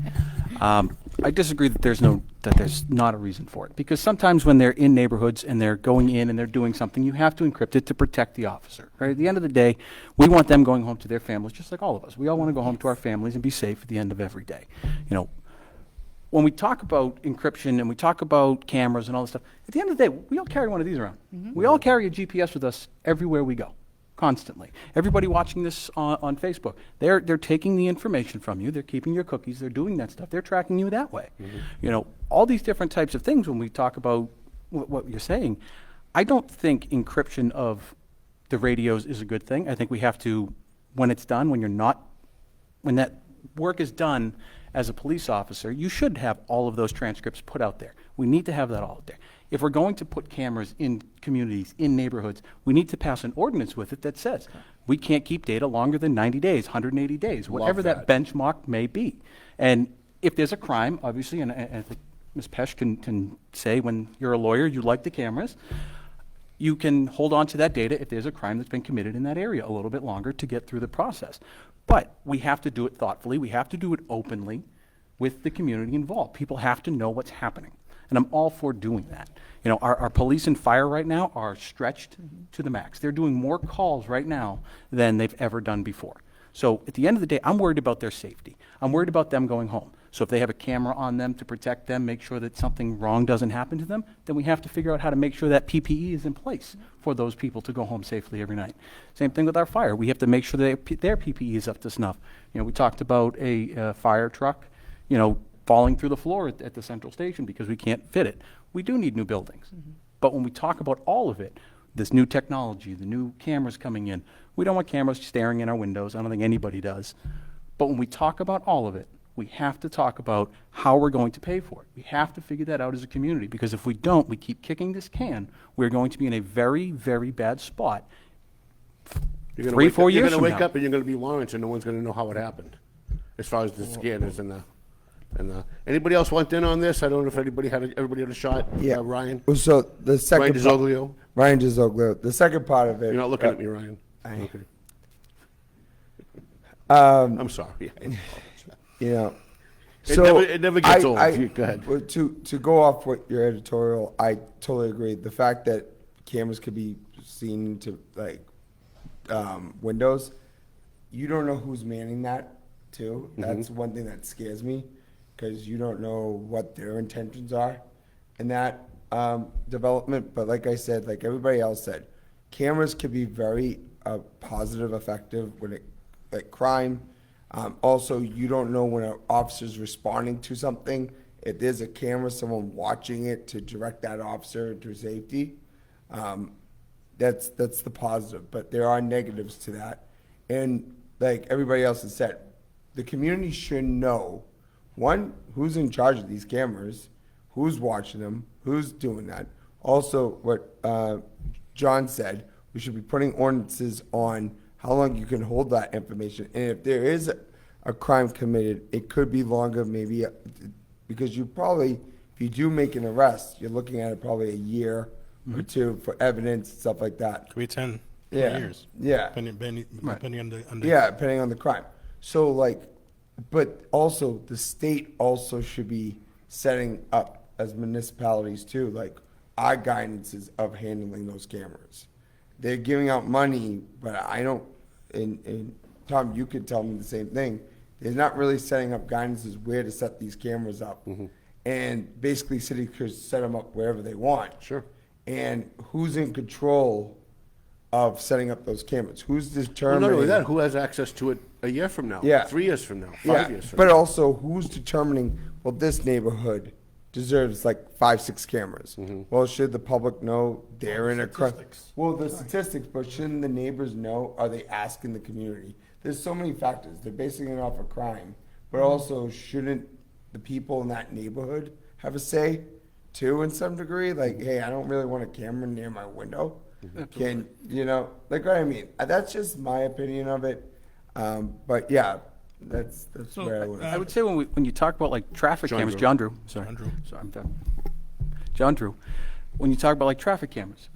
I disagree that there's not a reason for it. Because sometimes when they're in neighborhoods and they're going in and they're doing something, you have to encrypt it to protect the officer. Right? At the end of the day, we want them going home to their families just like all of us. We all want to go home to our families and be safe at the end of every day. You know, when we talk about encryption and we talk about cameras and all this stuff, at the end of the day, we all carry one of these around. We all carry a GPS with us everywhere we go. Constantly. Everybody watching this on Facebook, they're taking the information from you, they're keeping your cookies, they're doing that stuff, they're tracking you that way. You know, all these different types of things when we talk about what you're saying, I don't think encryption of the radios is a good thing. I think we have to, when it's done, when that work is done as a police officer, you should have all of those transcripts put out there. We need to have that all out there. If we're going to put cameras in communities, in neighborhoods, we need to pass an ordinance with it that says we can't keep data longer than 90 days, 180 days, whatever that benchmark may be. And if there's a crime, obviously, and I think Ms. Pesce can say when you're a lawyer, you like the cameras, you can hold on to that data if there's a crime that's been committed in that area a little bit longer to get through the process. But we have to do it thoughtfully. We have to do it openly with the community involved. People have to know what's happening. And I'm all for doing that. You know, our police and fire right now are stretched to the max. They're doing more calls right now than they've ever done before. So at the end of the day, I'm worried about their safety. I'm worried about them going home. So if they have a camera on them to protect them, make sure that something wrong doesn't happen to them, then we have to figure out how to make sure that PPE is in place for those people to go home safely every night. Same thing with our fire. We have to make sure that their PPE is up to snuff. You know, we talked about a fire truck, you know, falling through the floor at the central station because we can't fit it. We do need new buildings. But when we talk about all of it, this new technology, the new cameras coming in, we don't want cameras staring in our windows. I don't think anybody does. But when we talk about all of it, we have to talk about how we're going to pay for it. We have to figure that out as a community because if we don't, we keep kicking this can, we're going to be in a very, very bad spot 3-4 years from now. You're going to wake up and you're going to be Lawrence and no one's going to know how it happened as far as the scanners and the... anybody else want in on this? I don't know if everybody had a shot. Yeah, Ryan. So the second Ryan Dizoglio. Ryan Dizoglio. The second part of it. You're not looking at me, Ryan. Okay. I'm sorry. You know, it never gets old. Go ahead. Well, to go off with your editorial, I totally agree. The fact that cameras could be seen into windows, you don't know who's manning that too. That's one thing that scares me because you don't know what their intentions are in that development. But like I said, like everybody else said, cameras could be very positive, effective when it like crime. Also, you don't know when an officer's responding to something. If there's a camera, someone watching it to direct that officer to safety, that's the positive. But there are negatives to that. And like everybody else has said, the community should know, one, who's in charge of these cameras, who's watching them, who's doing that. Also, what John said, we should be putting ordinances on how long you can hold that information. And if there is a crime committed, it could be longer, maybe, because you probably, if you do make an arrest, you're looking at it probably a year or two for evidence, stuff like that. Could be 10 years. Yeah. Depending on the Yeah, depending on the crime. So like, but also the state also should be setting up as municipalities too, like our guidances of handling those cameras. They're giving out money, but I don't, and Tom, you could tell me the same thing. They're not really setting up guidances where to set these cameras up. And basically cities could set them up wherever they want. Sure. And who's in control of setting up those cameras? Who's Well, determining? not only that, who has access to it a year from now? Yeah. 3 years from now? 5 years from but now? also who's determining, well, this neighborhood deserves like 5-6 cameras. Well, should the public know they're in a crime? Well, the statistics, but shouldn't the neighbors know? Are they asking the community? There's so many factors. They're basing it off of crime, but also shouldn't the people in that neighborhood have a say too in some degree? Like, hey, I don't really want a camera near my window. Can, you know, like what I mean? That's just my opinion of it. But yeah, that's So, where I was. I would say when you talk about like traffic John cameras, Drew. John Drew, sorry. John Drew. Sorry, I'm done. John Drew, when you talk about like traffic cameras,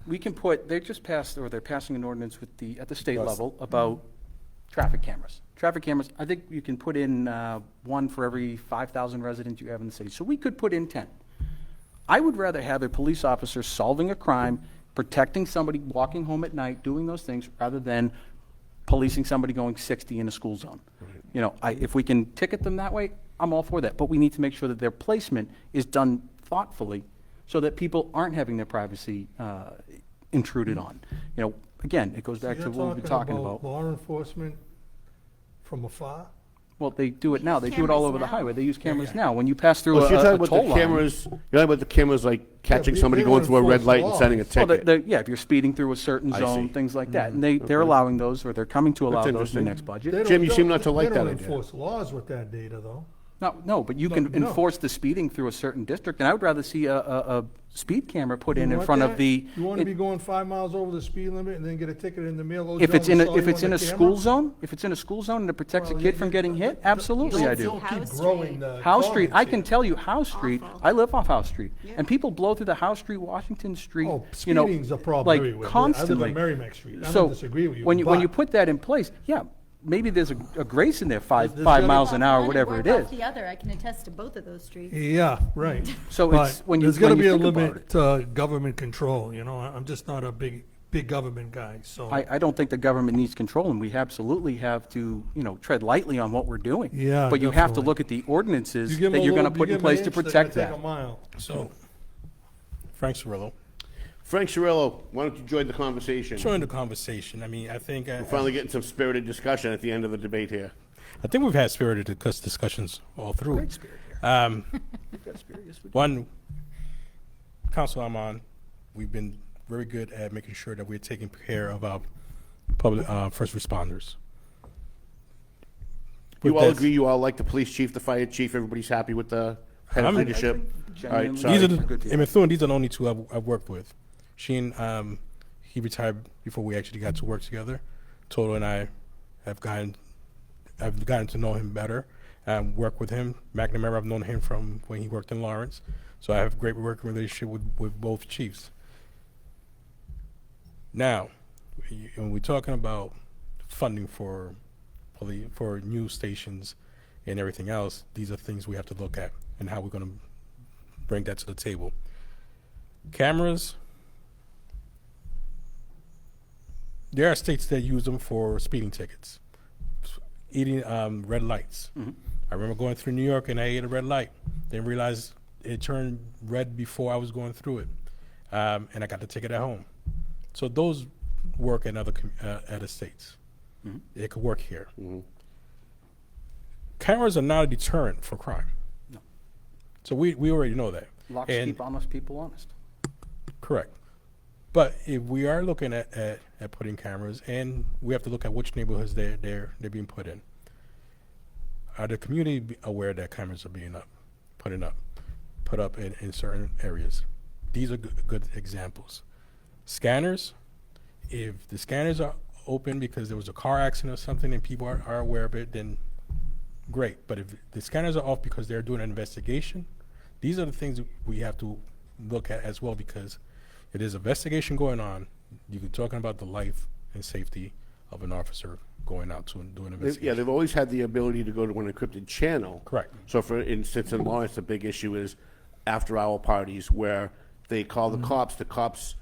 we can put, they just passed, or they're passing an ordinance at the state Yes. level about traffic cameras. Traffic cameras, I think you can put in one for every 5,000 residents you have in the city. So we could put in 10. I would rather have a police officer solving a crime, protecting somebody walking home at night, doing those things, rather than policing somebody going 60 in a school zone. You know, if we can ticket them that way, I'm all for that. But we need to make sure that their placement is done thoughtfully so that people aren't having their privacy intruded on. You know, again, it goes back to what we've been talking about. Law enforcement from afar? Well, they do it now. They do it all cameras over the now. highway. They use cameras now. When you pass through Well, so you're a talking about toll the line. cameras. You're talking about the cameras like catching they- somebody they going don't through a red enforce light the and law. sending a Well, ticket. yeah, if you're speeding through a certain I zone, see. things like that. And they're allowing those, or they're coming to allow That's those in the interesting. next budget. They Jim, you don't- seem not to like They that don't idea. enforce laws with that data, though. No, but you No, can no. enforce the speeding through a certain district, and I would rather see a speed camera put in You in want front that? of the. You want to be going 5 miles over the speed limit and then get a ticket in the mail? Oh, If Joe, it's in we a, saw if you it's on in the a camera? school zone, if it's in a school zone and it protects a Well, kid from getting hit, absolutely I do. Don't keep House growing Street. the House Street, I comments can here. tell you, House Street, Awful. I live off House Street, Yeah. and people blow through the House Street, Washington Street, Oh, you know, speeding's a problem like everywhere. constantly. I live on Merrimack Street. I So, don't disagree with you. when you but put that in place, yeah, maybe there's a grace in there, five There's gotta- miles an hour, One whatever work it off is. the other. I can attest to both of those streets. Yeah, right. So But it's, when you, there's got to when be you a think about limit it. to government control, you know? I'm just not a big government guy, so. I don't think the government needs control, and we absolutely have to, you know, tread lightly on what we're doing. Yeah, But you have to definitely. look at the ordinances You that give 'em a you're going to little- put you in give 'em an place to inch, they're protect gonna that. take a mile. So, Frank Surilllo, Frank Surilllo, why don't you join the conversation? join the conversation. I mean, I think We're finally getting some spirited discussion at the end of the debate here. I think we've had spirited discussions all through. Great spirit here. We've got spirit, yes, we do. One, council I'm on, we've been very good at making sure that we're taking care of our public first responders. You With all that- agree, you all like the police chief, the fire chief, everybody's happy with the head of I'm- leadership? All right, Genuinely, sorry. These are they're the, good in people. Methuen, these are the only two I've worked with. Sheen, he retired before we actually got to work together. Toto and I have gotten to know him better, work with him. McNamara, I've known him from when he worked in Lawrence. So I have a great working relationship with both chiefs. Now, when we're talking about funding for news stations and everything else, these are things we have to look at and how we're going to bring that to the table. Cameras, there are states that use them for speeding tickets, eating red lights. I remember going through New York and I ate a red light. Didn't realize it turned red before I was going through it, and I got the ticket at home. So those work in other states. It could work here. Cameras are not a deterrent for crime. No. So we already know that. Locks And- keep honest people honest. Correct. But if we are looking at putting cameras, and we have to look at which neighborhoods they're being put in. Are the community aware that cameras are being put up in certain areas? These are good examples. Scanners, if the scanners are open because there was a car accident or something and people are aware of it, then great. But if the scanners are off because they're doing an investigation, these are the things we have to look at as well, because if there's an investigation going on, you're talking about the life and safety of an officer going out to do an investigation. Yeah, they've always had the ability to go to an encrypted channel. Correct. So for instance, in Lawrence, the big issue is after-hour parties where they call the cops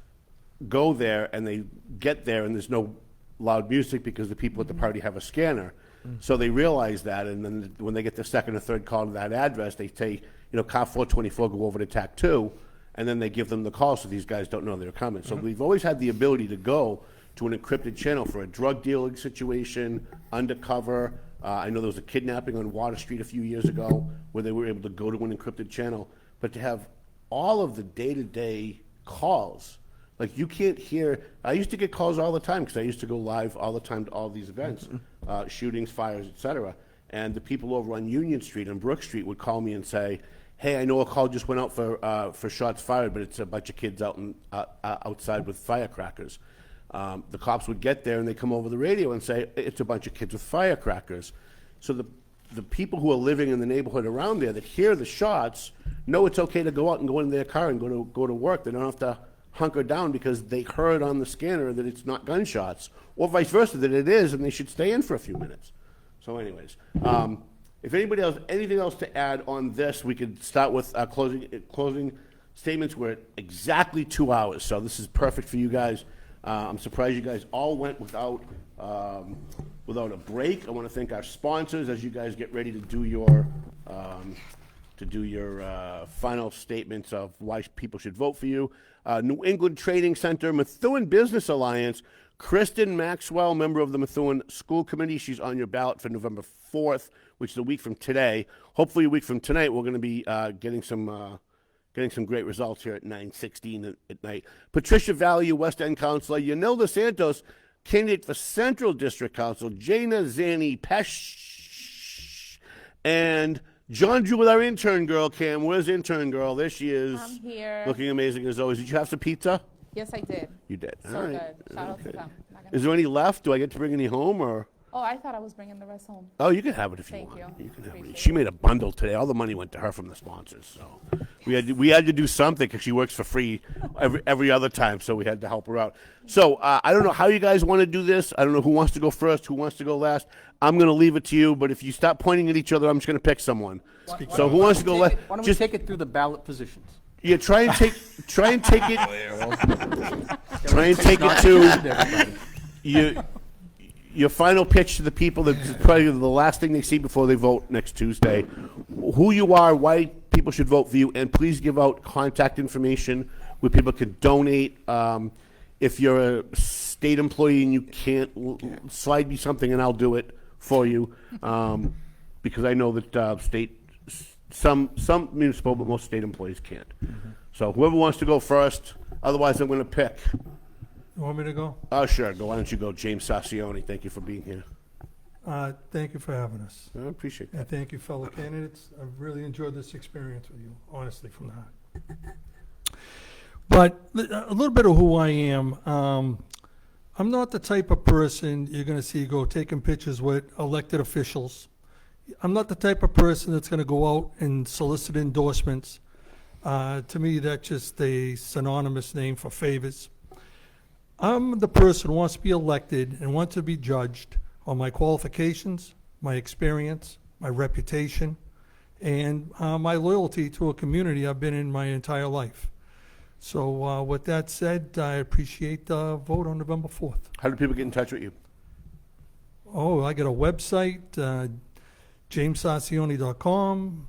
go there and they get there and there's no loud music because the people at the party have a scanner. So they realize that, and then when they get the second or third call to that address, they say, car 424, go over to TAC 2, and then they give them the call so these guys don't know they're coming. So we've always had the ability to go to an encrypted channel for a drug dealing situation, undercover. I know there was a kidnapping on Water Street a few years ago where they were able to go to an encrypted channel. But to have all of the day-to-day calls, like you can't hear, I used to get calls all the time because I used to go live all the time to all these events, shootings, fires, etc. And the people over on Union Street and Brook Street would call me and say, hey, I know a call just went out for shots fired, but it's a bunch of kids out outside with firecrackers. The cops would get there and they come over the radio and say, it's a bunch of kids with firecrackers. so the people who are living in the neighborhood around there that hear the shots know it's okay to go out and go in their car and go to work. They don't have to hunker down because they heard on the scanner that it's not gunshots, or vice versa, that it is, and they should stay in for a few minutes. So anyways, if anybody else, anything else to add on this, we could start with closing statements. We're at exactly 2 hours, so this is perfect for you guys. I'm surprised you guys all went without a break. I want to thank our sponsors as you guys get ready to do your final statements of why people should vote for you. New England Trading Center, Methuen Business Alliance, Kristen Maxwell, member of the Methuen School Committee. She's on your ballot for November 4th, which is a week from today. Hopefully a week from tonight, we're going to be getting some great results here at 9:16 at night. Patricia Value, West End Councilor. Wanda Santos, candidate for Central District Council. Jana Zanni Pesce. And John Drew with our intern girl, Cam. Where's intern girl? There she is. I'm here. Looking amazing as always. Did you have some pizza? Yes, I did. You did. So All right. good. Shout out to them. Is there any left? Do I get to bring any home or? Oh, I thought I was bringing the rest home. Oh, you can have it if you Thank want. you. You can have it. She made a bundle today. All the money went to her from the sponsors. So we had to do something because she works for free every other time. So we had to help her out. So I don't know how you guys want to do this. I don't know who wants to go first, who wants to go last. I'm going to leave it to you. But if you stop pointing at each other, I'm just going to pick someone. So who wants to go last? Why don't we take it through the ballot positions? Yeah, try and take it. Try and take it to your final pitch to the people. That's probably the last thing they see before they vote next Tuesday. Who you are, why people should vote for you, and please give out contact information where people can donate. If you're a state employee and you can't, slide me something and I'll do it for you, because I know that state. Some municipal, but most state employees can't. So whoever wants to go first, otherwise I'm going to pick. You want me to go? Oh, sure. Why don't you go, James Sarcione? Thank you for being here. Thank you for having us. I appreciate that. And thank you, fellow candidates. I've really enjoyed this experience with you, honestly, from the heart. But a little bit of who I am. I'm not the type of person you're going to see go taking pictures with elected officials. I'm not the type of person that's going to go out and solicit endorsements. To me, that's just a synonymous name for favors. I'm the person who wants to be elected and wants to be judged on my qualifications, my experience, my reputation, and my loyalty to a community I've been in my entire life. So with that said, I appreciate the vote on November 4th. How do people get in touch with you? Oh, I got a website, jamessarcione.com.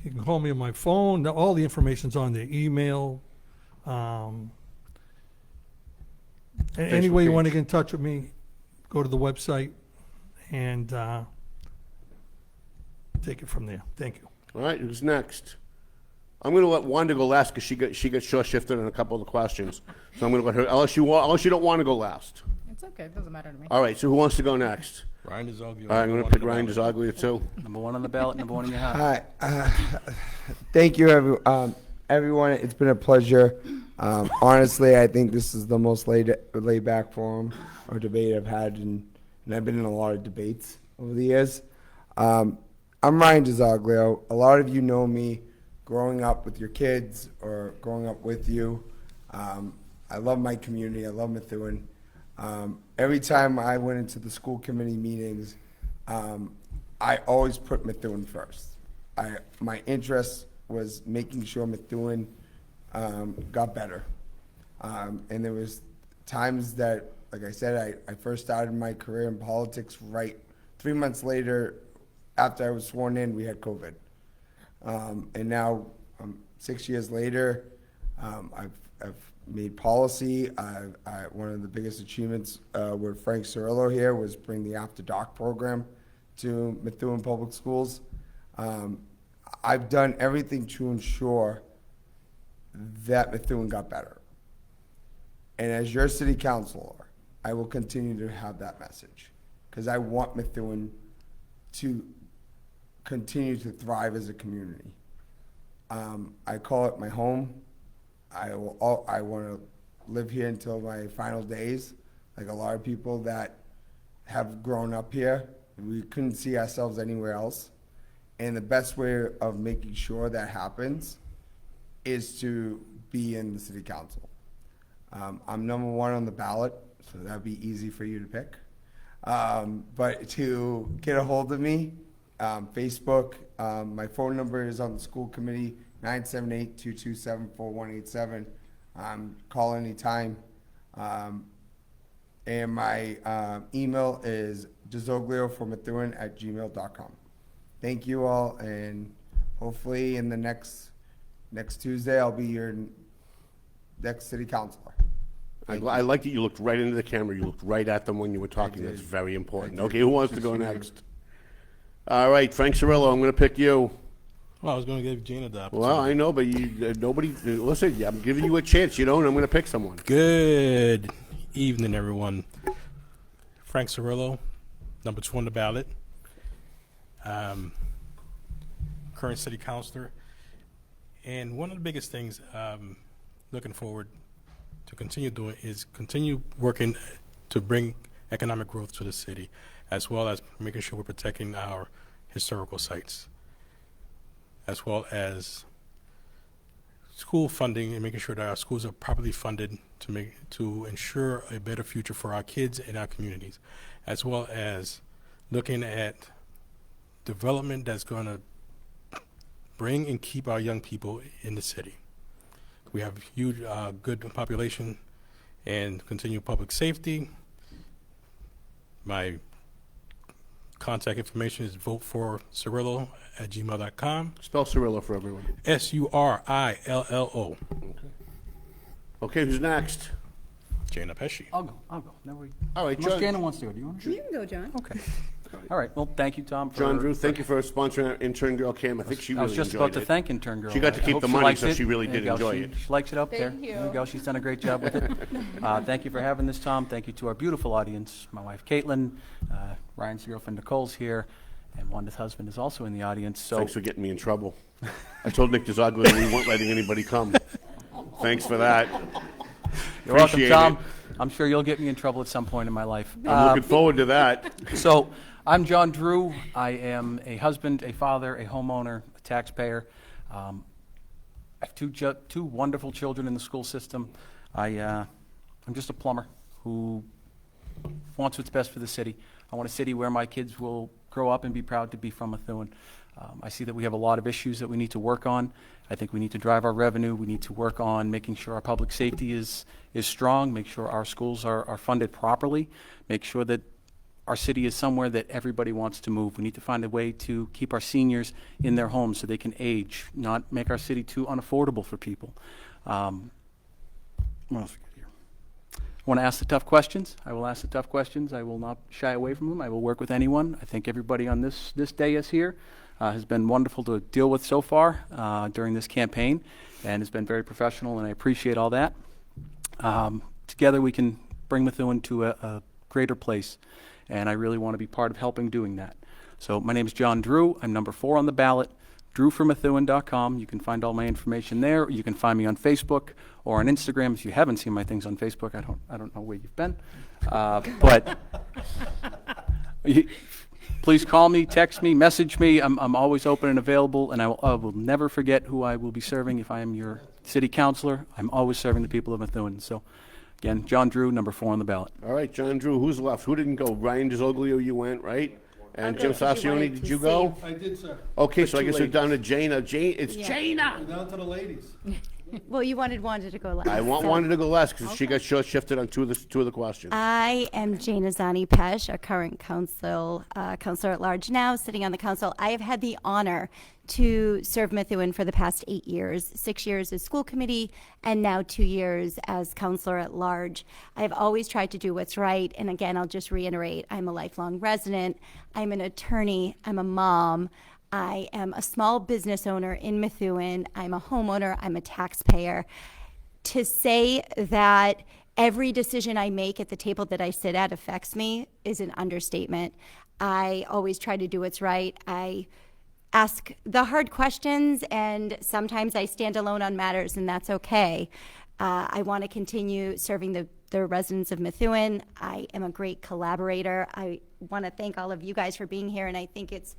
You can call me on my phone. All the information's on there. Email. Any way you want to get in touch with me, go to the website and take it from there. Thank you. All right, who's next? I'm going to let Wanda go last because she gets short-shifted on a couple of the questions. So I'm going to let her, unless you don't want to go last. It's okay. It doesn't matter to me. All right, so who wants to go next? Ryan Dizoglio. All right, I'm going to pick Ryan Dizoglio too. Number one on the ballot, number one in your house. Hi. Thank you, everyone. It's been a pleasure. Honestly, I think this is the most laid back forum or debate I've had, and I've been in a lot of debates over the years. I'm Ryan Dizoglio. A lot of you know me growing up with your kids or growing up with you. I love my community. I love Methuen. Every time I went into the school committee meetings, I always put Methuen first. My interest was making sure Methuen got better. And there was times that, like I said, I first started my career in politics 3 months later, after I was sworn in, we had COVID. And now, 6 years later, I've made policy. One of the biggest achievements with Frank Surilllo here was bring the After Dark program to Methuen Public Schools. I've done everything to ensure that Methuen got better. And as your city councilor, I will continue to have that message because I want Methuen to continue to thrive as a community. I call it my home. I want to live here until my final days, like a lot of people that have grown up here. We couldn't see ourselves anywhere else. And the best way of making sure that happens is to be in the city council. I'm number 1 on the ballot, so that'd be easy for you to pick. But to get a hold of me, Facebook, my phone number is on the school committee, 978-227-4187. Call anytime. And my email is dizoglio@gmail.com. Thank you all, and hopefully in the next Tuesday, I'll be your next city councilor. I like that you looked right into the camera. You looked right at them when you were talking. That's very important. Okay, who wants to go next? All right, Frank Surilllo, I'm going to pick you. Well, I was going to give Jana the opportunity. Well, I know, but nobody, listen, I'm giving you a chance. You don't, I'm going to pick someone. Good evening, everyone. Frank Surilllo, number 2 on the ballot. Current city councilor. And one of the biggest things looking forward to continue doing is continue working to bring economic growth to the city, as well as making sure we're protecting our historical sites, as well as school funding and making sure that our schools are properly funded to ensure a better future for our kids and our communities, as well as looking at development that's going to bring and keep our young people in the city. We have huge, good population and continue public safety. My contact information is voteforsurilllo@gmail.com. Spell Surilllo for everyone. Surillo. Okay, who's next? Jana Pesce. I'll go. No worries. All right, Unless John. Jana wants to go. Do you want to? You can go, John. Okay. All right. Well, thank you, Tom. John Drew, thank you for sponsoring our intern girl Cam. I think she really I was just enjoyed about to it. thank intern girl. She got to I keep hope the she money, likes so it. she really There did you go. enjoy She- it. She likes it up there. Thank you. There you go. She's done a great job with it. Thank you for having this, Tom. Thank you to our beautiful audience. My wife, Caitlin, Ryan's girlfriend, Nicole's here, and Wanda's husband is also in the audience. So Thanks for getting me in trouble. I told Nick Dizoglio we weren't letting anybody come. Thanks for that. You're welcome, Appreciate Tom. it. I'm sure you'll get me in trouble at some point in my life. I'm looking forward to that. So, I'm John Drew. I am a husband, a father, a homeowner, a taxpayer. I have two wonderful children in the school system. I'm just a plumber who wants what's best for the city. I want a city where my kids will grow up and be proud to be from Methuen. I see that we have a lot of issues that we need to work on. I think we need to drive our revenue. We need to work on making sure our public safety is strong, make sure our schools are funded properly, make sure that our city is somewhere that everybody wants to move. We need to find a way to keep our seniors in their homes so they can age, not make our city too unaffordable for people. What else we got here? I want to ask the tough questions. I will ask the tough questions. I will not shy away from them. I will work with anyone. I think everybody on this dais here has been wonderful to deal with so far during this campaign, and has been very professional, and I appreciate all that. Together we can bring Methuen to a greater place, and I really want to be part of helping doing that. So my name is John Drew. I'm number 4 on the ballot, drewformethuen.com. You can find all my information there. You can find me on Facebook or on Instagram. If you haven't seen my things on Facebook, I don't know where you've been. But please call me, text me, message me. I'm always open and available, and I will never forget who I will be serving if I am your city councilor. I'm always serving the people of Methuen. So, again, John Drew, number 4 on the ballot. All right, John Drew, who's left? Who didn't go? Ryan Dizoglio, you went, right? And Jim Sarcione, did you go? I did, sir. Okay, so I guess we're down to Jana. It's Jana! Down to the ladies. Well, you wanted Wanda to go last. I want so- Wanda to go last because she got short-shifted on two of the questions. I am Jana Zanni Pesce, a current councilor at large now, sitting on the council. I have had the honor to serve Methuen for the past 8 years, 6 years as school committee, and now 2 years as councilor at large. I have always tried to do what's right, and again, I'll just reiterate, I'm a lifelong resident, I'm an attorney, I'm a mom, I am a small business owner in Methuen, I'm a homeowner, I'm a taxpayer. To say that every decision I make at the table that I sit at affects me is an understatement. I always try to do what's right. I ask the hard questions, and sometimes I stand alone on matters, and that's okay. I want to continue serving the the residents of Methuen. I am a great collaborator. I want to thank all of you guys for being here, and I think it's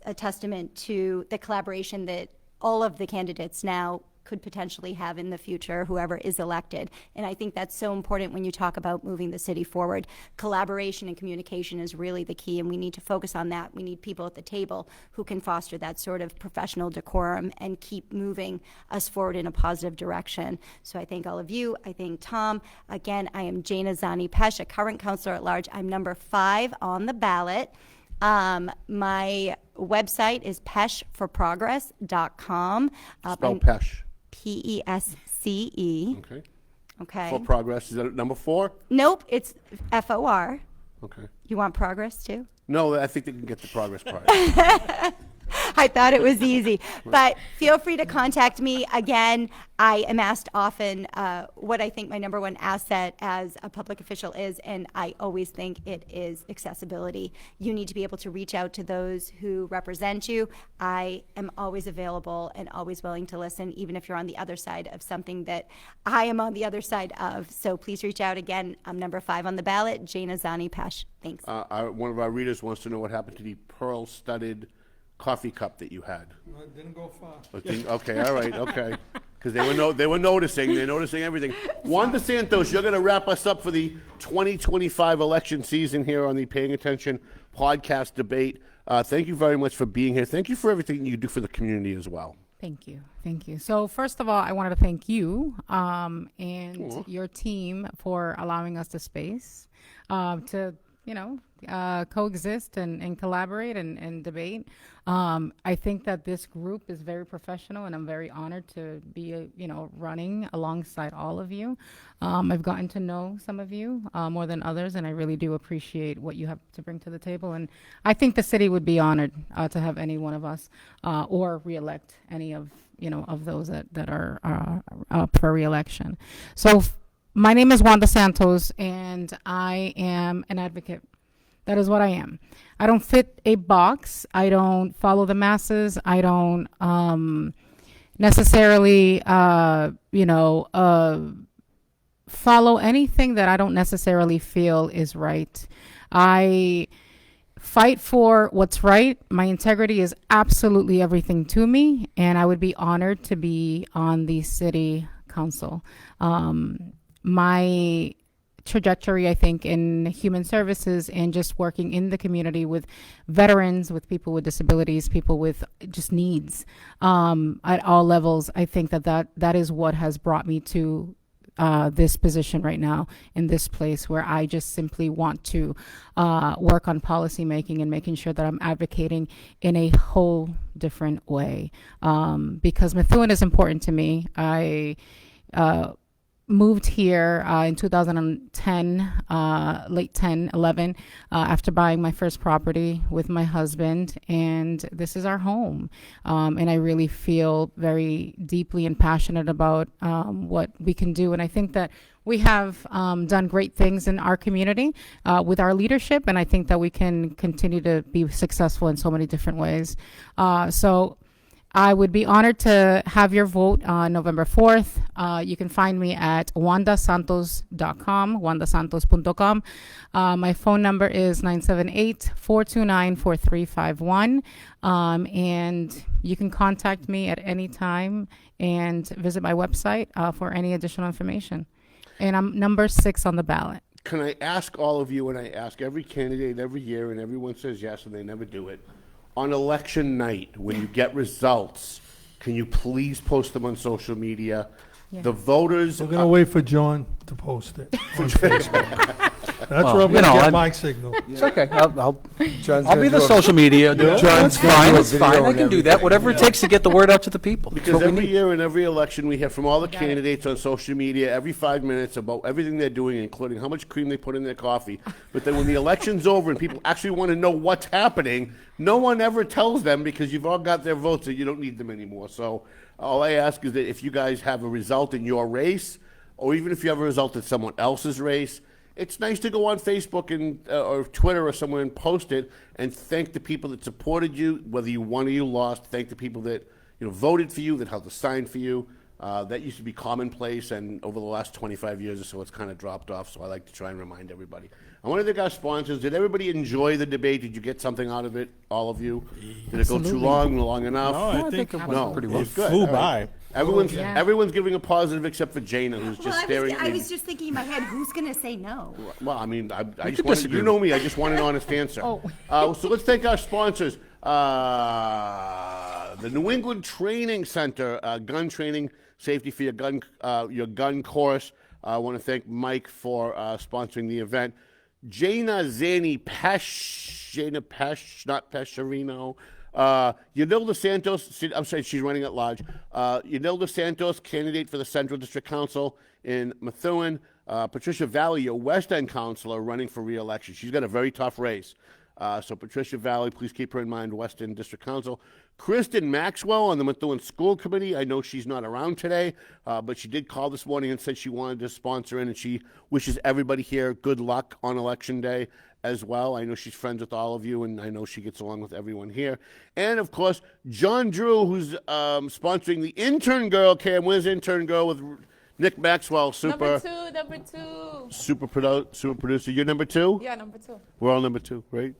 a testament to the collaboration that all of the candidates now could potentially have in the future, whoever is elected. And I think that's so important when you talk about moving the city forward. Collaboration and communication is really the key, and we need to focus on that. We need people at the table who can foster that sort of professional decorum and keep moving us forward in a positive direction. So I thank all of you. I thank Tom. Again, I am Jana Zanni Pesce, a current counselor at large. I'm number 5 on the ballot. My website is pesceforprogress.com. Spell Pesce. Pesce. Okay. Okay. For progress, is that number 4? Nope, it's FOR. Okay. You want progress too? No, I think they can get the progress part. I thought it was easy. But feel free to contact me. Again, I am asked often what I think my number one asset as a public official is, and I always think it is accessibility. You need to be able to reach out to those who represent you. I am always available and always willing to listen, even if you're on the other side of something that I am on the other side of. So please reach out. Again, I'm number 5 on the ballot, Jana Zanni Pesce. Thanks. One of our readers wants to know what happened to the pearl-studded coffee cup that you had. It didn't go far. Okay, all right, okay. Because they were noticing. They're noticing everything. Wanda Santos, you're going to wrap us up for the 2025 election season here on the Paying Attention podcast debate. Thank you very much for being here. Thank you for everything you do for the community as well. Thank you. Thank you. So first of all, I wanted to thank you and your team for allowing us the space to, coexist and collaborate and debate. I think that this group is very professional, and I'm very honored to be, running alongside all of you. I've gotten to know some of you more than others, and I really do appreciate what you have to bring to the table. And I think the city would be honored to have any one of us or reelect any of, of those that are up for reelection. So my name is Wanda Santos, and I am an advocate. That is what I am. I don't fit a box. I don't follow the masses. I don't necessarily, follow anything that I don't necessarily feel is right. I fight for what's right. My integrity is absolutely everything to me, and I would be honored to be on the city council. My trajectory, I think, in human services and just working in the community with veterans, with people with disabilities, people with just needs at all levels. I think that is what has brought me to this position right now in this place, where I just simply want to work on policy making and making sure that I'm advocating in a whole different way, because Methuen is important to me. I moved here in 2010, late 11, after buying my first property with my husband, and this is our home. And I really feel very deeply and passionate about what we can do. And I think that we have done great things in our community with our leadership, and I think that we can continue to be successful in so many different ways. So I would be honored to have your vote on November 4th. You can find me at wandasantos.com, wandasantos.com. My phone number is 978-429-4351. And you can contact me at any time and visit my website for any additional information. And I'm number 6 on the ballot. Can I ask all of you, and I ask every candidate every year, and everyone says yes, and they never do it. On election night, when you get results, can you please post them on social media? Yeah. The voters. We're going to wait for John to post it on Facebook. That's where I'm going to get my signal. It's okay. I'll be gonna the do social media. John's gonna fine. do a It's fine. video I and can do that. Whatever it takes to get the word out to the people. Because every year in every election, we hear from all the candidates on social media every 5 minutes about everything they're doing, including how much cream they put in their coffee. But then when the election's over and people actually want to know what's happening, no one ever tells them, because you've all got their votes and you don't need them anymore. So all I ask is that if you guys have a result in your race, or even if you have a result in someone else's race, it's nice to go on Facebook and or Twitter or somewhere and post it and thank the people that supported you, whether you won or you lost. Thank the people that voted for you, that held the sign for you. That used to be commonplace, and over the last 25 years or so, it's kind of dropped off, so I like to try and remind everybody. I want to thank our sponsors. Did everybody enjoy the debate? Did you get something out of it, all of you? Did it go too long enough? No, I think it went pretty well. It was good. Flew All by. right. Everyone's giving a positive except for Jana, who's just staring at me. I was just thinking in my head, who's going to say no? Well, I mean, I just wanted, you know me, I just want an honest answer. So let's thank our sponsors. The New England Training Center, gun training, safety for your gun course. I want to thank Mike for sponsoring the event. Jana Zanni Pesce, not Pescerino. Wanda Santos, I'm sorry, she's running at large. Wanda Santos, candidate for the Central District Council in Methuen. Patricia Valley, your West End councilor, running for re-election. She's got a very tough race. So Patricia Valley, please keep her in mind, West End District Council. Kristen Maxwell on the Methuen School Committee. I know she's not around today, but she did call this morning and said she wanted to sponsor in, and she wishes everybody here good luck on Election Day as well. I know she's friends with all of you, and I know she gets along with everyone here. And, of course, John Drew, who's sponsoring the intern girl. Cam, where's intern girl with Nick Maxwell? Number two. Super producer. You're number 2? Yeah, number 2. We're all number 2, right?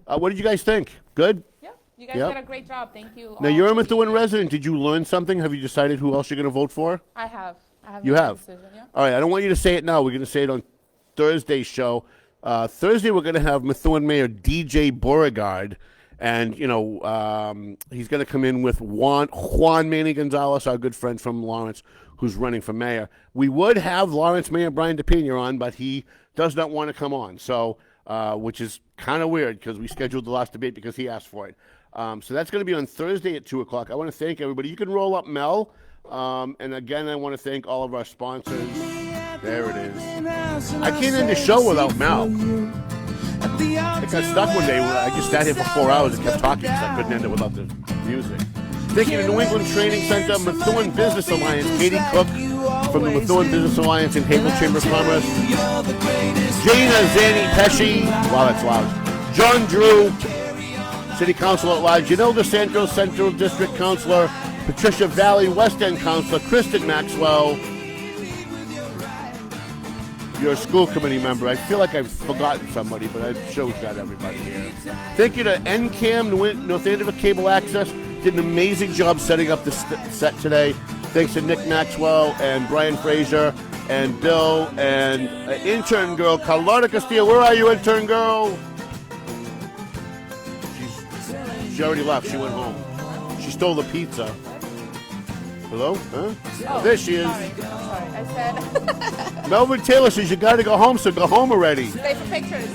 What did you guys think? Good? Yeah, you guys did a great job. Thank you. Now, you're a Methuen resident. Did you learn something? Have you decided who else you're going to vote for? I have. You made a have? decision, yeah. All right, I don't want you to say it now. We're going to say it on Thursday's show. Thursday, we're going to have Methuen Mayor DJ Beauregard. And, you know, he's going to come in with Juan Manny Gonzalez, our good friend from Lawrence, who's running for mayor. We would have Lawrence Mayor Brian DePena on, but he does not want to come on. So, which is kind of weird because we scheduled the last debate because he asked for it. So that's going to be on Thursday at 2 o'clock. I want to thank everybody. You can roll up Mel. And again, I want to thank all of our sponsors. There it is. I can't end the show without Mel. I got stuck one day where I just sat here for 4 hours and kept talking because I couldn't end it without the music. Thank you to New England Training Center, Methuen Business Alliance, Katie Cook from the Methuen Business Alliance and Havel Chamber of Commerce, Jana Zanni Pesce, wow, that's loud, John Drew, City Council at Large, Wanda Santos, Central District Councilor, Patricia Valley, West End Councilor, Kristen Maxwell, your school committee member. I feel like I've forgotten somebody, but I'm sure we've got everybody here. Thank you to NCAM, North Andover Cable Access. Did an amazing job setting up the set today. Thanks to Nick Maxwell and Brian Fraser and Bill and intern girl, Carlotta Castillo. Where are you, intern girl? She already left. She went home. She stole the pizza. Hello? Huh? Oh, there she is. Sorry, I said. Melvin Taylor says you got to go home, so go home already. Stay for pictures.